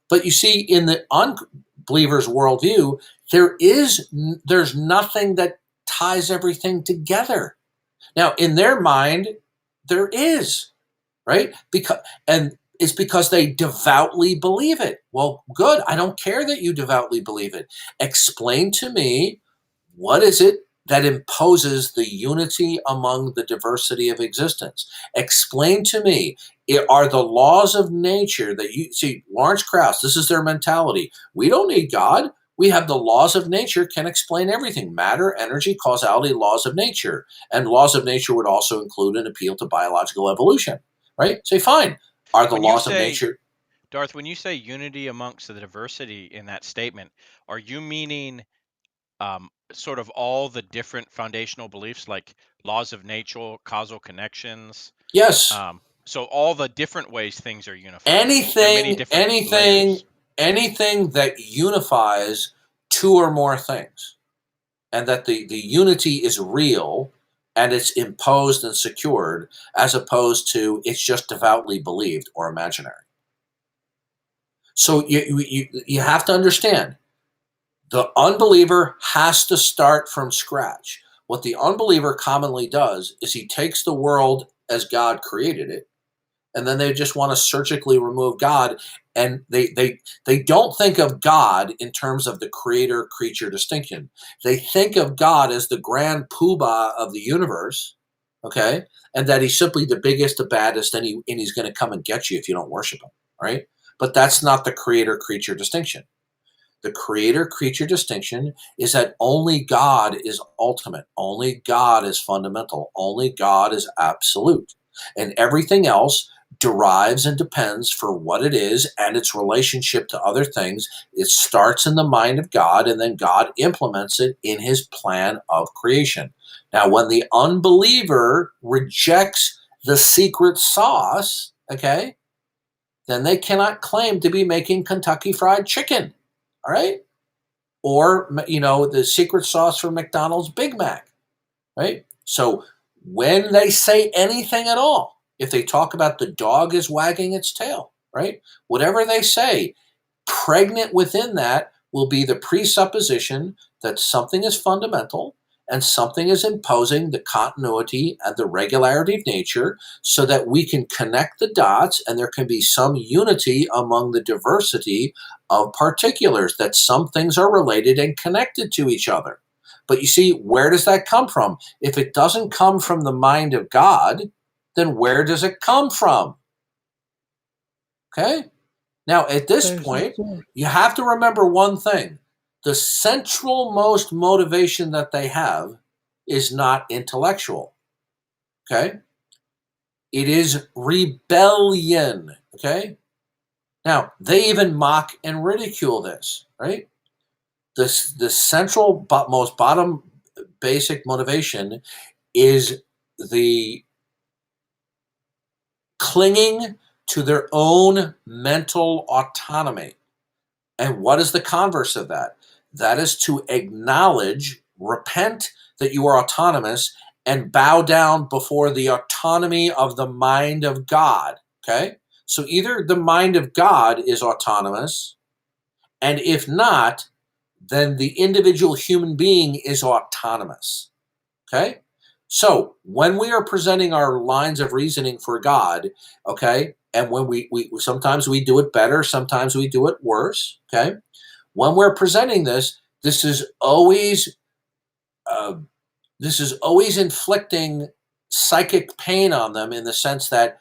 But you see, in the unbeliever's worldview, there's nothing that ties everything together. Now, in their mind, there is, right? And it's because they devoutly believe it. Well, good. I don't care that you devoutly believe it. Explain to me, what is it that imposes the unity among the diversity of existence? Explain to me, are the laws of nature that you see, Lawrence Krauss, this is their mentality. We don't need God. We have the laws of nature can explain everything. Matter, energy, causality, laws of nature. And laws of nature would also include an appeal to biological evolution, right? Say, fine. Are the laws of nature... Darth, when you say unity amongst the diversity in that statement, are you meaning sort of all the different foundational beliefs like laws of nature, causal connections? Yes. So all the different ways things are unified. Anything that unifies two or more things, and that the unity is real and it's imposed and secured, as opposed to it's just devoutly believed or imaginary. So you have to understand, the unbeliever has to start from scratch. What the unbeliever commonly does is he takes the world as God created it, and then they just want to surgically remove God, and they don't think of God in terms of the creator-creature distinction. They think of God as the grand poobah of the universe, okay, and that he's simply the biggest, the baddest, and he's going to come and get you if you don't worship him, right? But that's not the creator-creature distinction. The creator-creature distinction is that only God is ultimate. Only God is fundamental. Only God is absolute. And everything else derives and depends for what it is and its relationship to other things. It starts in the mind of God, and then God implements it in his plan of creation. Now, when the unbeliever rejects the secret sauce, okay, then they cannot claim to be making Kentucky Fried Chicken. All right? Or, the secret sauce for McDonald's Big Mac, right? So when they say anything at all, if they talk about the dog is wagging its tail, right? Whatever they say, pregnant within that will be the presupposition that something is fundamental and something is imposing the continuity and the regularity of nature, so that we can connect the dots and there can be some unity among the diversity of particulars, that some things are related and connected to each other. But you see, where does that come from? If it doesn't come from the mind of God, then where does it come from? Okay? Now, at this point, you have to remember one thing. The central most motivation that they have is not intellectual. Okay? It is rebellion. Okay? Now, they even mock and ridicule this, right? The central, most bottom basic motivation is the clinging to their own mental autonomy. And what is the converse of that? That is to acknowledge, repent that you are autonomous, and bow down before the autonomy of the mind of God. Okay? So either the mind of God is autonomous, and if not, then the individual human being is autonomous. Okay? So when we are presenting our lines of reasoning for God, okay, and when we sometimes we do it better, sometimes we do it worse, okay? When we're presenting this is always inflicting psychic pain on them, in the sense that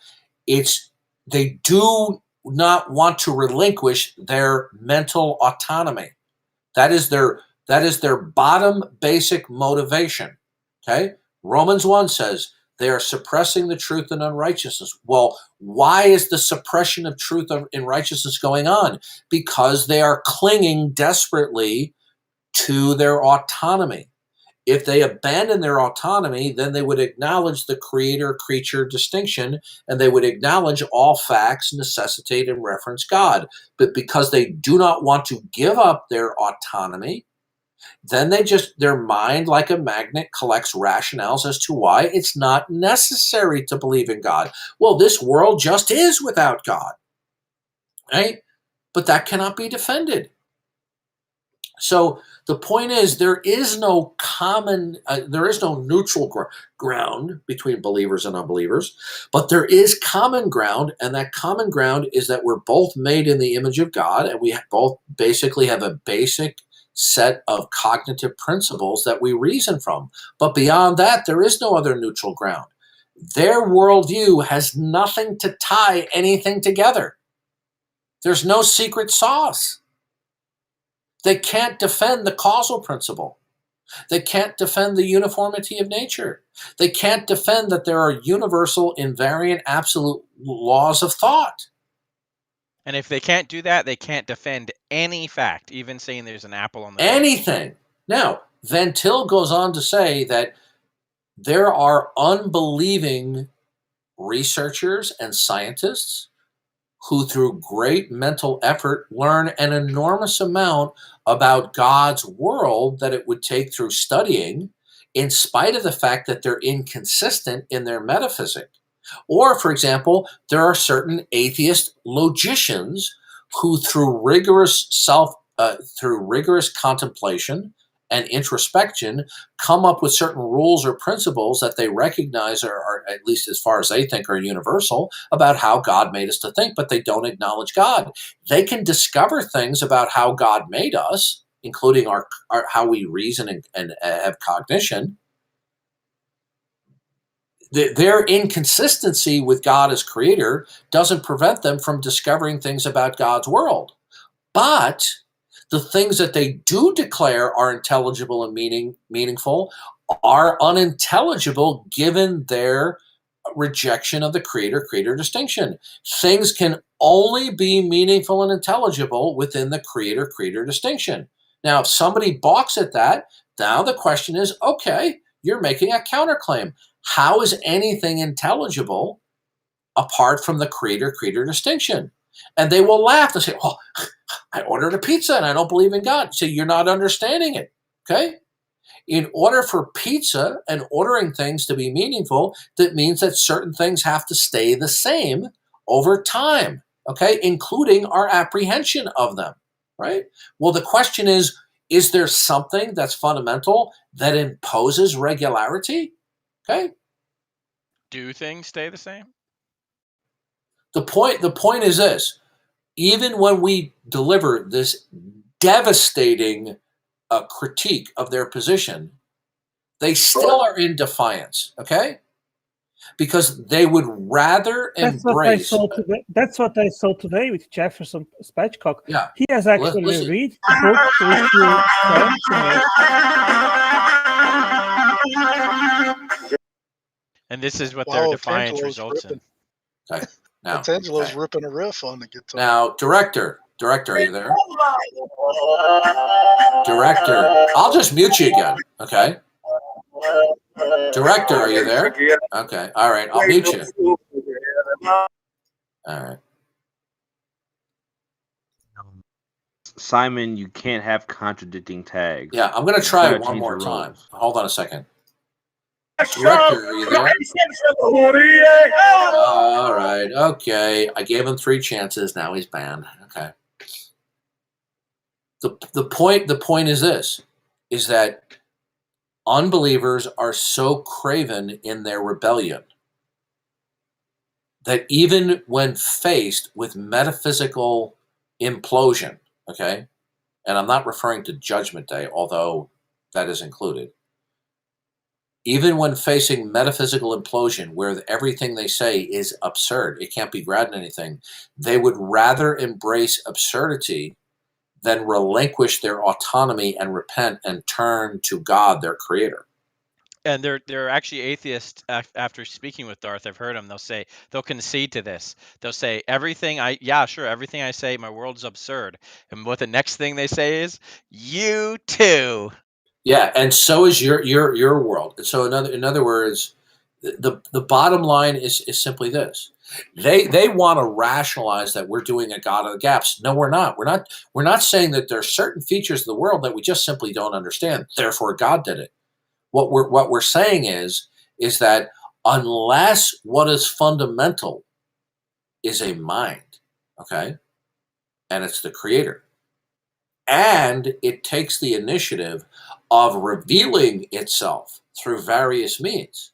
they do not want to relinquish their mental autonomy. That is their bottom basic motivation. Okay? Romans 1 says they are suppressing the truth in unrighteousness. Well, why is the suppression of truth in righteousness going on? Because they are clinging desperately to their autonomy. If they abandon their autonomy, then they would acknowledge the creator-creature distinction, and they would acknowledge all facts necessitate and reference God. But because they do not want to give up their autonomy, Then their mind, like a magnet, collects rationales as to why it's not necessary to believe in God. Well, this world just is without God, right? But that cannot be defended. So the point is, there is no neutral ground between believers and unbelievers, but there is common ground, and that common ground is that we're both made in the image of God, and we both basically have a basic set of cognitive principles that we reason from. But beyond that, there is no other neutral ground. Their worldview has nothing to tie anything together. There's no secret sauce. They can't defend the causal principle. They can't defend the uniformity of nature. They can't defend that there are universal, invariant, absolute laws of thought. And if they can't do that, they can't defend any fact, even saying there's an apple on the anything. Now, Van Til goes on to say that there are unbelieving researchers and scientists who, through great mental effort, learn an enormous amount about God's world that it would take through studying, in spite of the fact that they're inconsistent in their metaphysic. Or, for example, there are certain atheist logicians who, through rigorous contemplation and introspection, come up with certain rules or principles that they recognize are, at least as far as they think, are universal about how God made us to think, but they don't acknowledge God. They can discover things about how God made us, including our how we reason and have cognition. Their inconsistency with God as creator doesn't prevent them from discovering things about God's world. But the things that they do declare are intelligible and meaningful are unintelligible given their rejection of the creator-creator distinction. Things can only be meaningful and intelligible within the creator-creator distinction. Now, if somebody balks at that, now the question is, okay, you're making a counterclaim. How is anything intelligible apart from the creator-creator distinction? And they will laugh and say, well, I ordered a pizza and I don't believe in God. So you're not understanding it, okay? In order for pizza and ordering things to be meaningful, that means that certain things have to stay the same over time, okay? Including our apprehension of them, right? Well, the question is there something that's fundamental that imposes regularity? Okay. Do things stay the same? The point is this: even when we deliver this devastating critique of their position, they still are in defiance. Okay, because they would rather embrace. That's what I saw today with Jefferson Spatchcock. Yeah, he has actually read the book. And this is what their defiance results in. Okay. Now, that's Angelo's ripping a riff on the guitar. Now, director, are you there? Director, I'll just mute you again, okay? Director, are you there? Okay, all right, I'll mute you. All right. Simon, you can't have contradicting tags. Yeah, I'm going to try it one more time. Hold on a second. Director, are you there? All right, okay. I gave him 3 chances. Now he's banned. Okay. The point is this: is that unbelievers are so craven in their rebellion that even when faced with metaphysical implosion, okay, and I'm not referring to Judgment Day, although that is included. Even when facing metaphysical implosion, where everything they say is absurd, it can't be grounded in anything, they would rather embrace absurdity than relinquish their autonomy and repent and turn to God, their creator. And they're actually atheists. After speaking with Darth, I've heard them. They'll concede to this. They'll say everything I say, my world's absurd. And what the next thing they say is, you too. Yeah, and so is your world. So in other words, the bottom line is simply this: They want to rationalize that we're doing a God of the gaps. No, we're not. We're not saying that there's certain features of the world that we just simply don't understand. Therefore, God did it. What we're saying is that unless what is fundamental is a mind, okay, and it's the creator, and it takes the initiative of revealing itself through various means,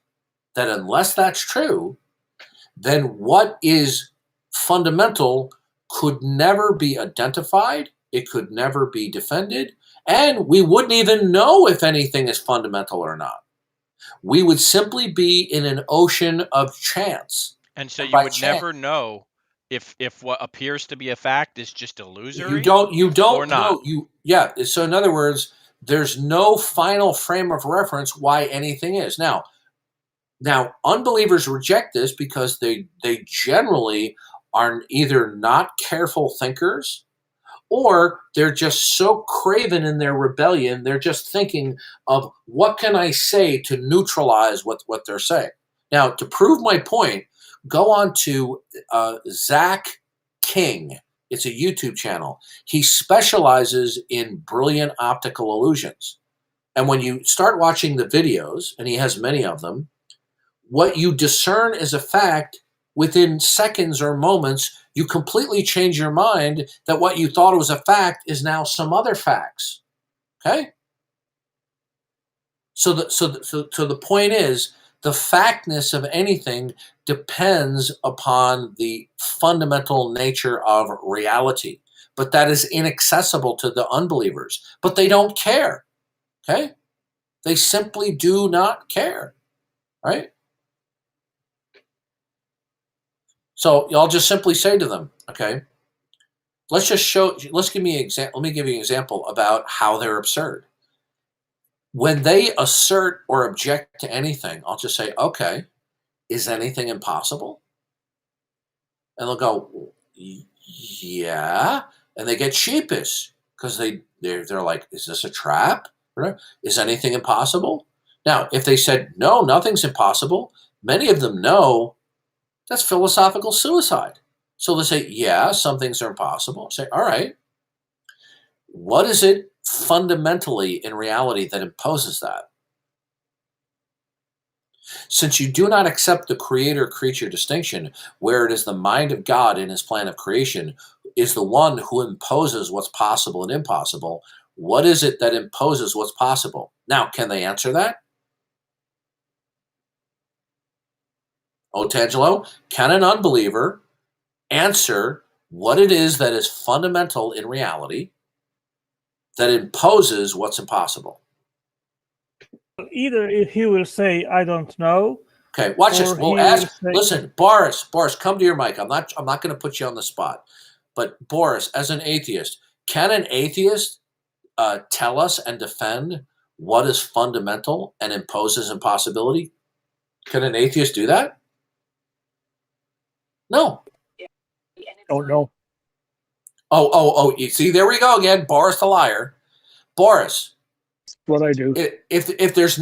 that unless that's true, then what is fundamental could never be identified, it could never be defended, and we wouldn't even know if anything is fundamental or not. We would simply be in an ocean of chance. And so you would never know if what appears to be a fact is just illusory. You don't or not. know. So in other words, there's no final frame of reference why anything is. Now unbelievers reject this because they generally are either not careful thinkers, or they're just so craven in their rebellion, they're just thinking of what can I say to neutralize what they're saying. Now, to prove my point, go on to Zach King. It's a YouTube channel. He specializes in brilliant optical illusions. And when you start watching the videos, and he has many of them, what you discern as a fact, within seconds or moments, you completely change your mind that what you thought was a fact is now some other facts. Okay? So the point is, the factness of anything depends upon the fundamental nature of reality. But that is inaccessible to the unbelievers. But they don't care. Okay? They simply do not care. Right? So I'll just simply say to them, okay, let me give you an example about how they're absurd. When they assert or object to anything, I'll just say, okay, is anything impossible? And they'll go, yeah. And they get sheepish because they're like, is this a trap? Is anything impossible? Now, if they said, no, nothing's impossible, many of them know that's philosophical suicide. So they say, yeah, some things are impossible. Say, all right, what is it fundamentally in reality that imposes that? Since you do not accept the creator-creature distinction, where it is the mind of God in his plan of creation is the one who imposes what's possible and impossible, what is it that imposes what's possible? Now, can they answer that? Otangelo, can an unbeliever answer what it is that is fundamental in reality that imposes what's impossible? Either he will say, I don't know. Okay, watch this. We'll ask, listen, Boris, come to your mic. I'm not going to put you on the spot. But Boris, as an atheist, can an atheist tell us and defend what is fundamental and imposes impossibility? Can an atheist do that? No. Oh, no. Oh, you see, there we go again. Boris the liar. Boris. What I do. If there's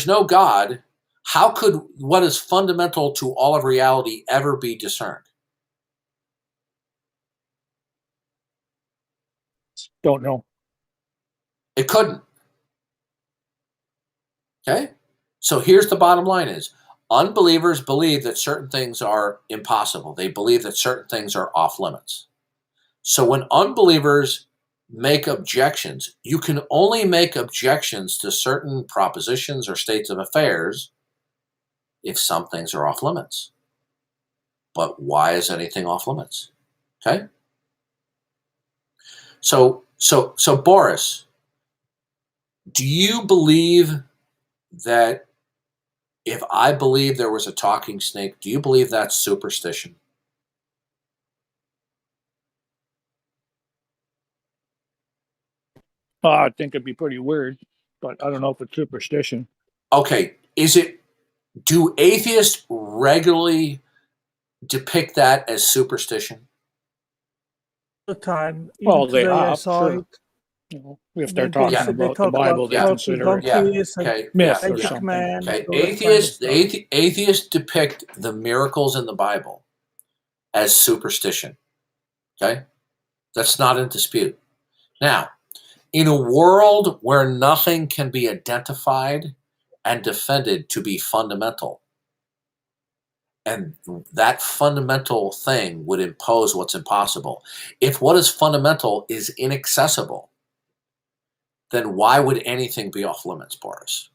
no God, how could what is fundamental to all of reality ever be discerned? Don't know. It couldn't. Okay? So here's the bottom line is, unbelievers believe that certain things are impossible. They believe that certain things are off limits. So when unbelievers make objections, you can only make objections to certain propositions or states of affairs if some things are off limits. But why is anything off limits? Okay? So Boris, do you believe that if I believe there was a talking snake, do you believe that's superstition? I think it'd be pretty weird, but I don't know if it's superstition. Okay, do atheists regularly depict that as superstition? The time. Well, they have, sure. it. You know, if they're talking about the Bible, they consider it myth or something. Okay, atheists depict the miracles in the Bible as superstition. Okay? That's not in dispute. Now, in a world where nothing can be identified and defended to be fundamental, and that fundamental thing would impose what's impossible. If what is fundamental is inaccessible, then why would anything be off limits, Boris?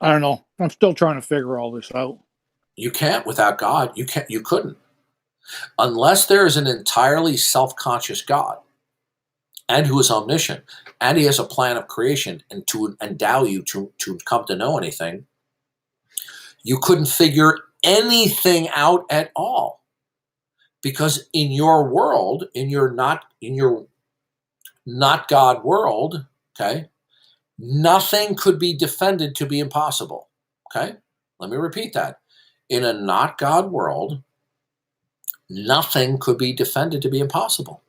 I don't know. I'm still trying to figure all this out. You can't without God. You couldn't. Unless there is an entirely self-conscious God and who is omniscient, and he has a plan of creation and to endow you to come to know anything, you couldn't figure anything out at all. Because in your world, in your not God world, okay, nothing could be defended to be impossible. Okay? Let me repeat that. In a not God world, nothing could be defended to be impossible.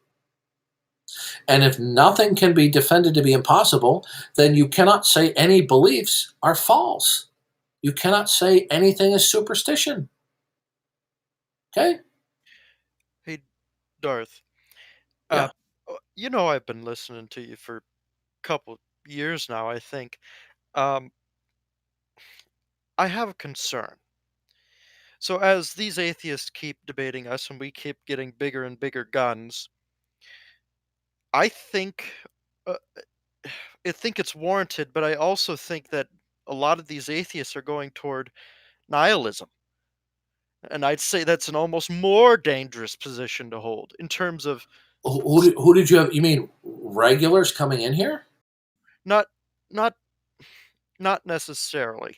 And if nothing can be defended to be impossible, then you cannot say any beliefs are false. You cannot say anything is superstition. Okay? Hey, Darth. Yeah. You know I've been listening to you for a couple years now, I think. I have a concern. So as these atheists keep debating us and we keep getting bigger and bigger guns, I think it's warranted, but I also think that a lot of these atheists are going toward nihilism. And I'd say that's an almost more dangerous position to hold in terms of Who did you have? You mean regulars coming in here? not necessarily.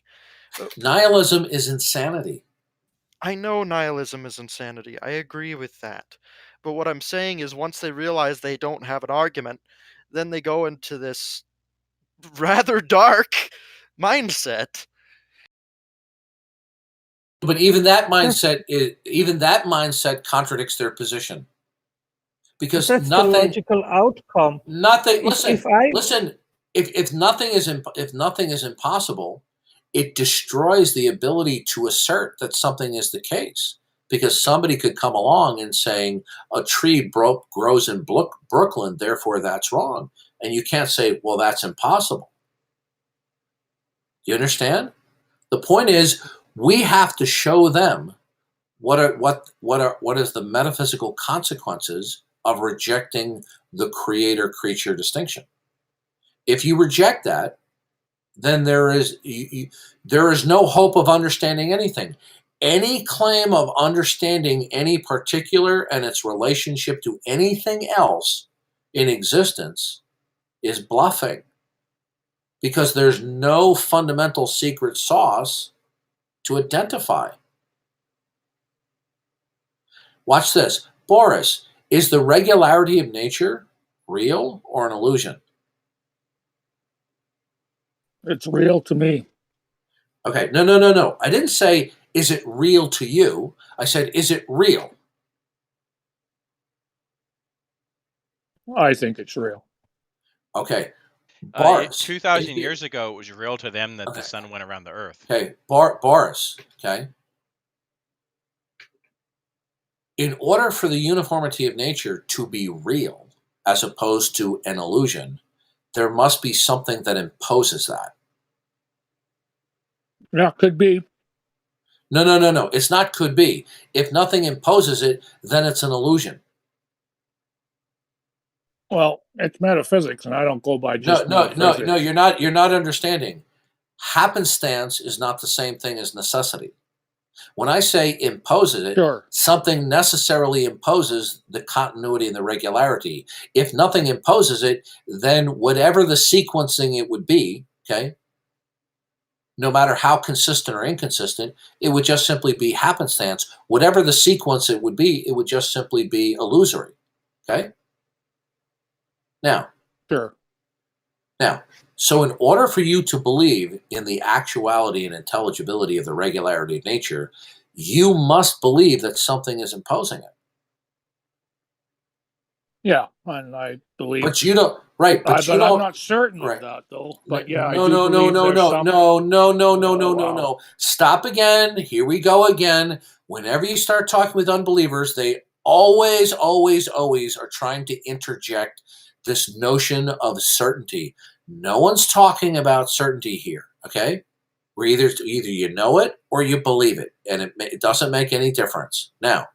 Nihilism is insanity. I know nihilism is insanity. I agree with that. But what I'm saying is once they realize they don't have an argument, then they go into this rather dark mindset. But even that mindset contradicts their position. Because that's nothing, the logical outcome. Nothing. Listen. If nothing is impossible, it destroys the ability to assert that something is the case. Because somebody could come along and saying a tree grows in Brooklyn, therefore that's wrong, and you can't say, well, that's impossible. You understand? The point is, we have to show them what is the metaphysical consequences of rejecting the creator-creature distinction. If you reject that, then there is no hope of understanding anything. Any claim of understanding any particular and its relationship to anything else in existence is bluffing, because there's no fundamental secret sauce to identify. Watch this. Boris, is the regularity of nature real or an illusion? It's real to me. Okay, no. I didn't say, is it real to you? I said, is it real? I think it's real. Okay. Boris, 2,000 years ago, it was real to them that the sun went around the earth. Okay, Boris, okay? In order for the uniformity of nature to be real, as opposed to an illusion, there must be something that imposes that. Yeah, could be. No. It's not could be. If nothing imposes it, then it's an illusion. Well, it's metaphysics, and I don't go by just metaphysics. No. You're not understanding. Happenstance is not the same thing as necessity. When I say imposes it, sure, something necessarily imposes the continuity and the regularity. If nothing imposes it, then whatever the sequencing it would be, okay, no matter how consistent or inconsistent, it would just simply be happenstance. Whatever the sequence it would be, just simply be illusory. Okay? Now. Sure. Now, so in order for you to believe in the actuality and intelligibility of the regularity of nature, you must believe that something is imposing it. Yeah, and I believe. But you don't, Right, but you but don't. I'm not certain Right. of that, though. But yeah, I No, do no, no, believe no, there's no, some. no, no, no, no, no, no, wow. no. Stop again. Here we go again. Whenever you start talking with unbelievers, they always, always, always are trying to interject this notion of certainty. No one's talking about certainty here, okay? Where either you know it or you believe it, and it doesn't make any difference. Now,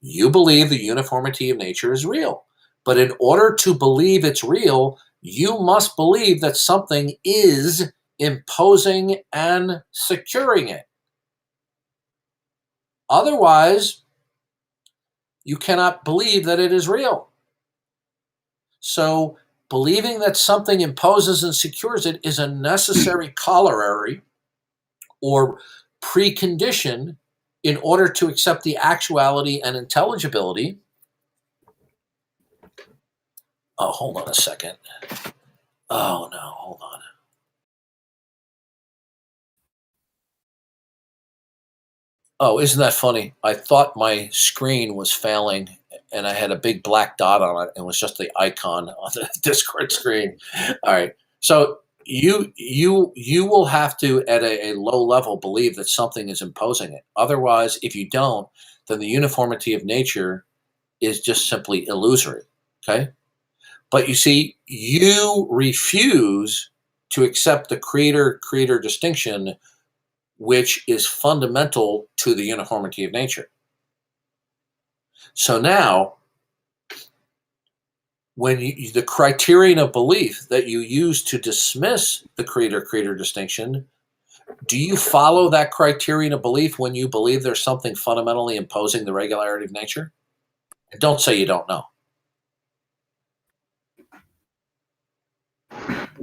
you believe the uniformity of nature is real, but in order to believe it's real, you must believe that something is imposing and securing it. Otherwise, you cannot believe that it is real. So, believing that something imposes and secures it is a necessary corollary or precondition in order to accept the actuality and intelligibility. Oh, hold on a second. Oh, no, hold on. Oh, isn't that funny? I thought my screen was failing and I had a big black dot on it and it was just the icon on the Discord screen. All right. So you will have to, at a low level, believe that something is imposing it. Otherwise, if you don't, then the uniformity of nature is just simply illusory. Okay? But you see, you refuse to accept the creator-creator distinction, which is fundamental to the uniformity of nature. So now, when the criterion of belief that you use to dismiss the creator-creator distinction, do you follow that criterion of belief when you believe there's something fundamentally imposing the regularity of nature? And don't say you don't know.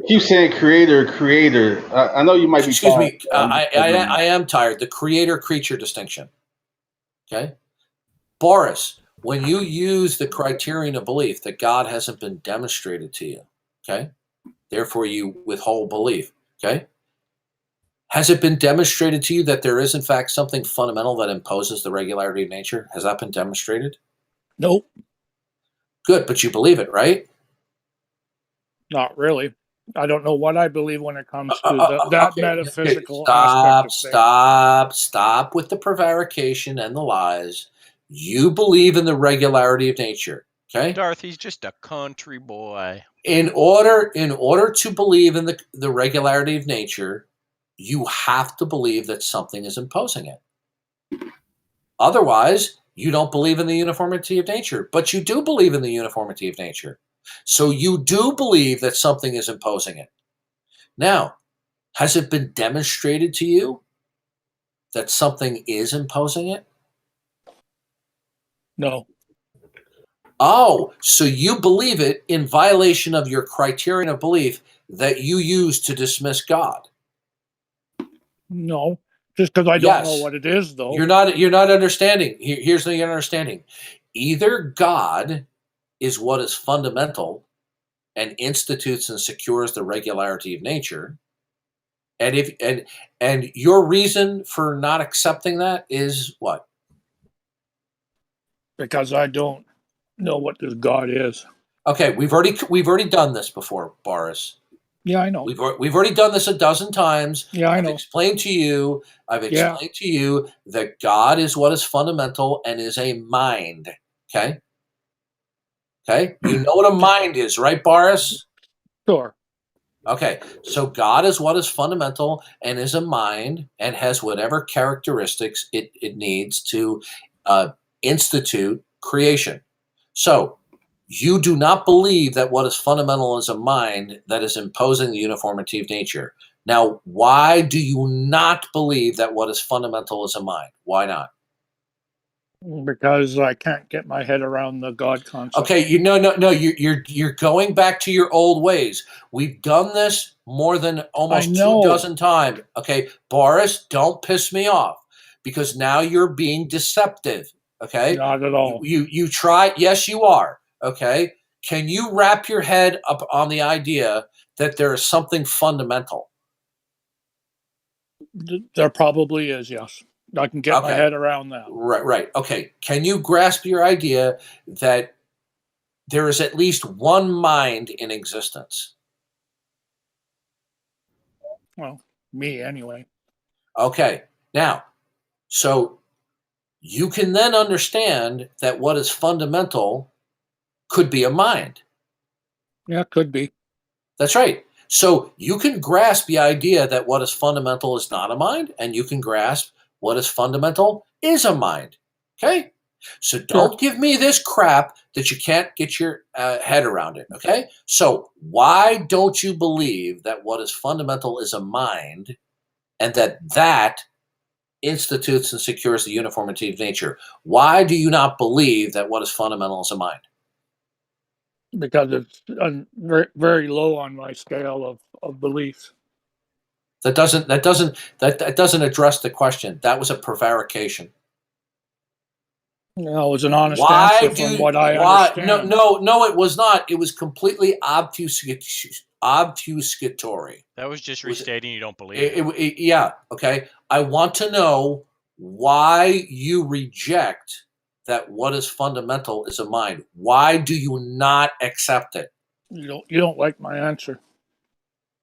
You saying creator. I know you might be. Excuse me. I am tired. The creator-creature distinction. Okay, Boris. When you use the criterion of belief that God hasn't been demonstrated to you, okay, therefore you withhold belief. Okay, has it been demonstrated to you that there is in fact something fundamental that imposes the regularity of nature? Has that been demonstrated? Nope. Good, but you believe it, right? Not really. I don't know what I believe when it comes to that okay. metaphysical Stop, aspect of things. stop with the prevarication and the lies. You believe in the regularity of nature, okay? Darth, he's just a country boy. In order to believe in the regularity of nature, you have to believe that something is imposing it. Otherwise, you don't believe in the uniformity of nature, but you do believe in the uniformity of nature. So you do believe that something is imposing it. Now, has it been demonstrated to you that something is imposing it? No. Oh, so you believe it in violation of your criterion of belief that you use to dismiss God? No. Just because I don't know what it is, though. You're not understanding. Here's the understanding. Either God is what is fundamental and institutes and secures the regularity of nature, and your reason for not accepting that is what? Because I don't know what this God is. Okay, we've already done this before, Boris. Yeah, I know. We've already done this a dozen times. Yeah, I I've know. explained to you that God is what is fundamental and is a mind. Okay? Okay? You know what a mind is, right, Boris? Sure. Okay, so God is what is fundamental and is a mind and has whatever characteristics it needs to institute creation. So you do not believe that what is fundamental is a mind that is imposing the uniformity of nature. Now, why do you not believe that what is fundamental is a mind? Why not? Because I can't get my head around the God concept. Okay, you're going back to your old ways. We've done this more than almost 2 dozen times. Okay, Boris, don't piss me off because now you're being deceptive. Okay, not at all. You try. Yes, you are. Okay, can you wrap your head up on the idea that there is something fundamental? There probably is. Yes, I can get my head around that. Right. Okay. Can you grasp your idea that there is at least one mind in existence. Well, me anyway. Okay. Now, so you can then understand that what is fundamental could be a mind. Yeah, could be. That's right. So you can grasp the idea that what is fundamental is not a mind, and you can grasp what is fundamental is a mind. Okay? So don't give me this crap that you can't get your head around it. Okay? So why don't you believe that what is fundamental is a mind, and that institutes and secures the uniformity of nature? Why do you not believe that what is fundamental is a mind? Because it's very, very low on my scale of beliefs. That doesn't address the question. That was a prevarication. No, it was an honest answer from what I understand. No, it was not. It was completely obfuscatory. That was just restating you don't believe it. Yeah, okay. I want to know why you reject that what is fundamental is a mind. Why do you not accept it? You don't like my answer.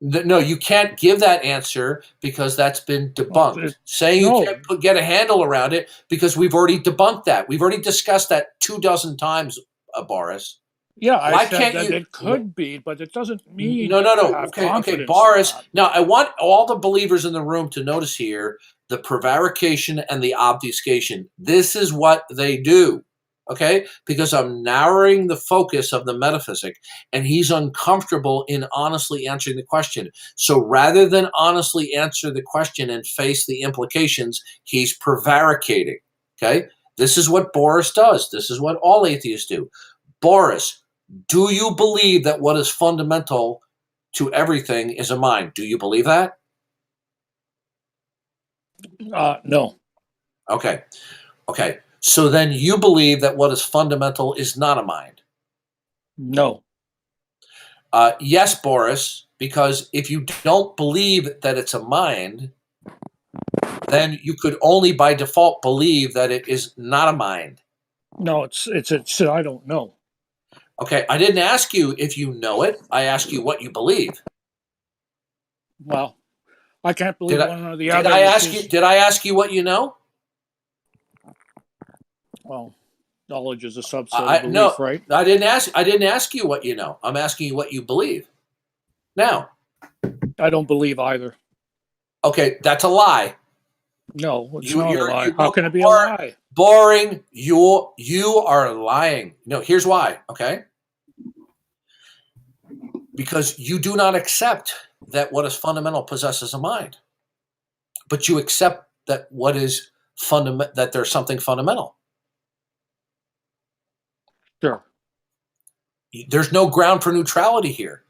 No, you can't give that answer because that's been debunked. Saying you can't get a handle around it because we've already debunked that. We've already discussed that 24 times, Boris. Yeah, I said that it could be, but it doesn't mean No. have Okay, confidence Boris. in that. Now, I want all the believers in the room to notice here the prevarication and the obfuscation. This is what they do. Okay, because I'm narrowing the focus of the metaphysic, and he's uncomfortable in honestly answering the question. So rather than honestly answer the question and face the implications, he's prevaricating. Okay, this is what Boris does. This is what all atheists do. Boris, do you believe that what is fundamental to everything is a mind? Do you believe that? No. Okay. So then you believe that what is fundamental is not a mind? No. Yes, Boris, because if you don't believe that it's a mind, then you could only by default believe that it is not a mind. No, it's I don't know. Okay, I didn't ask you if you know it. I asked you what you believe. Well, I can't believe one or the other. Did I ask you what you know? Well, knowledge is a subset of belief, right? I didn't ask you what you know. I'm asking you what you believe. Now, I don't believe either. Okay, that's a lie. No, it's not a lie. How can it be a lie? Boring. You are lying. No, here's why. Okay, because you do not accept that what is fundamental possesses a mind, but you accept that what is that there's something fundamental. Sure. There's no ground for neutrality here.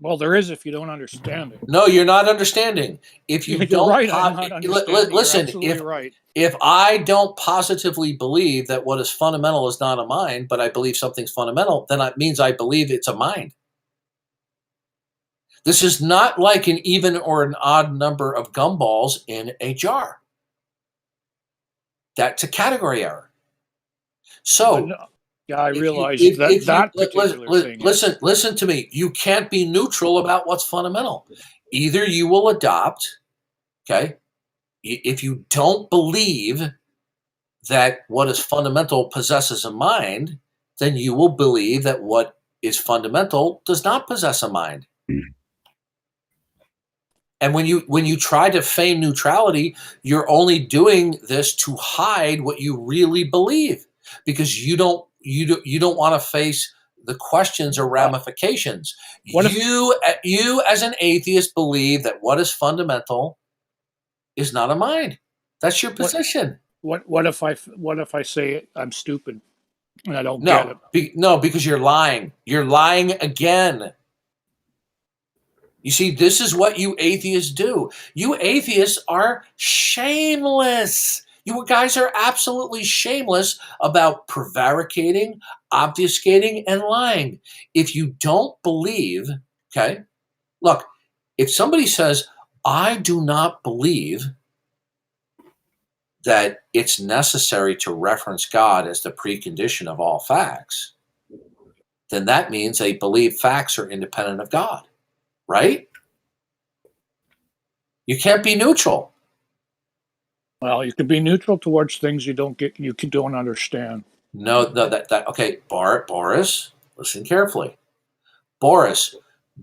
Well, there is if you don't understand it. No, you're not understanding. If you don't, right, I'm not understanding. Listen. Right. If I don't positively believe that what is fundamental is not a mind, but I believe something's fundamental, then that means I believe it's a mind. This is not like an even or an odd number of gumballs in a jar. That's a category error. So, yeah, I realize that particular thing. Listen to me. You can't be neutral about what's fundamental. Either you will adopt, okay, if you don't believe that what is fundamental possesses a mind, then you will believe that what is fundamental does not possess a mind. And when you try to feign neutrality, you're only doing this to hide what you really believe, because you don't want to face the questions or ramifications. You as an atheist believe that what is fundamental is not a mind. That's your position. What if I say I'm stupid and I don't get it? No, because you're lying. You're lying again. You see, this is what you atheists do. You atheists are shameless. You guys are absolutely shameless about prevaricating, obfuscating, and lying. If you don't believe, okay, look, if somebody says, I do not believe that it's necessary to reference God as the precondition of all facts, then that means they believe facts are independent of God, right? You can't be neutral. Well, you can be neutral towards things you don't understand. No, okay, Boris, listen carefully. Boris,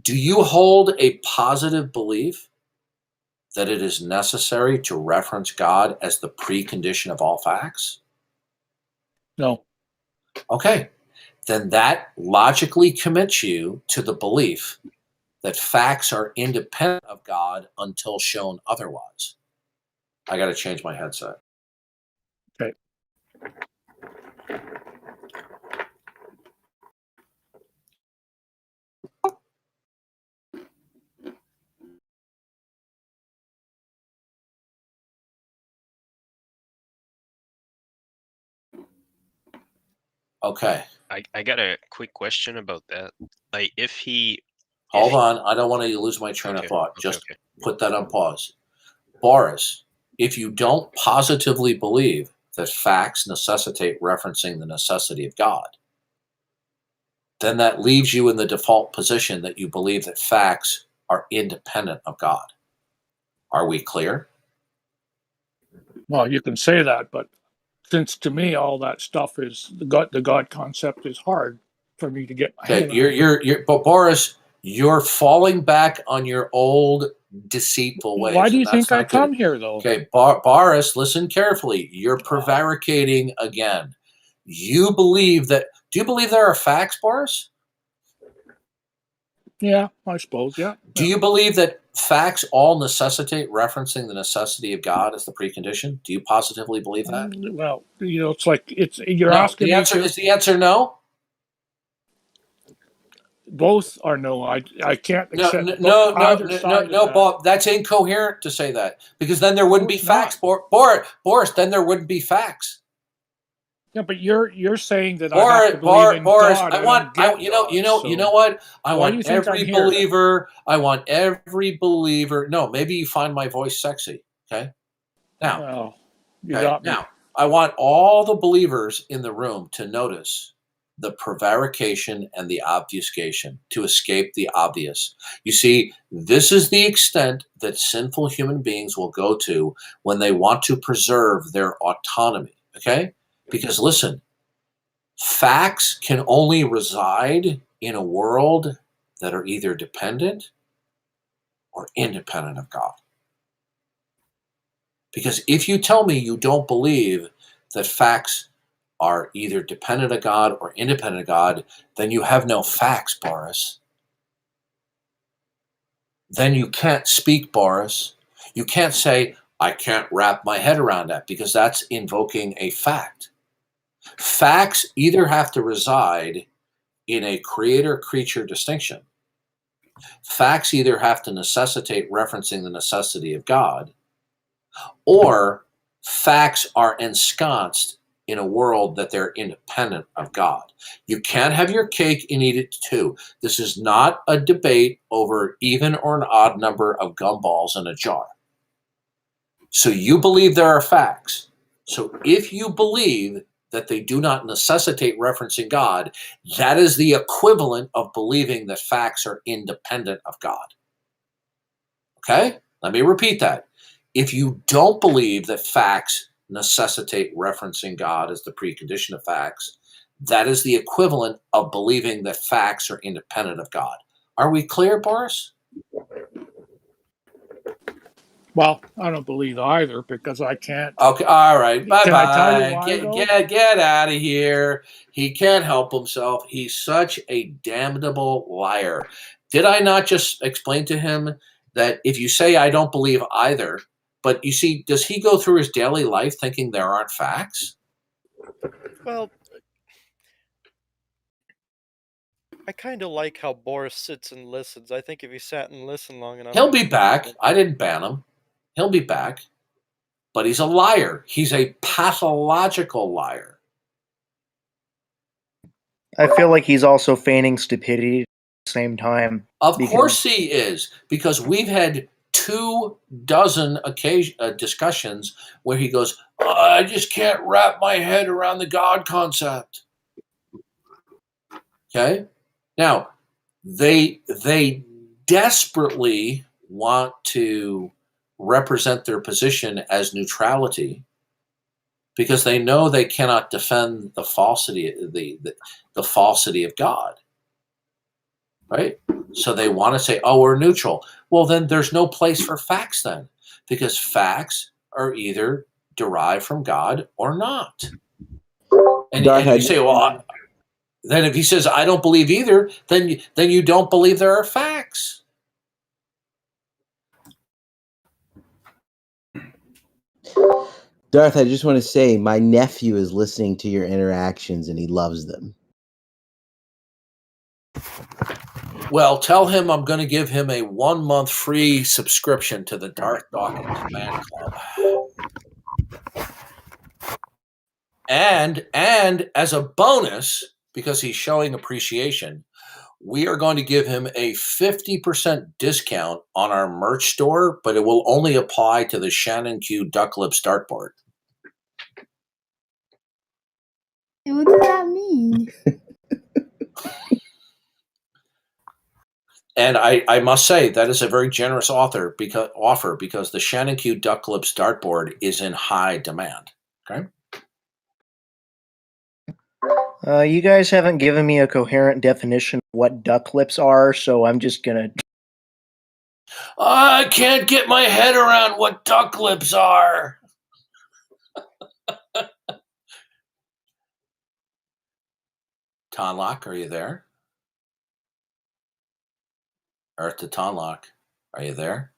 do you hold a positive belief that it is necessary to reference God as the precondition of all facts? No. Okay, then that logically commits you to the belief that facts are independent of God until shown otherwise. I got to change my headset. Okay. Okay. I got a quick question about that. Like, if he... Hold on. I don't want to lose my train of thought. Just put that on pause. Boris, if you don't positively believe that facts necessitate referencing the necessity of God, then that leaves you in the default position that you believe that facts are independent of God. Are we clear? Well, you can say that, but since to me all that stuff is the God concept is hard for me to get my head Okay, but Boris, you're falling back on your old deceitful ways. Why do you and that's think I not good. come here, though? Okay, Boris, listen carefully. You're prevaricating again. You believe that. Do you believe there are facts, Boris? Yeah, I suppose. Yeah. Do you believe that facts all necessitate referencing the necessity of God as the precondition? Do you positively believe that? Well, it's like you're No, asking the me answer to. is the answer no. Both are no. I can't accept No, either side of that. Bob. That's incoherent to say that because then there wouldn't be facts, Boris. Then there wouldn't be facts. Yeah, but you're saying that I have to believe in Boris, God. I want you know what? I why do you want think every I'm here? believer. I want every believer. No, maybe you find my voice sexy. Okay. Now, well, you got me. Now, I want all the believers in the room to notice the prevarication and the obfuscation to escape the obvious. You see, this is the extent that sinful human beings will go to when they want to preserve their autonomy. Okay? Because listen, facts can only reside in a world that are either dependent or independent of God. Because if you tell me you don't believe that facts are either dependent of God or independent of God, then you have no facts, Boris. Then you can't speak, Boris. You can't say, I can't wrap my head around that, because that's invoking a fact. Facts either have to reside in a creator-creature distinction. Facts either have to necessitate referencing the necessity of God, or facts are ensconced in a world that they're independent of God. You can't have your cake and eat it too. This is not a debate over even or an odd number of gumballs in a jar. So you believe there are facts. So if you believe that they do not necessitate referencing God, that is the equivalent of believing that facts are independent of God. Okay? Let me repeat that. If you don't believe that facts necessitate referencing God as the precondition of facts, that is the equivalent of believing that facts are independent of God. Are we clear, Boris? Well, I don't believe either because I can't. Okay, all right. Bye-bye. Can I tell you why, get out of here. He can't help himself. He's such a damnable liar. Did I not just explain to him that if you say I don't believe either, but you see, does he go through his daily life thinking there aren't facts? Well, I kind of like how Boris sits and listens. I think if he sat and listened long enough... He'll be back. I didn't ban him. He'll be back. But he's a liar. He's a pathological liar. I feel like he's also feigning stupidity at the same time. Of course he is, because we've had 24 discussions where he goes, I just can't wrap my head around the God concept. Okay? Now, they desperately want to represent their position as neutrality because they know they cannot defend the falsity of God, right? So they want to say, "Oh, we're neutral." Well, then there's no place for facts then, because facts are either derived from God or not. And you say, "Well, then if he says I don't believe either, then you don't believe there are facts." Darth, I just want to say my nephew is listening to your interactions and he loves them. Well, tell him I'm going to give him a 1-month free subscription to the Darth Dawkins fan club. And as a bonus, because he's showing appreciation, we are going to give him a 50% discount on our merch store, but it will only apply to the Shannon Q Duck Lips dartboard. What does that mean? And I must say that is a very generous offer because the Shannon Q Duck Lips dartboard is in high demand. Okay. You guys haven't given me a coherent definition of what duck lips are, so I'm just gonna. I can't get my head around what duck lips are. Tonlock, are you there? Earth to Tonlock, are you there?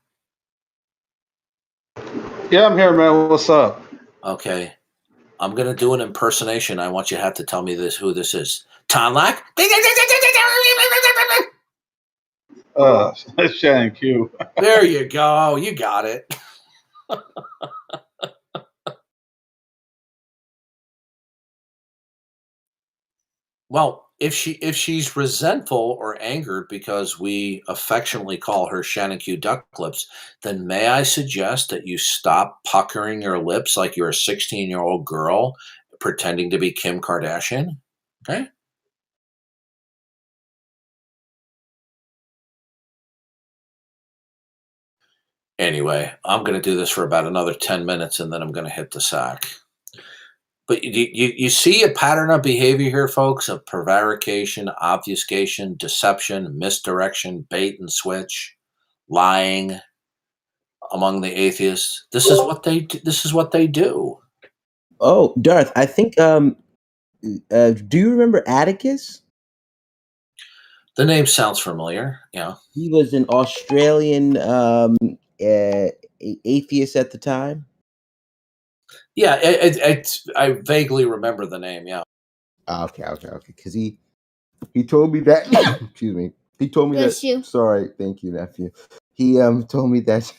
Yeah, I'm here, man. What's up? Okay. I'm going to do an impersonation. I want you to have to tell me who this is. Tonlock? Shannon Q. There you go. You got it. Well, if she's resentful or angered because we affectionately call her Shannon Q Duck Lips, then may I suggest that you stop puckering your lips like you're a 16-year-old girl pretending to be Kim Kardashian? Okay? Anyway, I'm going to do this for about another 10 minutes and then I'm going to hit the sack. But you see a pattern of behavior here, folks, of prevarication, obfuscation, deception, misdirection, bait and switch, lying among the atheists. This is what they do. Oh, Darth, I think do you remember Atticus? The name sounds familiar. Yeah. He was an Australian atheist at the time. Yeah, I vaguely remember the name. Yeah. Okay. Because he told me that. Excuse me. He told me Bless that. you. Sorry, thank you, nephew. He told me that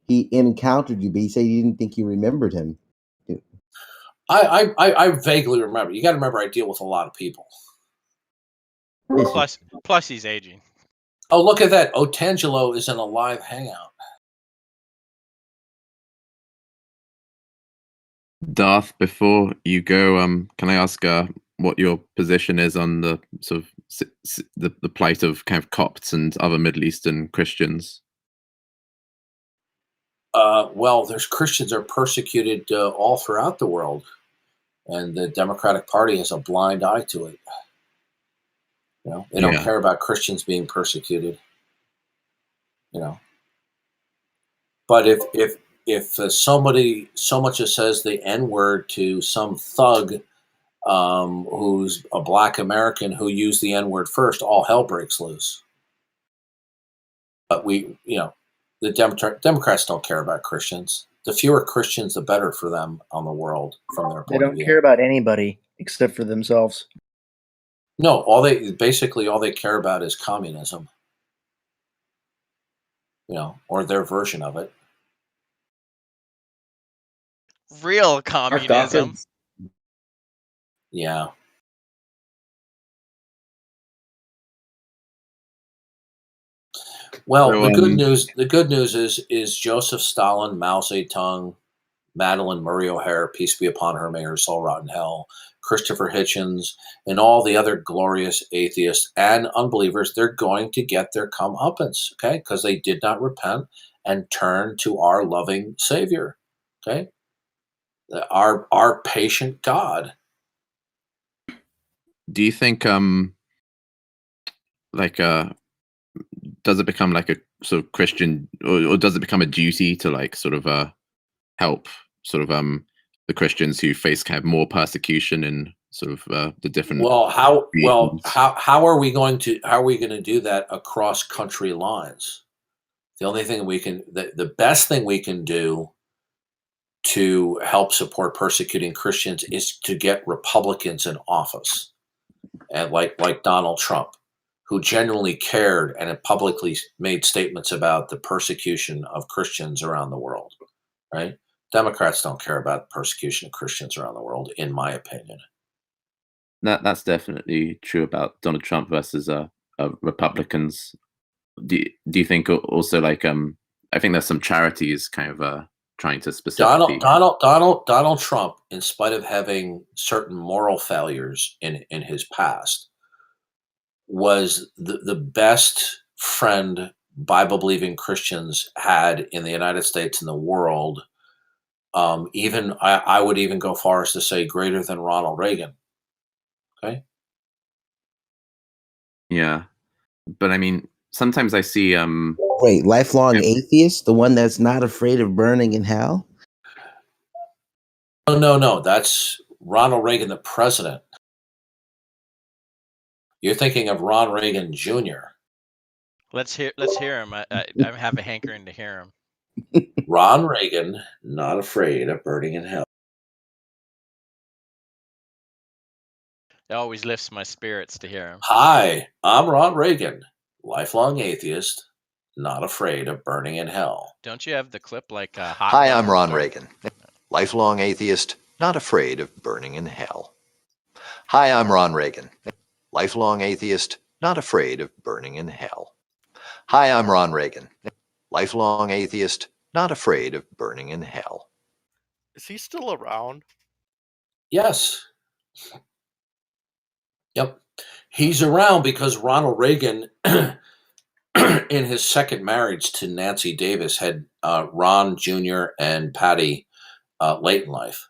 he encountered you, but he said he didn't think you remembered him. I vaguely remember. You got to remember, I deal with a lot of people. Plus he's aging. Oh, look at that! Otangelo is in a live hangout. Darth, before you go, can I ask what your position is on the sort of the plight of kind of Copts and other Middle Eastern Christians? Well, there's Christians are persecuted all throughout the world, and the Democratic Party has a blind eye to it. You know, they don't care about Christians being persecuted. You know, but if somebody so much as says the N-word to some thug who's a black American who used the N-word first, all hell breaks loose. But the Democrats don't care about Christians. The fewer Christians, the better for them on the world from their They point of don't view. care about anybody except for themselves. No, all they care about is communism. You know, or their version of it. Real communism. Yeah. Well, So, the good news is Joseph Stalin, Mao Zedong, Madeline Murray O'Hare, peace be upon her, may her soul rot in hell, Christopher Hitchens, and all the other glorious atheists and unbelievers, they're going to get their comeuppance, okay? Because they did not repent and turn to our loving Savior, okay? Our patient God. Do you think does it become like a sort of Christian, or does it become a duty to like sort of help sort of the Christians who face kind of more persecution in sort of the different How are we going to do that across country lines? The only thing the best thing we can do to help support persecuting Christians is to get Republicans in office, and like Donald Trump, who genuinely cared and had publicly made statements about the persecution of Christians around the world, right? Democrats don't care about persecution of Christians around the world, in my opinion. That's definitely true about Donald Trump versus Republicans. Do you think also like I think there's some charities kind of trying to specifically Donald Trump, in spite of having certain moral failures in his past, was the best friend Bible-believing Christians had in the United States and the world. Even I would even go far as to say greater than Ronald Reagan. Okay. Yeah, but I mean, sometimes I see Wait, lifelong atheist, the one that's not afraid of burning in hell? No, that's Ronald Reagan, the president. You're thinking of Ron Reagan Jr. Let's hear him. I have a hankering to hear him. Ron Reagan, not afraid of burning in hell. It always lifts my spirits to hear him. Hi, I'm Ron Reagan, lifelong atheist, not afraid of burning in hell. Don't you have the clip like hot? Hi, I'm Ron Reagan, lifelong atheist, not afraid of burning in hell. Hi, I'm Ron Reagan, lifelong atheist, not afraid of burning in hell. Hi, I'm Ron Reagan, lifelong atheist, not afraid of burning in hell. Is he still around? Yes. Yep. He's around because Ronald Reagan, in his second marriage to Nancy Davis, had Ron Jr. and Patty late in life.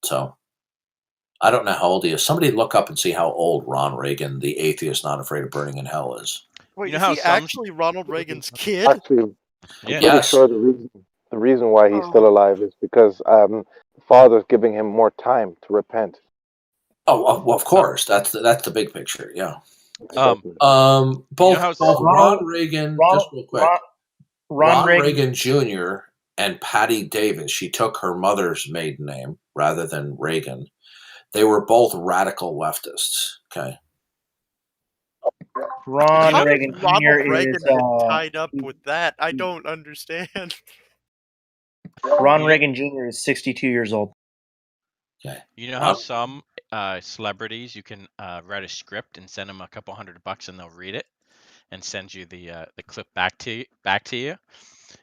So I don't know how old he is. Somebody look up and see how old Ron Reagan, the atheist not afraid of burning in hell, is. Wait, You know is how he some- actually Ronald Reagan's kid? Actually, I'm Yeah. pretty Yes. sure the reason why he's still alive is because the father's giving him more time to repent. Oh, well, of course. That's the big picture. Yeah. Both how Ron Reagan, just real quick. Ron Reagan Jr. and Patty Davis, she took her mother's maiden name rather than Reagan. They were both radical leftists. Okay. Ron How Reagan did Ronald Jr. Reagan is get tied up with that? I don't understand. Ron Reagan Jr. is 62 years old. Okay. You know how some celebrities, you can write a script and send them a couple $100 and they'll read it and send you the clip back to you.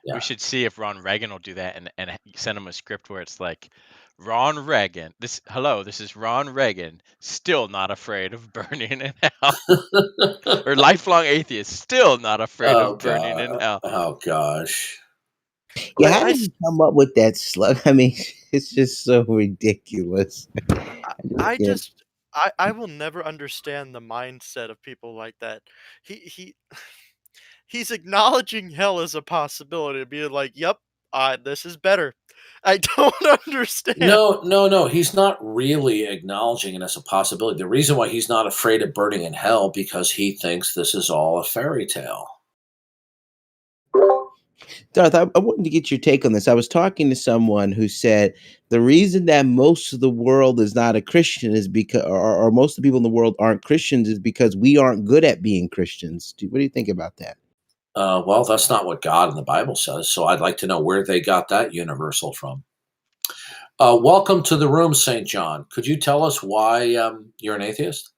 Yeah. We should see if Ron Reagan will do that and send him a script where it's like, Ron Reagan, this is Ron Reagan, still not afraid of burning in hell. Or lifelong atheist, still not afraid of burning in hell. Oh gosh. Yeah, how did you come up with that slug? I mean, it's just so ridiculous. I will never understand the mindset of people like that. He's acknowledging hell as a possibility, being like, "Yep, this is better." I don't understand. No. He's not really acknowledging it as a possibility. The reason why he's not afraid of burning in hell because he thinks this is all a fairy tale. Darth, I wanted to get your take on this. I was talking to someone who said the reason that most of the world is not a Christian is because, or most of the people in the world aren't Christians, is because we aren't good at being Christians. What do you think about that? Well, that's not what God in the Bible says. So I'd like to know where they got that universal from. Welcome to the room, St. John. Could you tell us why you're an atheist?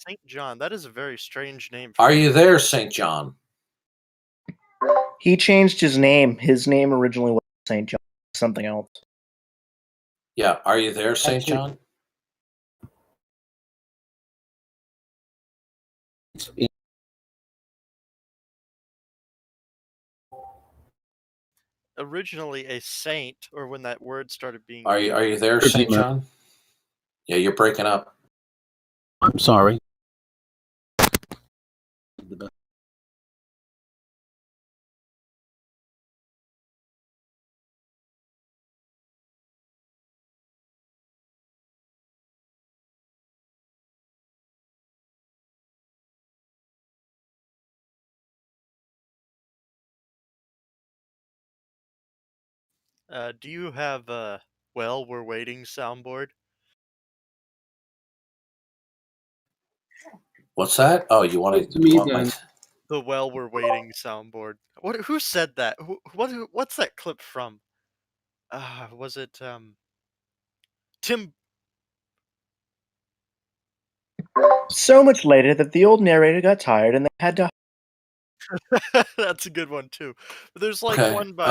St. John. That is a very strange name. Are you there, St. John? He changed his name. His name originally was St. John, something else. Yeah, are you there, St. John? Originally a saint, or when that word started being Are you there, St. John? Yeah, you're breaking up. I'm sorry. Do you have a "Well, we're waiting" soundboard? What's that? Oh, you want my... The "Well, we're waiting" soundboard. Who said that? What's that clip from? Was it Tim? So much later that the old narrator got tired and they had to. That's a good one too. But there's like Okay. one by.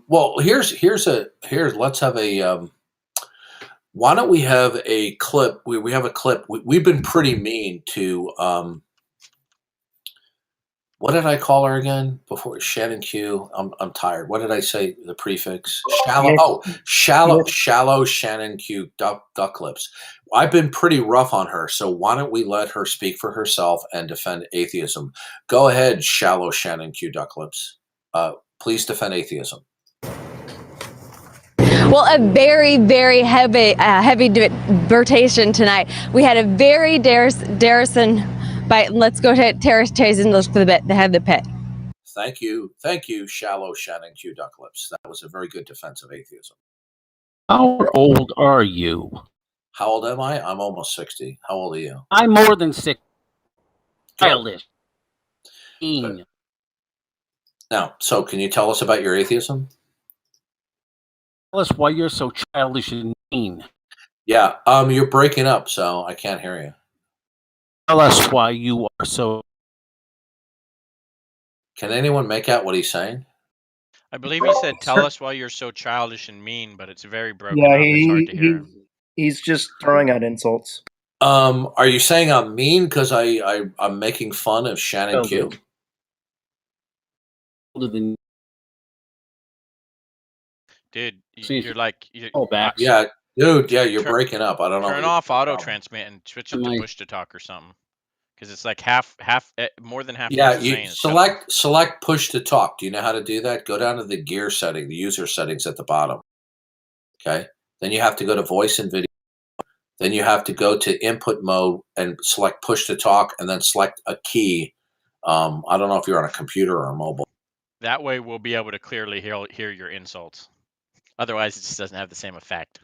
Well, let's have a. Why don't we have a clip? We have a clip. We've been pretty mean to. What did I call her again before? Shannon Q. I'm tired. What did I say? The prefix shallow. Oh, shallow Shannon Q. Duck lips. I've been pretty rough on her, so why don't we let her speak for herself and defend atheism? Go ahead, shallow Shannon Q. Duck lips. Please defend atheism. Well, a very, very heavy debatation tonight. We had a very Darrison. But let's go to Terrace Chase and look for the bit. They have the pit. Thank you, shallow Shannon Q. Duck lips. That was a very good defense of atheism. How old are you? How old am I? I'm almost 60. How old are you? I'm more than 60. Childish. Now, so can you tell us about your atheism? Tell us why you're so childish and mean. Yeah, you're breaking up, so I can't hear you. Tell us why you are so. Can anyone make out what he's saying? I believe he said, "Tell us why you're so childish and mean," but it's very broken Yeah, up. It's hard to hear him. He's just throwing out insults. Are you saying I'm mean because I'm making fun of Shannon Q? Dude, you're like back. Yeah, dude. Yeah, you're breaking up. I don't know. Turn off auto transmit and switch it to push to talk or something, because it's like half, more than half. Yeah, you select push to talk. Do you know how to do that? Go down to the gear setting, the user settings at the bottom. Okay, then you have to go to voice and video. Then you have to go to input mode and select push to talk, and then select a key. I don't know if you're on a computer or a mobile. That way, we'll be able to clearly hear your insults. Otherwise, it just doesn't have the same effect.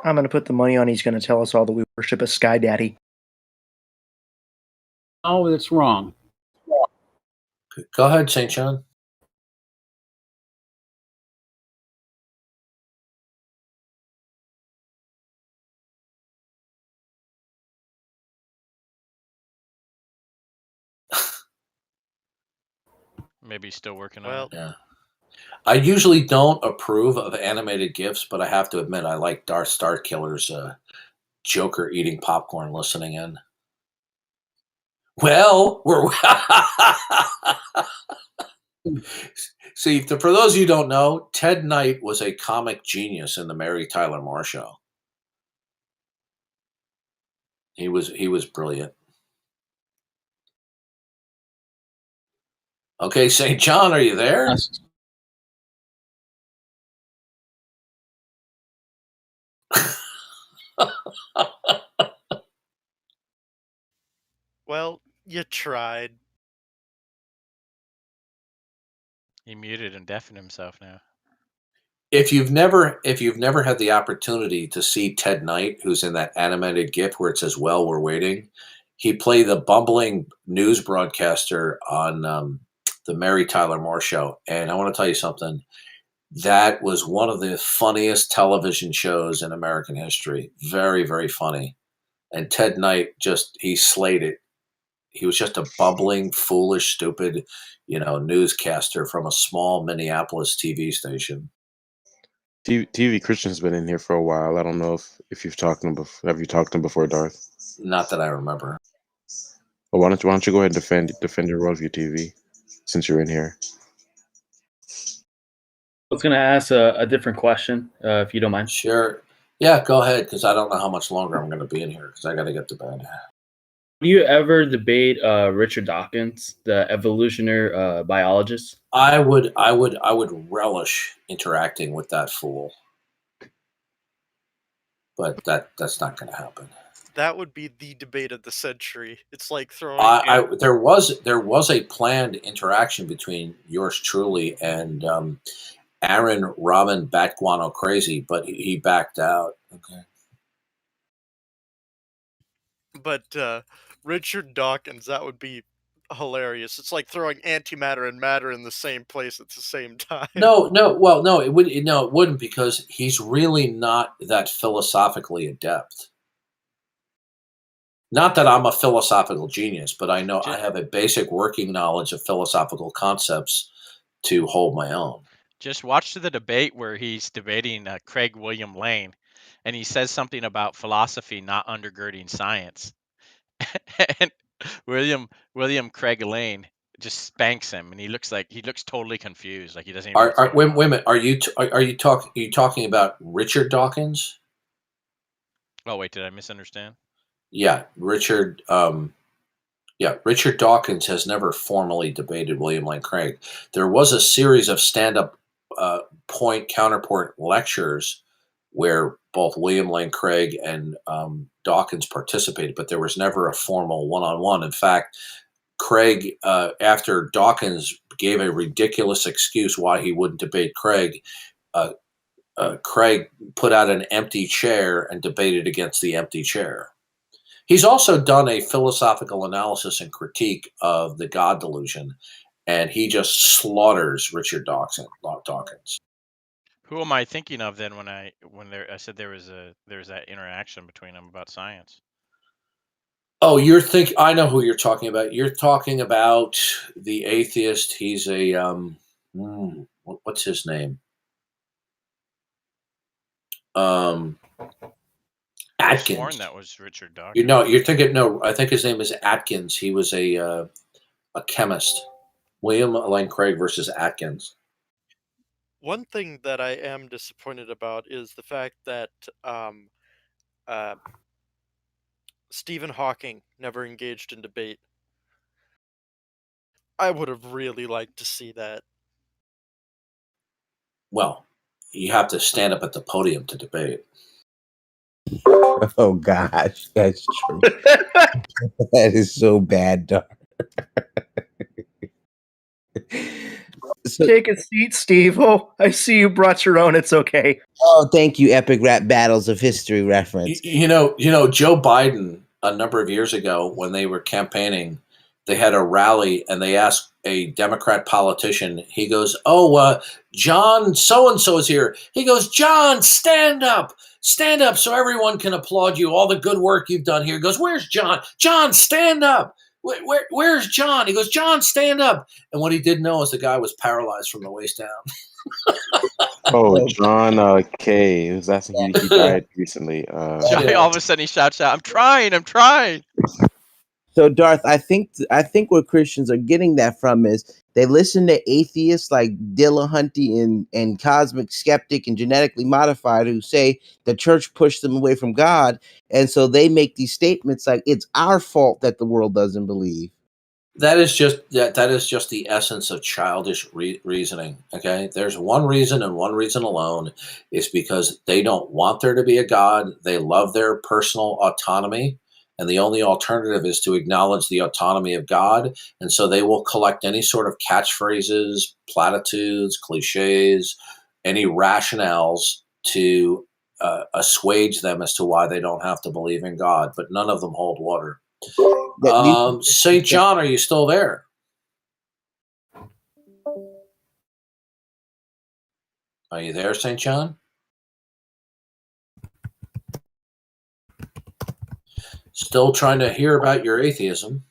I'm going to put the money on he's going to tell us all that we worship a Sky Daddy. Oh, that's wrong. Go ahead, St. John. Maybe he's still working on it. Yeah. I usually don't approve of animated GIFs, but I have to admit I like Darth Starkiller's Joker eating popcorn listening in. Well, we're see, for those of you who don't know, Ted Knight was a comic genius in the Mary Tyler Moore Show. He was brilliant. Okay, St. John, are you there? Yes. Well, you tried. He muted and deafened himself now. If you've never had the opportunity to see Ted Knight, who's in that animated GIF where it says, "Well, we're waiting," he played the bumbling news broadcaster on the Mary Tyler Moore Show. And I want to tell you something. That was one of the funniest television shows in American history. Very, very funny. And Ted Knight he slayed it. He was just a bubbling, foolish, stupid, newscaster from a small Minneapolis TV station. TV Christian's been in here for a while. I don't know if you've talked to him before. Have you talked to him before, Darth? Not that I remember. Well, why don't you go ahead and defend your worldview, TV, since you're in here? I was going to ask a different question, if you don't mind. Sure. Yeah, go ahead, because I don't know how much longer I'm going to be in here, because I got to get to bed. Do you ever debate Richard Dawkins, the evolutionary biologist? I would relish interacting with that fool, but that's not going to happen. That would be the debate of the century. It's like throwing. There was a planned interaction between yours truly and Aaron Robin Batguano Crazy, but he backed out. Okay. But Richard Dawkins, that would be hilarious. It's like throwing antimatter and matter in the same place at the same time. No, it wouldn't, because he's really not that philosophically adept. Not that I'm a philosophical genius, but I know I have a basic working knowledge of philosophical concepts to hold my own. Just watch the debate where he's debating Craig William Lane, and he says something about philosophy not undergirding science. And William Craig Lane just spanks him, and he looks totally confused, like he doesn't even. Wait a minute. Are you talking about Richard Dawkins? Oh wait, did I misunderstand? Yeah, Richard Dawkins has never formally debated William Lane Craig. There was a series of stand-up point-counterpoint lectures where both William Lane Craig and Dawkins participated, but there was never a formal one-on-one. In fact, Craig, after Dawkins gave a ridiculous excuse why he wouldn't debate Craig, Craig put out an empty chair and debated against the empty chair. He's also done a philosophical analysis and critique of the God delusion, and he just slaughters Richard Dawkins. Who am I thinking of then when I said there was that interaction between them about science? Oh, I know who you're talking about. You're talking about the atheist. He's a what's his name? Atkins. Sworn that was Richard Dawkins. You're thinking. No, I think his name is Atkins. He was a chemist. William Lane Craig versus Atkins. One thing that I am disappointed about is the fact that Stephen Hawking never engaged in debate. I would have really liked to see that. Well, you have to stand up at the podium to debate. Oh gosh, that's true. That is so bad, Darth. Take a seat, Steve. Oh, I see you brought your own. It's okay. Oh, thank you, Epic Rap Battles of History reference. You know, Joe Biden, a number of years ago when they were campaigning, they had a rally and they asked a Democrat politician, he goes, John so-and-so is here. He goes, John, stand up so everyone can applaud you. All the good work you've done here. He goes, where's John? John, stand up. Where's John? He goes, John, stand up. And what he didn't know is the guy was paralyzed from the waist down. Oh, John K. It was asking he died recently. All of a sudden he shouts out, I'm trying. So, Darth, I think what Christians are getting that from is they listen to atheists like Dillahunty and Cosmic Skeptic and Genetically Modified who say the church pushed them away from God. And so they make these statements like it's our fault that the world doesn't believe. That is just the essence of childish reasoning. Okay, there's one reason and one reason alone is because they don't want there to be a God. They love their personal autonomy. And the only alternative is to acknowledge the autonomy of God. And so they will collect any sort of catchphrases, platitudes, cliches, any rationales to assuage them as to why they don't have to believe in God. But none of them hold water. St. John, are you still there? Are you there, St. John? Still trying to hear about your atheism.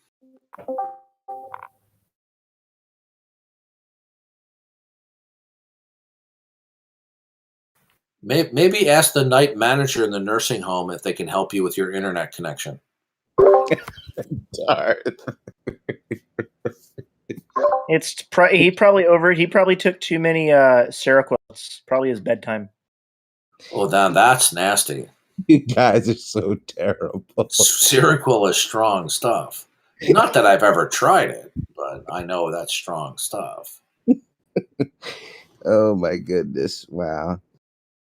Maybe ask the night manager in the nursing home if they can help you with your internet connection. Darth. He probably took too many Seroquel. It's probably his bedtime. Oh, that's nasty. You guys are so terrible. Seroquel is strong stuff. Not that I've ever tried it, but I know that's strong stuff. Oh my goodness! Wow.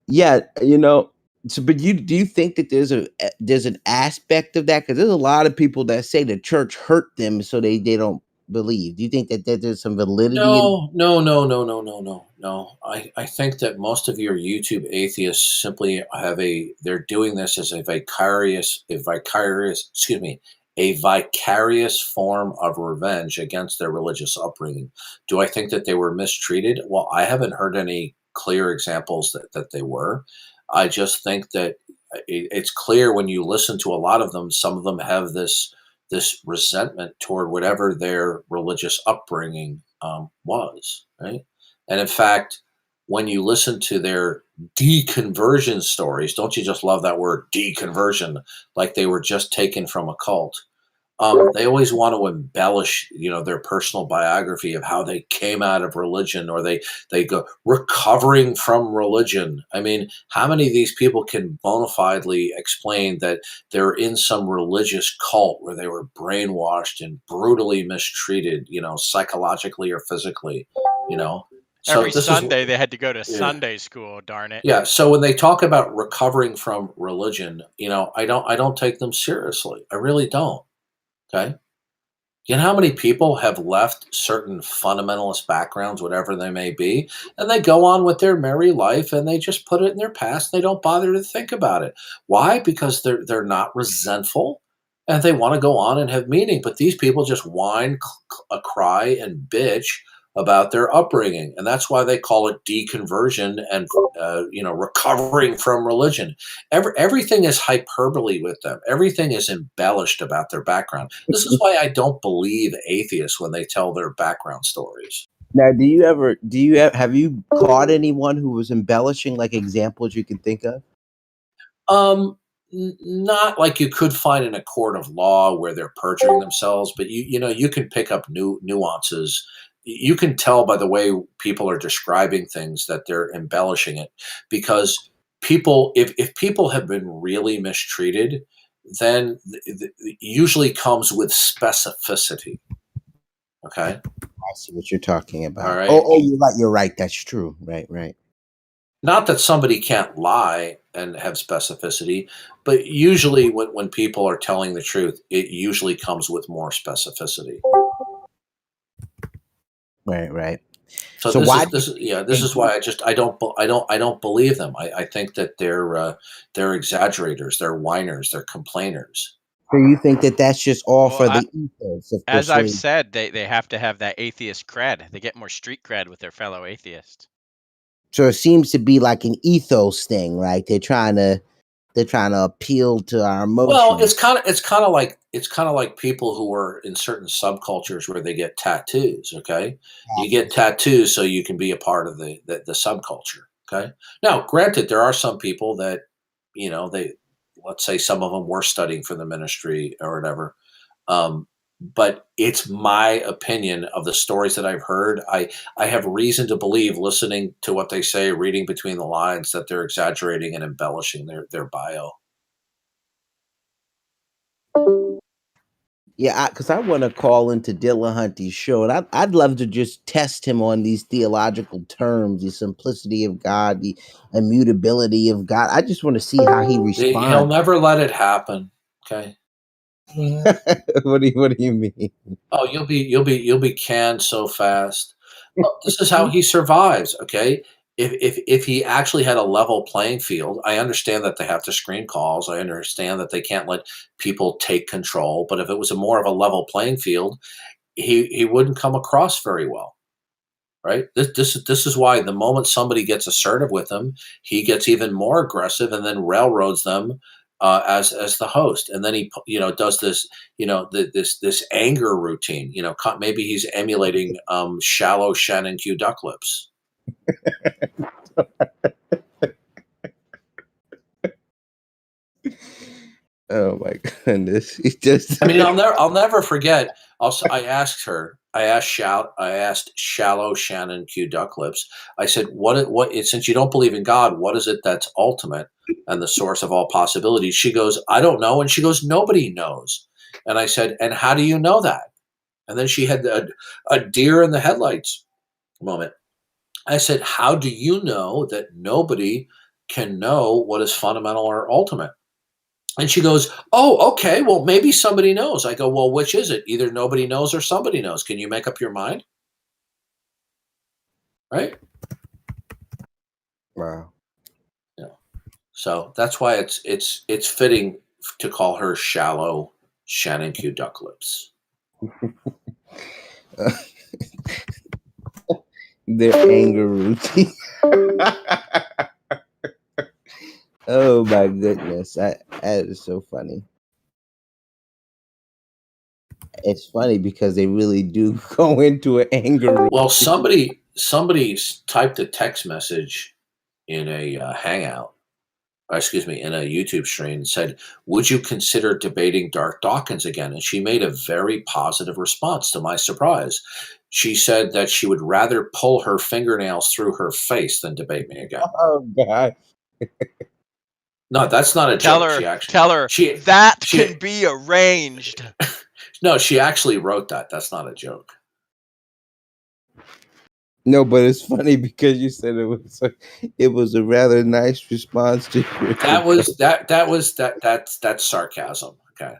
Yeah, you know. So, but do you think that there's an aspect of that? Because there's a lot of people that say the church hurt them, so they don't believe. Do you think that there's some validity? No. I think that most of your YouTube atheists simply they're doing this as a vicarious form of revenge against their religious upbringing. Do I think that they were mistreated? Well, I haven't heard any clear examples that they were. I just think that it's clear when you listen to a lot of them, some of them have this resentment toward whatever their religious upbringing was, right? And in fact, when you listen to their deconversion stories, don't you just love that word deconversion, like they were just taken from a cult? They always want to embellish, their personal biography of how they came out of religion, or they go recovering from religion. I mean, how many of these people can bona fidely explain that they're in some religious cult where they were brainwashed and brutally mistreated, psychologically or physically, So Every Sunday they had to go to Sunday school, darn it. Yeah. So when they talk about recovering from religion, I don't take them seriously. I really don't. Okay. You know how many people have left certain fundamentalist backgrounds, whatever they may be, and they go on with their merry life and they just put it in their past. They don't bother to think about it. Why? Because they're not resentful and they want to go on and have meaning. But these people just whine, cry, and bitch about their upbringing, and that's why they call it deconversion and recovering from religion. Everything is hyperbole with them. Everything is embellished about their background. This is why I don't believe atheists when they tell their background stories. Now, have you caught anyone who was embellishing, like examples you can think of? Not like you could find in a court of law where they're perjuring themselves, but you can pick up nuances. You can tell by the way people are describing things that they're embellishing it, because if people have been really mistreated, then it usually comes with specificity. Okay. I see what you're talking about. All right. Oh, you're right. That's true. Right. Not that somebody can't lie and have specificity, but usually when people are telling the truth, it usually comes with more specificity. Right. So this is why I don't believe them. I think that they're exaggerators, they're whiners, they're complainers. So you think that that's just all for the ethos of As I've persuasion? said, they have to have that atheist cred. They get more street cred with their fellow atheists. So it seems to be like an ethos thing, right? They're trying to appeal to our emotions. Well, it's kind of like people who are in certain subcultures where they get tattoos. Okay, you get tattoos so you can be a part of the subculture. Okay, now granted, there are some people that let's say some of them were studying for the ministry or whatever. But it's my opinion of the stories that I've heard. I have reason to believe, listening to what they say, reading between the lines, that they're exaggerating and embellishing their bio. Yeah, because I want to call into Dillahunty's show, and I'd love to just test him on these theological terms, the simplicity of God, the immutability of God. I just want to see how he responds. He'll never let it happen. Okay. What do you mean? Oh, you'll be canned so fast. Well, this is how he survives. Okay. If he actually had a level playing field, I understand that they have to screen calls. I understand that they can't let people take control. But if it was more of a level playing field, he wouldn't come across very well, right? This is why the moment somebody gets assertive with him, he gets even more aggressive and then railroads them as the host, and then he does this this anger routine. Maybe he's emulating shallow Shannon Q duck lips. Oh my goodness! He just. I mean, I'll never forget. I asked shallow Shannon Q duck lips. I said, what? Since you don't believe in God, what is it that's ultimate and the source of all possibilities? She goes, I don't know, and she goes, nobody knows. And I said, and how do you know that? And then she had a deer in the headlights moment. I said, how do you know that nobody can know what is fundamental or ultimate? And she goes, oh, okay, well, maybe somebody knows. I go, well, which is it? Either nobody knows or somebody knows. Can you make up your mind? Right? Wow. Yeah. So that's why it's fitting to call her shallow Shannon Q duck lips. Their anger routine. Oh my goodness, that is so funny. It's funny because they really do go into an anger routine. Well, somebody typed a text message in a Hangout, excuse me, in a YouTube stream and said, would you consider debating Dawkins again? And she made a very positive response, to my surprise. She said that she would rather pull her fingernails through her face than debate me again. Oh God. No, that's not a Tell joke. her, tell her that can be arranged. No, she actually wrote that. That's not a joke. No, but it's funny because you said it was a rather nice response to your that's sarcasm. Okay.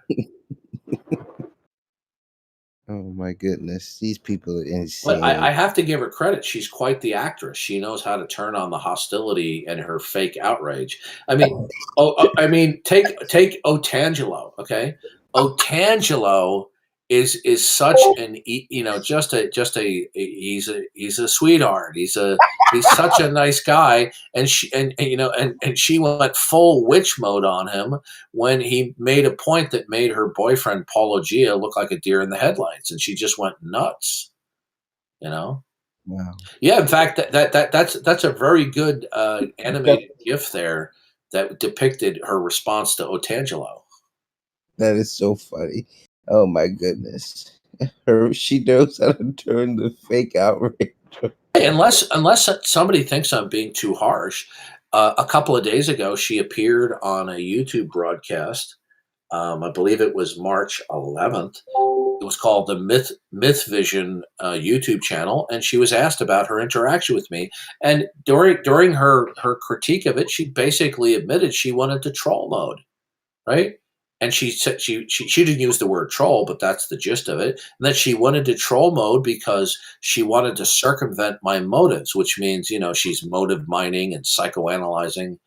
Oh my goodness, these people are insane. But I have to give her credit. She's quite the actress. She knows how to turn on the hostility and her fake outrage. I mean, take Otangelo. Okay, Otangelo is such an just a he's a sweetheart. He's such a nice guy, and she went full witch mode on him when he made a point that made her boyfriend Paulo Gia look like a deer in the headlights, and she just went nuts. Wow. Yeah, in fact, that's a very good animated GIF there that depicted her response to Otangelo. That is so funny. Oh my goodness. She knows how to turn the fake outrage. Hey, unless somebody thinks I'm being too harsh, a couple of days ago she appeared on a YouTube broadcast. I believe it was March 11th. It was called the Myth Vision YouTube channel, and she was asked about her interaction with me. And during her critique of it, she basically admitted she went into troll mode, right? And she said she didn't use the word troll, but that's the gist of it. And that she went into troll mode because she wanted to circumvent my motives, which means she's motive mining and psychoanalyzing,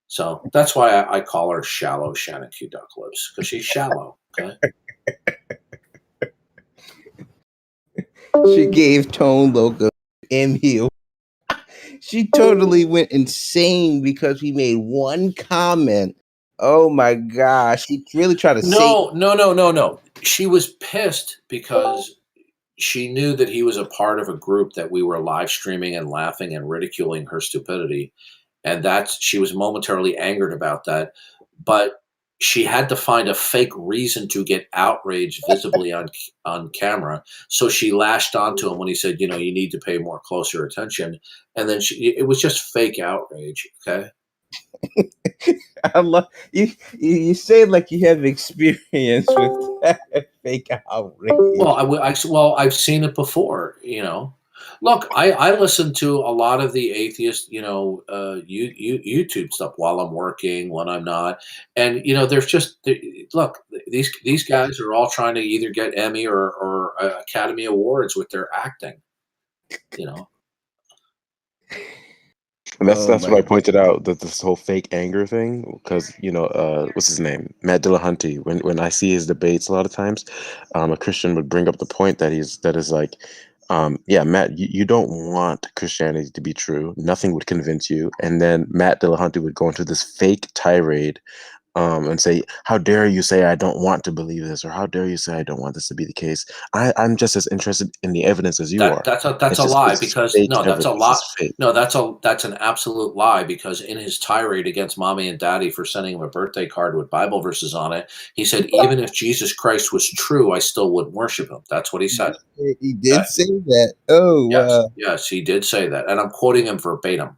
So that's why I call her shallow Shannon Q duck lips, because she's shallow. Okay. She gave Tone Loco heel. She totally went insane because we made one comment. Oh my gosh. She really tried to No. She was pissed because she knew that he was a part of a group that we were live streaming and laughing and ridiculing her stupidity. And she was momentarily angered about that. But she had to find a fake reason to get outraged visibly on camera. So she lashed onto him when he said, you need to pay more closer attention. And then it was just fake outrage. Okay. I love you. You say it like you have experience with that fake outrage. Well, I've seen it before. Look, I listen to a lot of the atheist, YouTube stuff while I'm working, when I'm not, and there's just look, these guys are all trying to either get Emmy or Academy Awards with their acting. And that's what I pointed out, that this whole fake anger thing, because what's his name, Matt Dillahunty. When I see his debates, a lot of times, a Christian would bring up the point that is like, Yeah, Matt, you don't want Christianity to be true. Nothing would convince you. And then Matt Dillahunty would go into this fake tirade and say, how dare you say I don't want to believe this, or how dare you say I don't want this to be the case. I'm just as interested in the evidence as you are. That's It's a just lie, it's because fake no, that's a evidence. lie. It's fake. No, that's an absolute lie, because in his tirade against mommy and daddy for sending him a birthday card with Bible verses on it, he said, even if Jesus Christ was true, I still wouldn't worship him. That's what he said. He did say that. Oh, wow. Yes, he did say that. And I'm quoting him verbatim.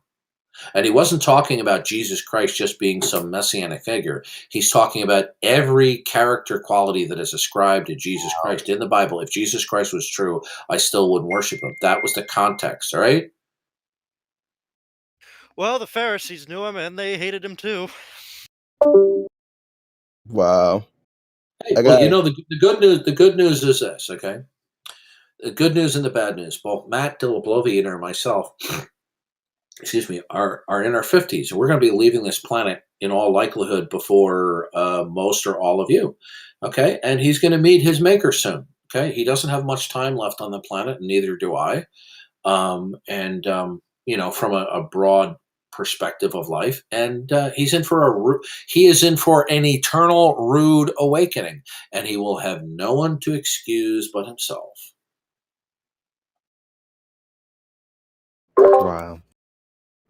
And he wasn't talking about Jesus Christ just being some messianic figure. He's talking about every character quality that is ascribed to Jesus Christ in the Bible. If Jesus Christ was true, I still wouldn't worship him. That was the context, all right? Well, the Pharisees knew him and they hated him too. Wow. Well, you know, the good news is this, okay? The good news and the bad news. Both Matt Dillablovian and myself, excuse me, are in our 50s, and we're going to be leaving this planet in all likelihood before most or all of you, okay? And he's going to meet his maker soon, okay? He doesn't have much time left on the planet, and neither do I. You know, from a broad perspective of life, and he is in for an eternal rude awakening, and he will have no one to excuse but himself. Wow.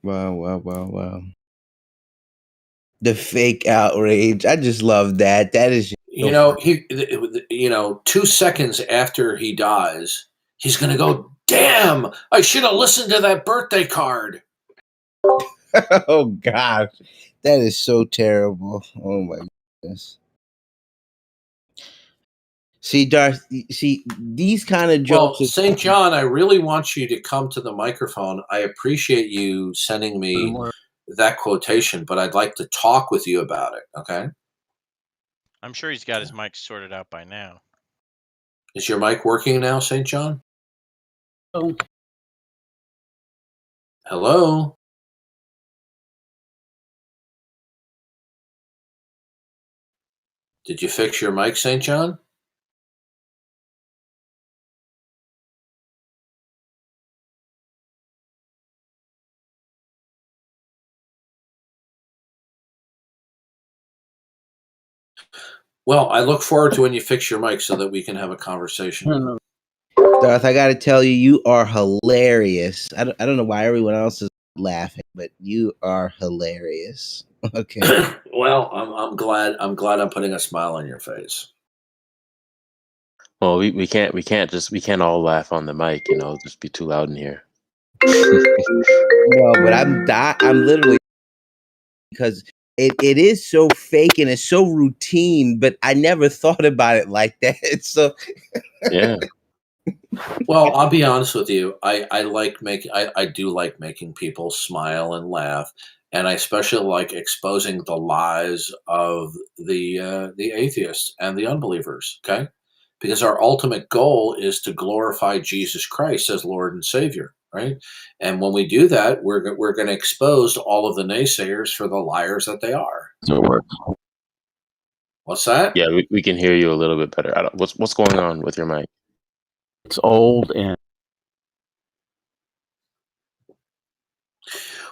Wow. The fake outrage. I just love that. That is, you know, 2 seconds after he dies, he's going to go, damn, I should have listened to that birthday card. oh gosh, that is so terrible. Oh my goodness. See, Darth, see, these kind of jokes. Well, St. John, I really want you to come to the microphone. I appreciate you sending me that quotation, but I'd like to talk with you about it, okay? I'm sure he's got his mic sorted out by now. Is your mic working now, St. John? Oh. Hello? Did you fix your mic, St. John? Well, I look forward to when you fix your mic so that we can have a conversation. Darth, I got to tell you, you are hilarious. I don't know why everyone else is laughing, but you are hilarious. Okay. Well, I'm glad I'm putting a smile on your face. Well, we can't all laugh on the mic, you know, it'll just be too loud in here. No, but I'm literally, because it is so fake and it's so routine, but I never thought about it like that. So yeah. Well, I'll be honest with you. I do like making people smile and laugh, and I especially like exposing the lies of the atheists and the unbelievers. Okay, because our ultimate goal is to glorify Jesus Christ as Lord and Savior, right? And when we do that, we're going to expose all of the naysayers for the liars that they are. So it works. What's that? Yeah, we can hear you a little bit better. What's going on with your mic? It's old and.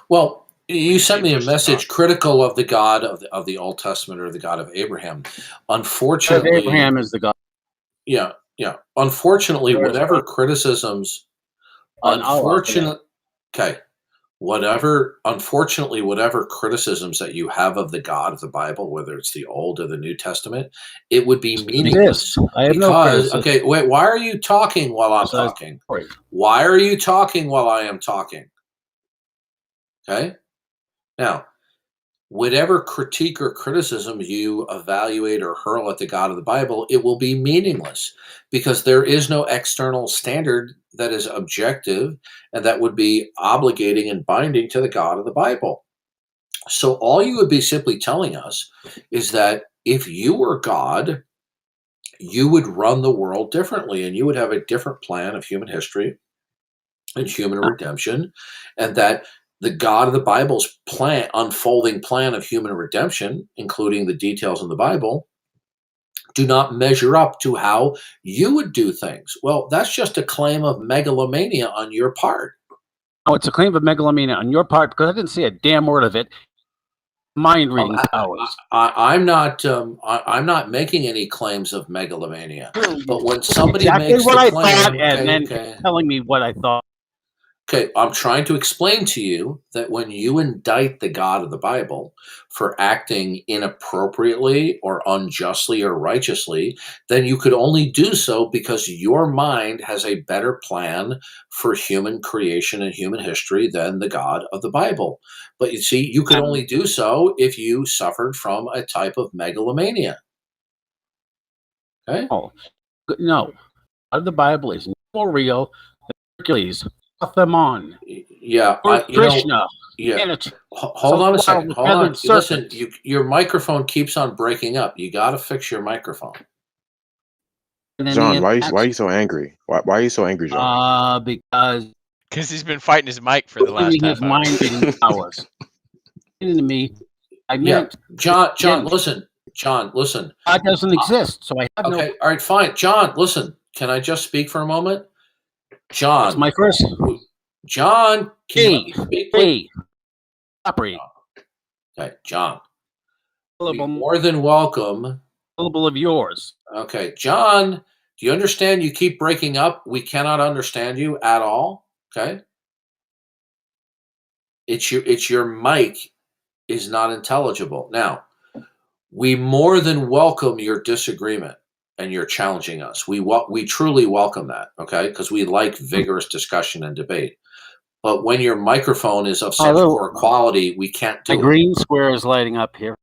Well, you sent me a message critical of the God of the Old Testament, or the God of Abraham. Unfortunately, Abraham is the God. Yeah. Unfortunately, whatever criticisms, whatever criticisms that you have of the God of the Bible, whether it's the Old or the New Testament, it would be meaningless. I have no criticism. Okay, wait, why are you talking while I'm talking? Why are you talking while I am talking? Okay? Now, whatever critique or criticism you evaluate or hurl at the God of the Bible, it will be meaningless, because there is no external standard that is objective and that would be obligating and binding to the God of the Bible. So all you would be simply telling us is that if you were God, you would run the world differently, and you would have a different plan of human history and human redemption, and that the God of the Bible's unfolding plan of human redemption, including the details in the Bible, do not measure up to how you would do things. Well, that's just a claim of megalomania on your part. Oh, it's a claim of megalomania on your part because I didn't see a damn word of it. Mind reading powers. I'm not making any claims of megalomania. But when somebody exactly makes what the I claim, thought, and then telling me what I thought. Okay, I'm trying to explain to you that when you indict the God of the Bible for acting inappropriately or unjustly or righteously, then you could only do so because your mind has a better plan for human creation and human history than the God of the Bible. But you see, you could only do so if you suffered from a type of megalomania. Okay? Oh, no. The Bible is no real. Hercules, off them on. Yeah, Krishna. Yeah. Hold on a second. Hold on. Listen, your microphone keeps on breaking up. You got to fix your microphone. John, why are you so angry? Why are you so angry, John? Because he's been fighting his mic for the last half hour. Mind reading powers. To me, I meant John, listen. John, listen. God doesn't exist, so I have no. Okay, all right, fine. John, listen. Can I just speak for a moment? John. That's my first. John, can you speak? Hey. Operate. Okay, John. More than welcome. Syllable of yours. Okay, John, do you understand you keep breaking up? We cannot understand you at all. Okay? It's your mic is not intelligible. Now, we more than welcome your disagreement and you're challenging us. We truly welcome that, okay? Because we like vigorous discussion and debate. But when your microphone is of such poor quality, we can't do it. The green square is lighting up here.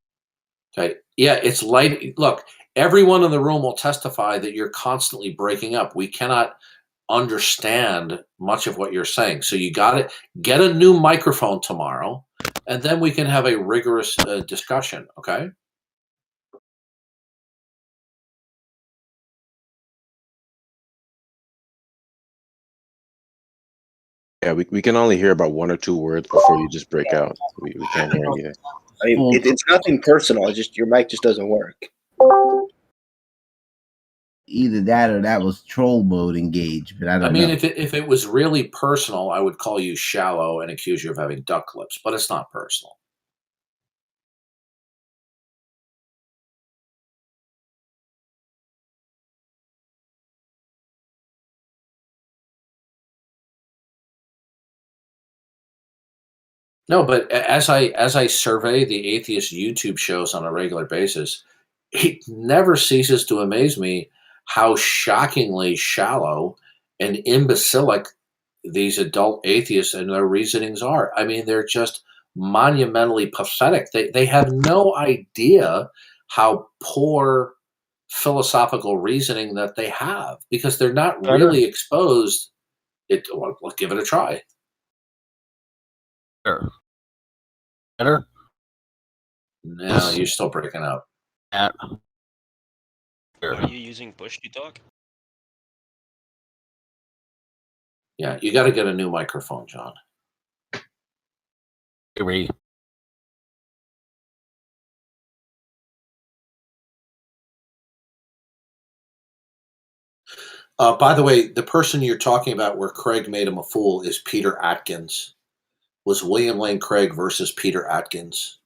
Okay. Yeah, it's light. Look, everyone in the room will testify that you're constantly breaking up. We cannot understand much of what you're saying. So you got to get a new microphone tomorrow, and then we can have a rigorous discussion, okay? Yeah, we can only hear about 1 or 2 words before you just break out. We can't hear anything. I mean, it's nothing personal. It's just your mic just doesn't work. Either that or that was troll mode engaged, but I don't know. I mean, if it was really personal, I would call you shallow and accuse you of having duck lips, but it's not personal. No, but as I survey the atheist YouTube shows on a regular basis, it never ceases to amaze me how shockingly shallow and imbecilic these adult atheists and their reasonings are. I mean, they're just monumentally pathetic. They have no idea how poor philosophical reasoning that they have because they're not really exposed. Well, give it a try. Sure. Better? No, you're still breaking up. Are you using push to talk? Yeah, you got to get a new microphone, John. Agree. By the way, the person you're talking about where Craig made him a fool is Peter Atkins. Was William Lane Craig versus Peter Atkins.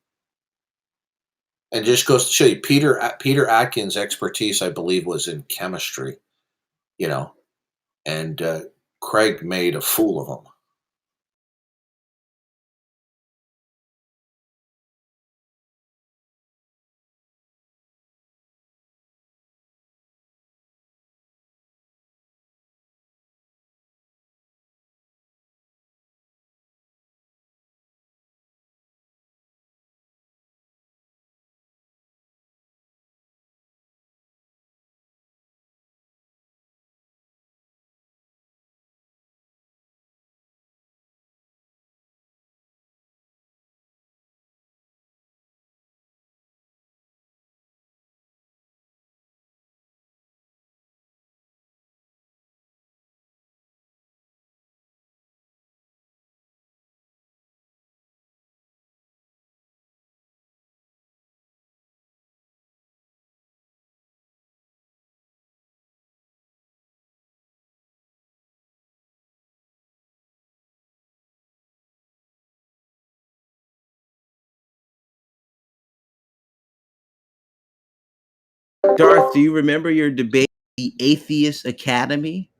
And just goes to show you, Peter Atkins' expertise, I believe, was in chemistry, and Craig made a fool of him. Darth, do you remember your debate at the Atheist Academy?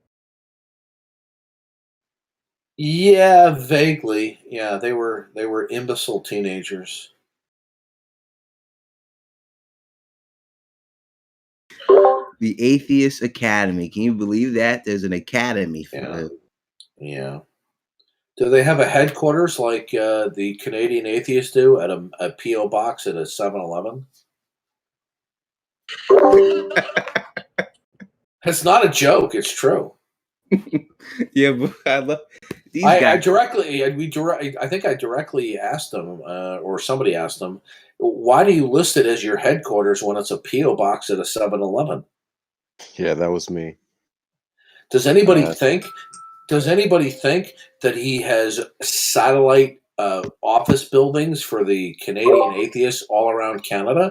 Yeah, vaguely. Yeah, they were imbecile teenagers. The Atheist Academy. Can you believe that? There's an academy for Yeah. Do they have a headquarters like the Canadian Atheists do at a P.O. box at a 7-Eleven? It's not a joke. It's true. Yeah, but I love these I guys. I think I directly asked them, or somebody asked them, why do you list it as your headquarters when it's a P.O. box at a 7-Eleven? Yeah, that was me. Does anybody think that he has satellite office buildings for the Canadian Atheists all around Canada,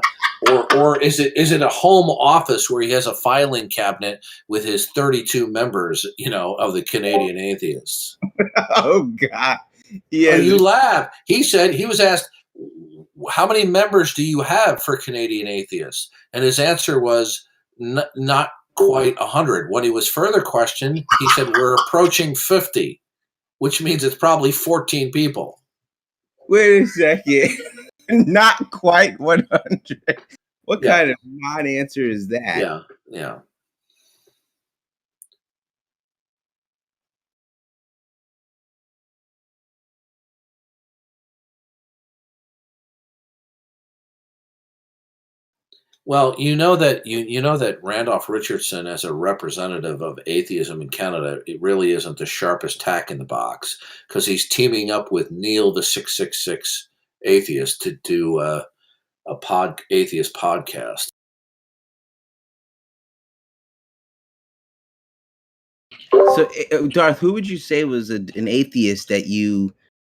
or is it a home office where he has a filing cabinet with his 32 members, of the Canadian Atheists? Oh God! Yeah, you laugh. He said he was asked, "How many members do you have for Canadian Atheists?" And his answer was not quite 100. When he was further questioned, he said, "We're approaching 50, which means it's probably 14 people." Wait a second. Not quite 100. What kind of non-answer is that? Yeah. Well, you know that Randolph Richardson, as a representative of atheism in Canada, it really isn't the sharpest tack in the box, because he's teaming up with Neil the 666 atheist to do a atheist podcast. So, Darth, who would you say was an atheist that you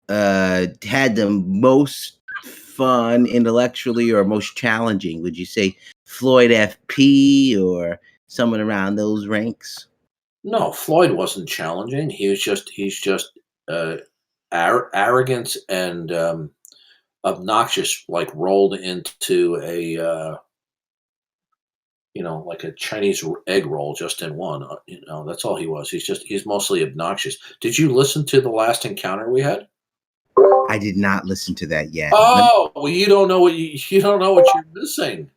had the most fun intellectually or most challenging? Would you say Floyd FP or someone around those ranks? No, Floyd wasn't challenging. He's just arrogant and obnoxious, like rolled into a like a Chinese egg roll just in one. That's all he was. He's mostly obnoxious. Did you listen to the last encounter we had? I did not listen to that yet. Oh, well, you don't know what you're missing.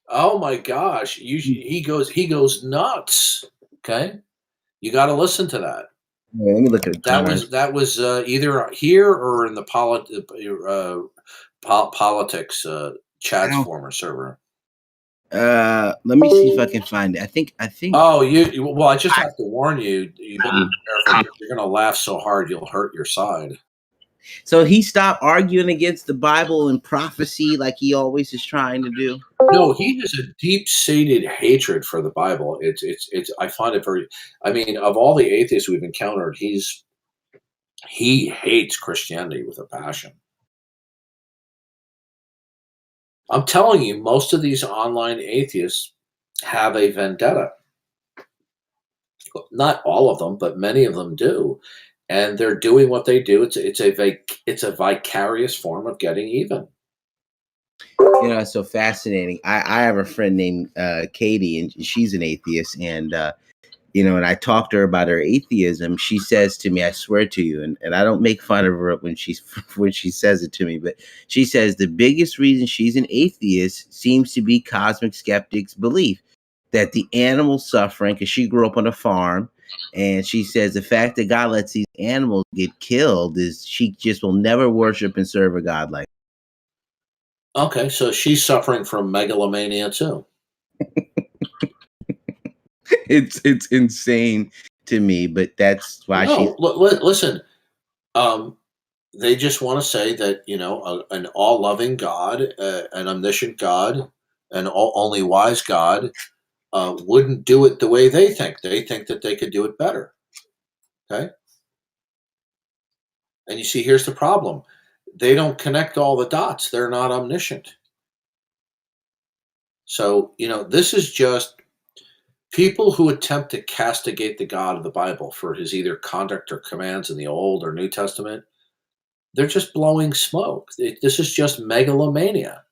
Oh my gosh, he goes nuts. Okay, you got to listen to that. Wait, let me look at it. That was either here or in the politics chat's former server. Let me see if I can find it. I think. Oh, well, I just have to warn you. You better be careful. You're going to laugh so hard you'll hurt your side. So he stopped arguing against the Bible and prophecy like he always is trying to do. No, he has a deep-seated hatred for the Bible. It's. I find it very. I mean, of all the atheists we've encountered, he hates Christianity with a passion. I'm telling you, most of these online atheists have a vendetta. Not all of them, but many of them do, and they're doing what they do. It's a vicarious form of getting even. It's so fascinating. I have a friend named Katie, and she's an atheist, and and I talked to her about her atheism. She says to me, I swear to you, and I don't make fun of her when she says it to me, but she says the biggest reason she's an atheist seems to be cosmic skeptics' belief that the animals suffering, because she grew up on a farm, and she says the fact that God lets these animals get killed is she just will never worship and serve a God like that. Okay, so she's suffering from megalomania too. It's insane to me, but that's why listen. They just want to say that an all-loving God, an omniscient God, an only wise God wouldn't do it the way they think. They think that they could do it better. Okay, and you see, here's the problem: they don't connect all the dots. They're not omniscient. So this is just people who attempt to castigate the God of the Bible for his either conduct or commands in the Old or New Testament. They're just blowing smoke. This is just megalomania.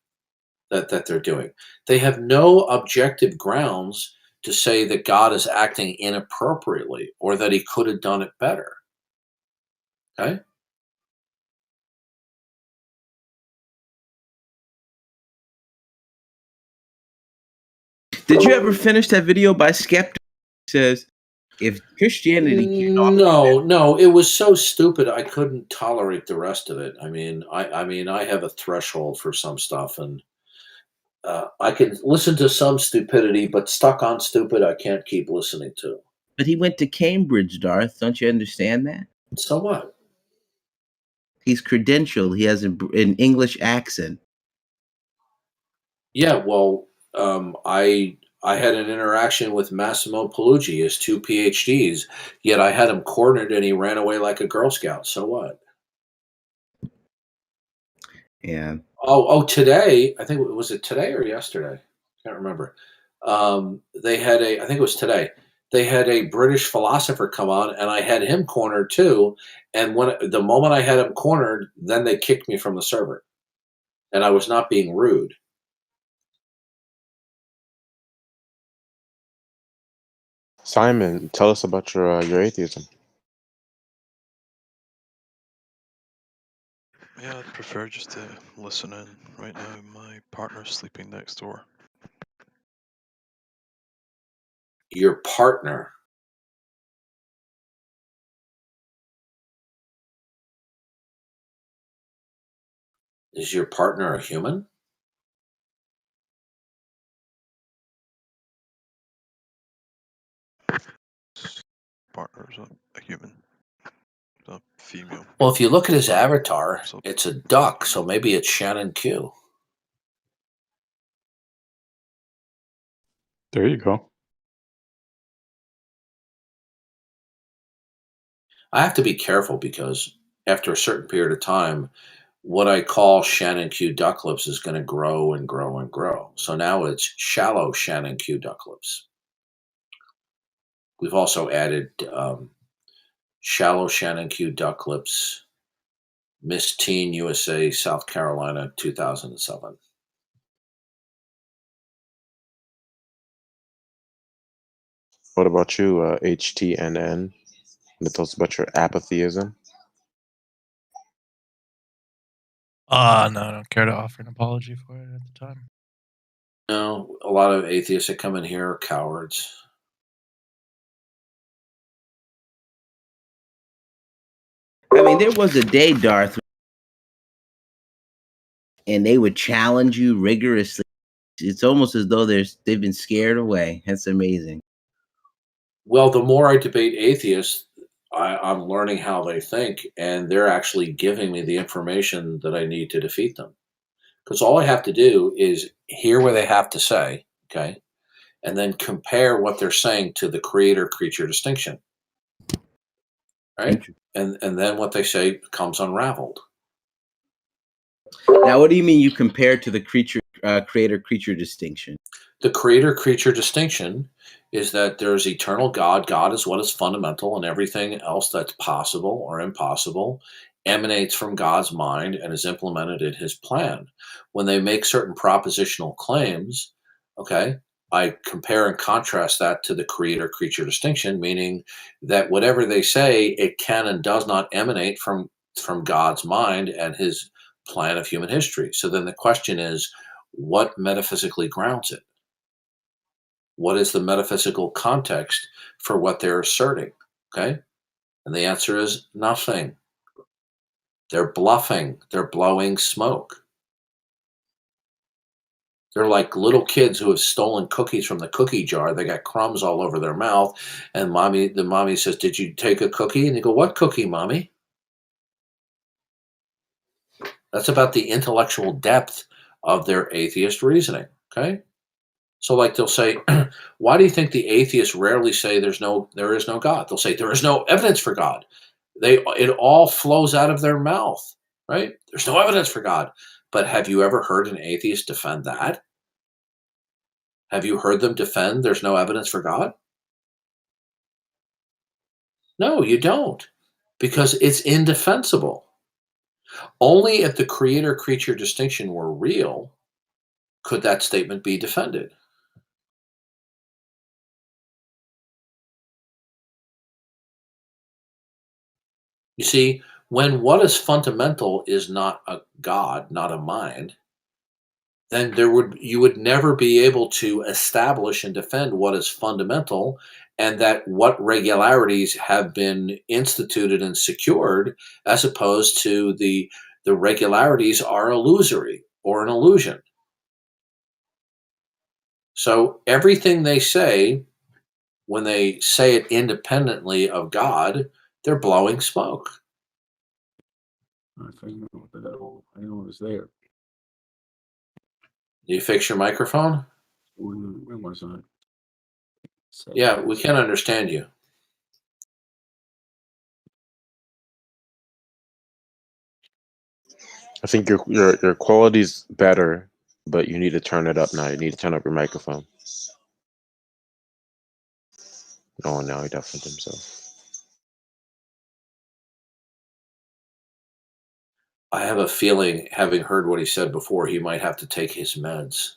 that they're doing. They have no objective grounds to say that God is acting inappropriately or that he could have done it better. Okay? Did you ever finish that video by Skeptic? Says, if Christianity No, it was so stupid I couldn't tolerate the rest of it. I mean, I have a threshold for some stuff, and I can listen to some stupidity, but stuck on stupid, I can't keep listening to. But he went to Cambridge, Darth. Don't you understand that? So what? He's credentialed. He has an English accent. Yeah, well, I had an interaction with Massimo Pallucci, his 2 PhDs, yet I had him cornered and he ran away like a Girl Scout. So what? Yeah. Oh, today, I think, was it today or yesterday? Can't remember. They had I think it was today. They had a British philosopher come on, and I had him cornered too. And the moment I had him cornered, then they kicked me from the server, and I was not being rude. Simon, tell us about your atheism. Yeah, I'd prefer just to listen in. Right now, my partner's sleeping next door. Your partner. Is your partner a human? Partner's a human. A female. Well, if you look at his avatar, it's a duck, so maybe it's Shannon Q. There you go. I have to be careful because after a certain period of time, what I call Shannon Q duck lips is going to grow and grow and grow. So now it's shallow Shannon Q duck lips. We've also added shallow Shannon Q duck lips, Miss Teen USA, South Carolina, 2007. What about you, HTNN? Tell us about your apatheism. No, I don't care to offer an apology for it at the time. No, a lot of atheists that come in here are cowards. I mean, there was a day, Darth, and they would challenge you rigorously. It's almost as though they've been scared away. That's amazing. Well, the more I debate atheists, I'm learning how they think, and they're actually giving me the information that I need to defeat them. Because all I have to do is hear what they have to say, okay, and then compare what they're saying to the creator-creature distinction, right? And then what they say becomes unraveled. Now, what do you mean you compare to the creator-creature distinction? The creator-creature distinction is that there's eternal God. God is what is fundamental, and everything else that's possible or impossible emanates from God's mind and is implemented in his plan. When they make certain propositional claims, okay, I compare and contrast that to the creator-creature distinction, meaning that whatever they say, it can and does not emanate from God's mind and his plan of human history. So then the question is, what metaphysically grounds it? What is the metaphysical context for what they're asserting? Okay. And the answer is nothing. They're bluffing. They're blowing smoke. They're like little kids who have stolen cookies from the cookie jar. They got crumbs all over their mouth. And the mommy says, "Did you take a cookie?" And they go, "What cookie, mommy?" That's about the intellectual depth of their atheist reasoning. Okay. So like they'll say, why do you think the atheists rarely say there is no God? They'll say there is no evidence for God. It all flows out of their mouth, right? There's no evidence for God. But have you ever heard an atheist defend that? Have you heard them defend there's no evidence for God? No, you don't, because it's indefensible. Only if the creator-creature distinction were real could that statement be defended? You see, when what is fundamental is not a God, not a mind, then you would never be able to establish and defend what is fundamental, and that what regularities have been instituted and secured, as opposed to the regularities are illusory or an illusion. So everything they say, when they say it independently of God, they're blowing smoke. I know it was there. Do you fix your microphone? Where was I? Yeah, we can't understand you. I think your quality's better, but you need to turn it up now. You need to turn up your microphone. Oh, now he deafened himself. I have a feeling, having heard what he said before, he might have to take his meds.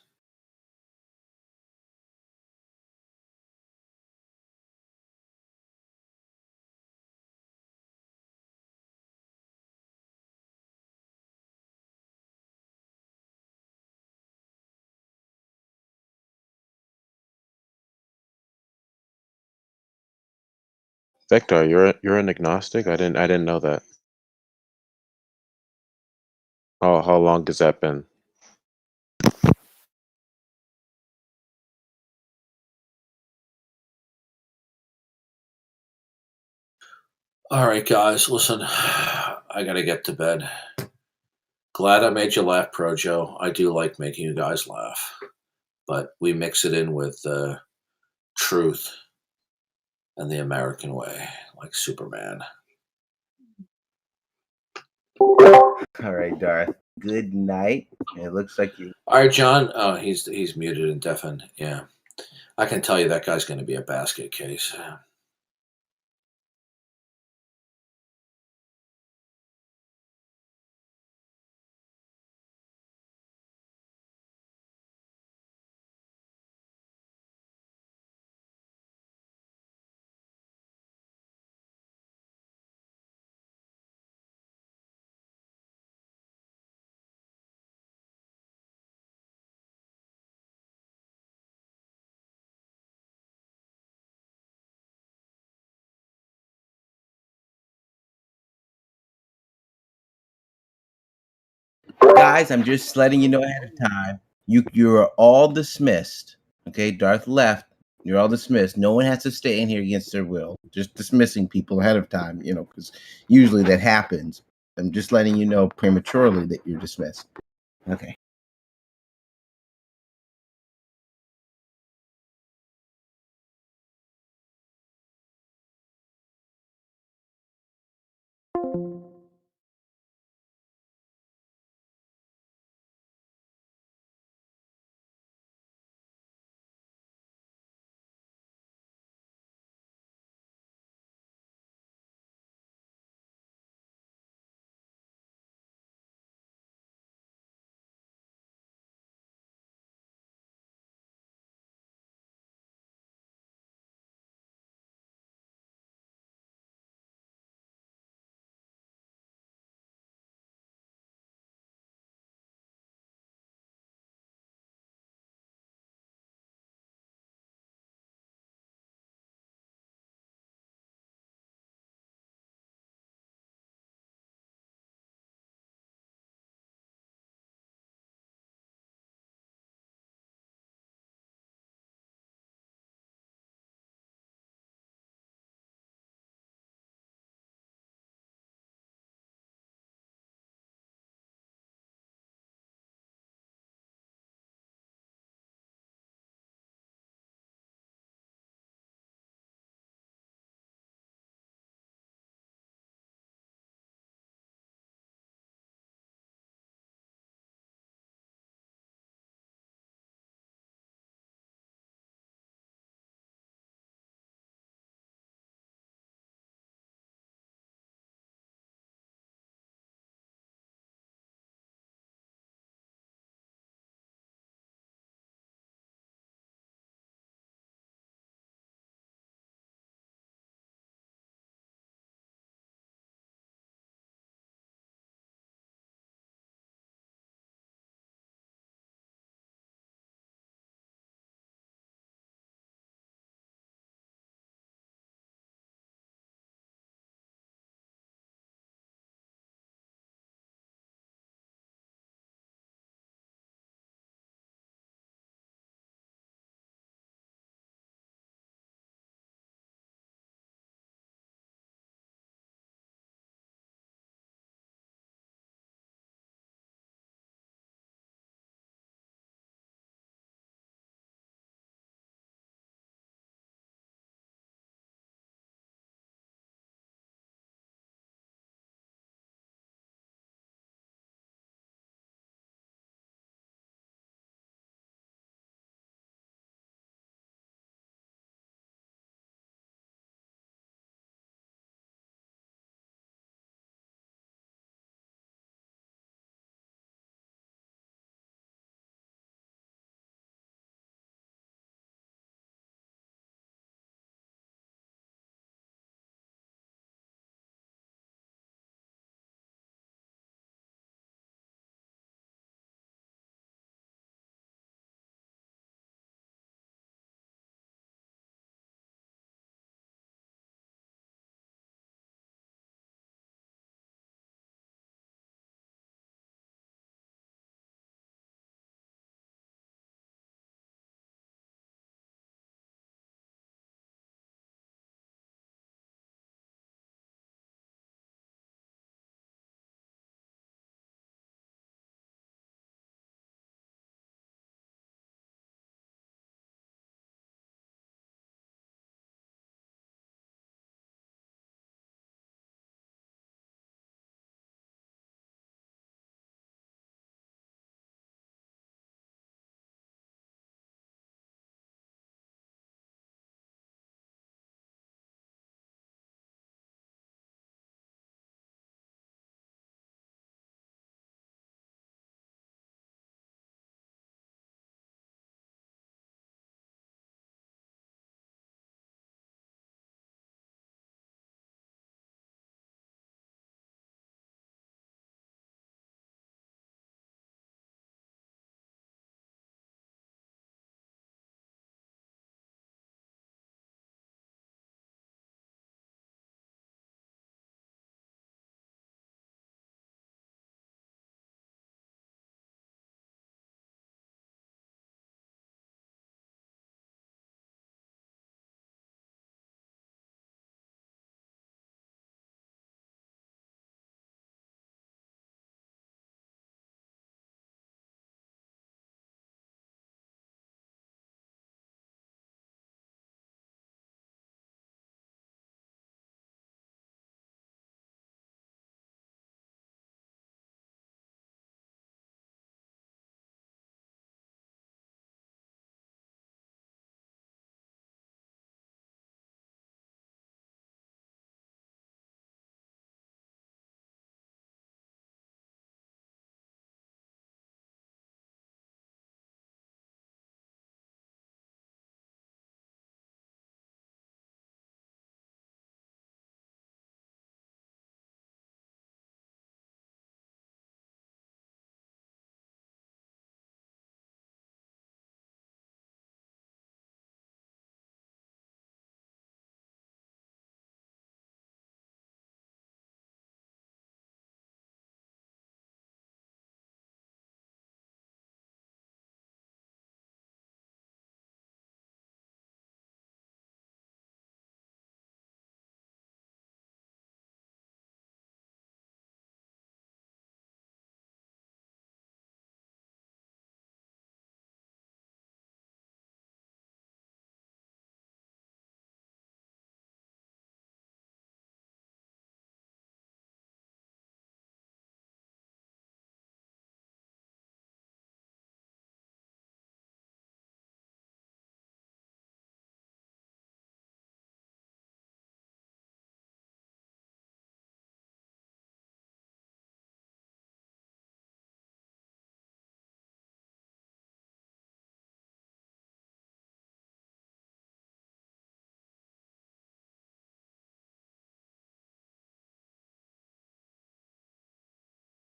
Victor, you're an agnostic? I didn't know that. Oh, how long has that been? All right, guys, listen, I gotta get to bed. Glad I made you laugh, Projo. I do like making you guys laugh, but we mix it in with truth and the American way, like Superman. All right, Darth. Good night. It looks like you. All right, John. Oh, he's muted and deafened. Yeah, I can tell you that guy's going to be a basket case. Guys, I'm just letting you know ahead of time. You're all dismissed. Okay, Darth left. You're all dismissed. No one has to stay in here against their will. Just dismissing people ahead of time, because usually that happens. I'm just letting you know prematurely that you're dismissed. Okay.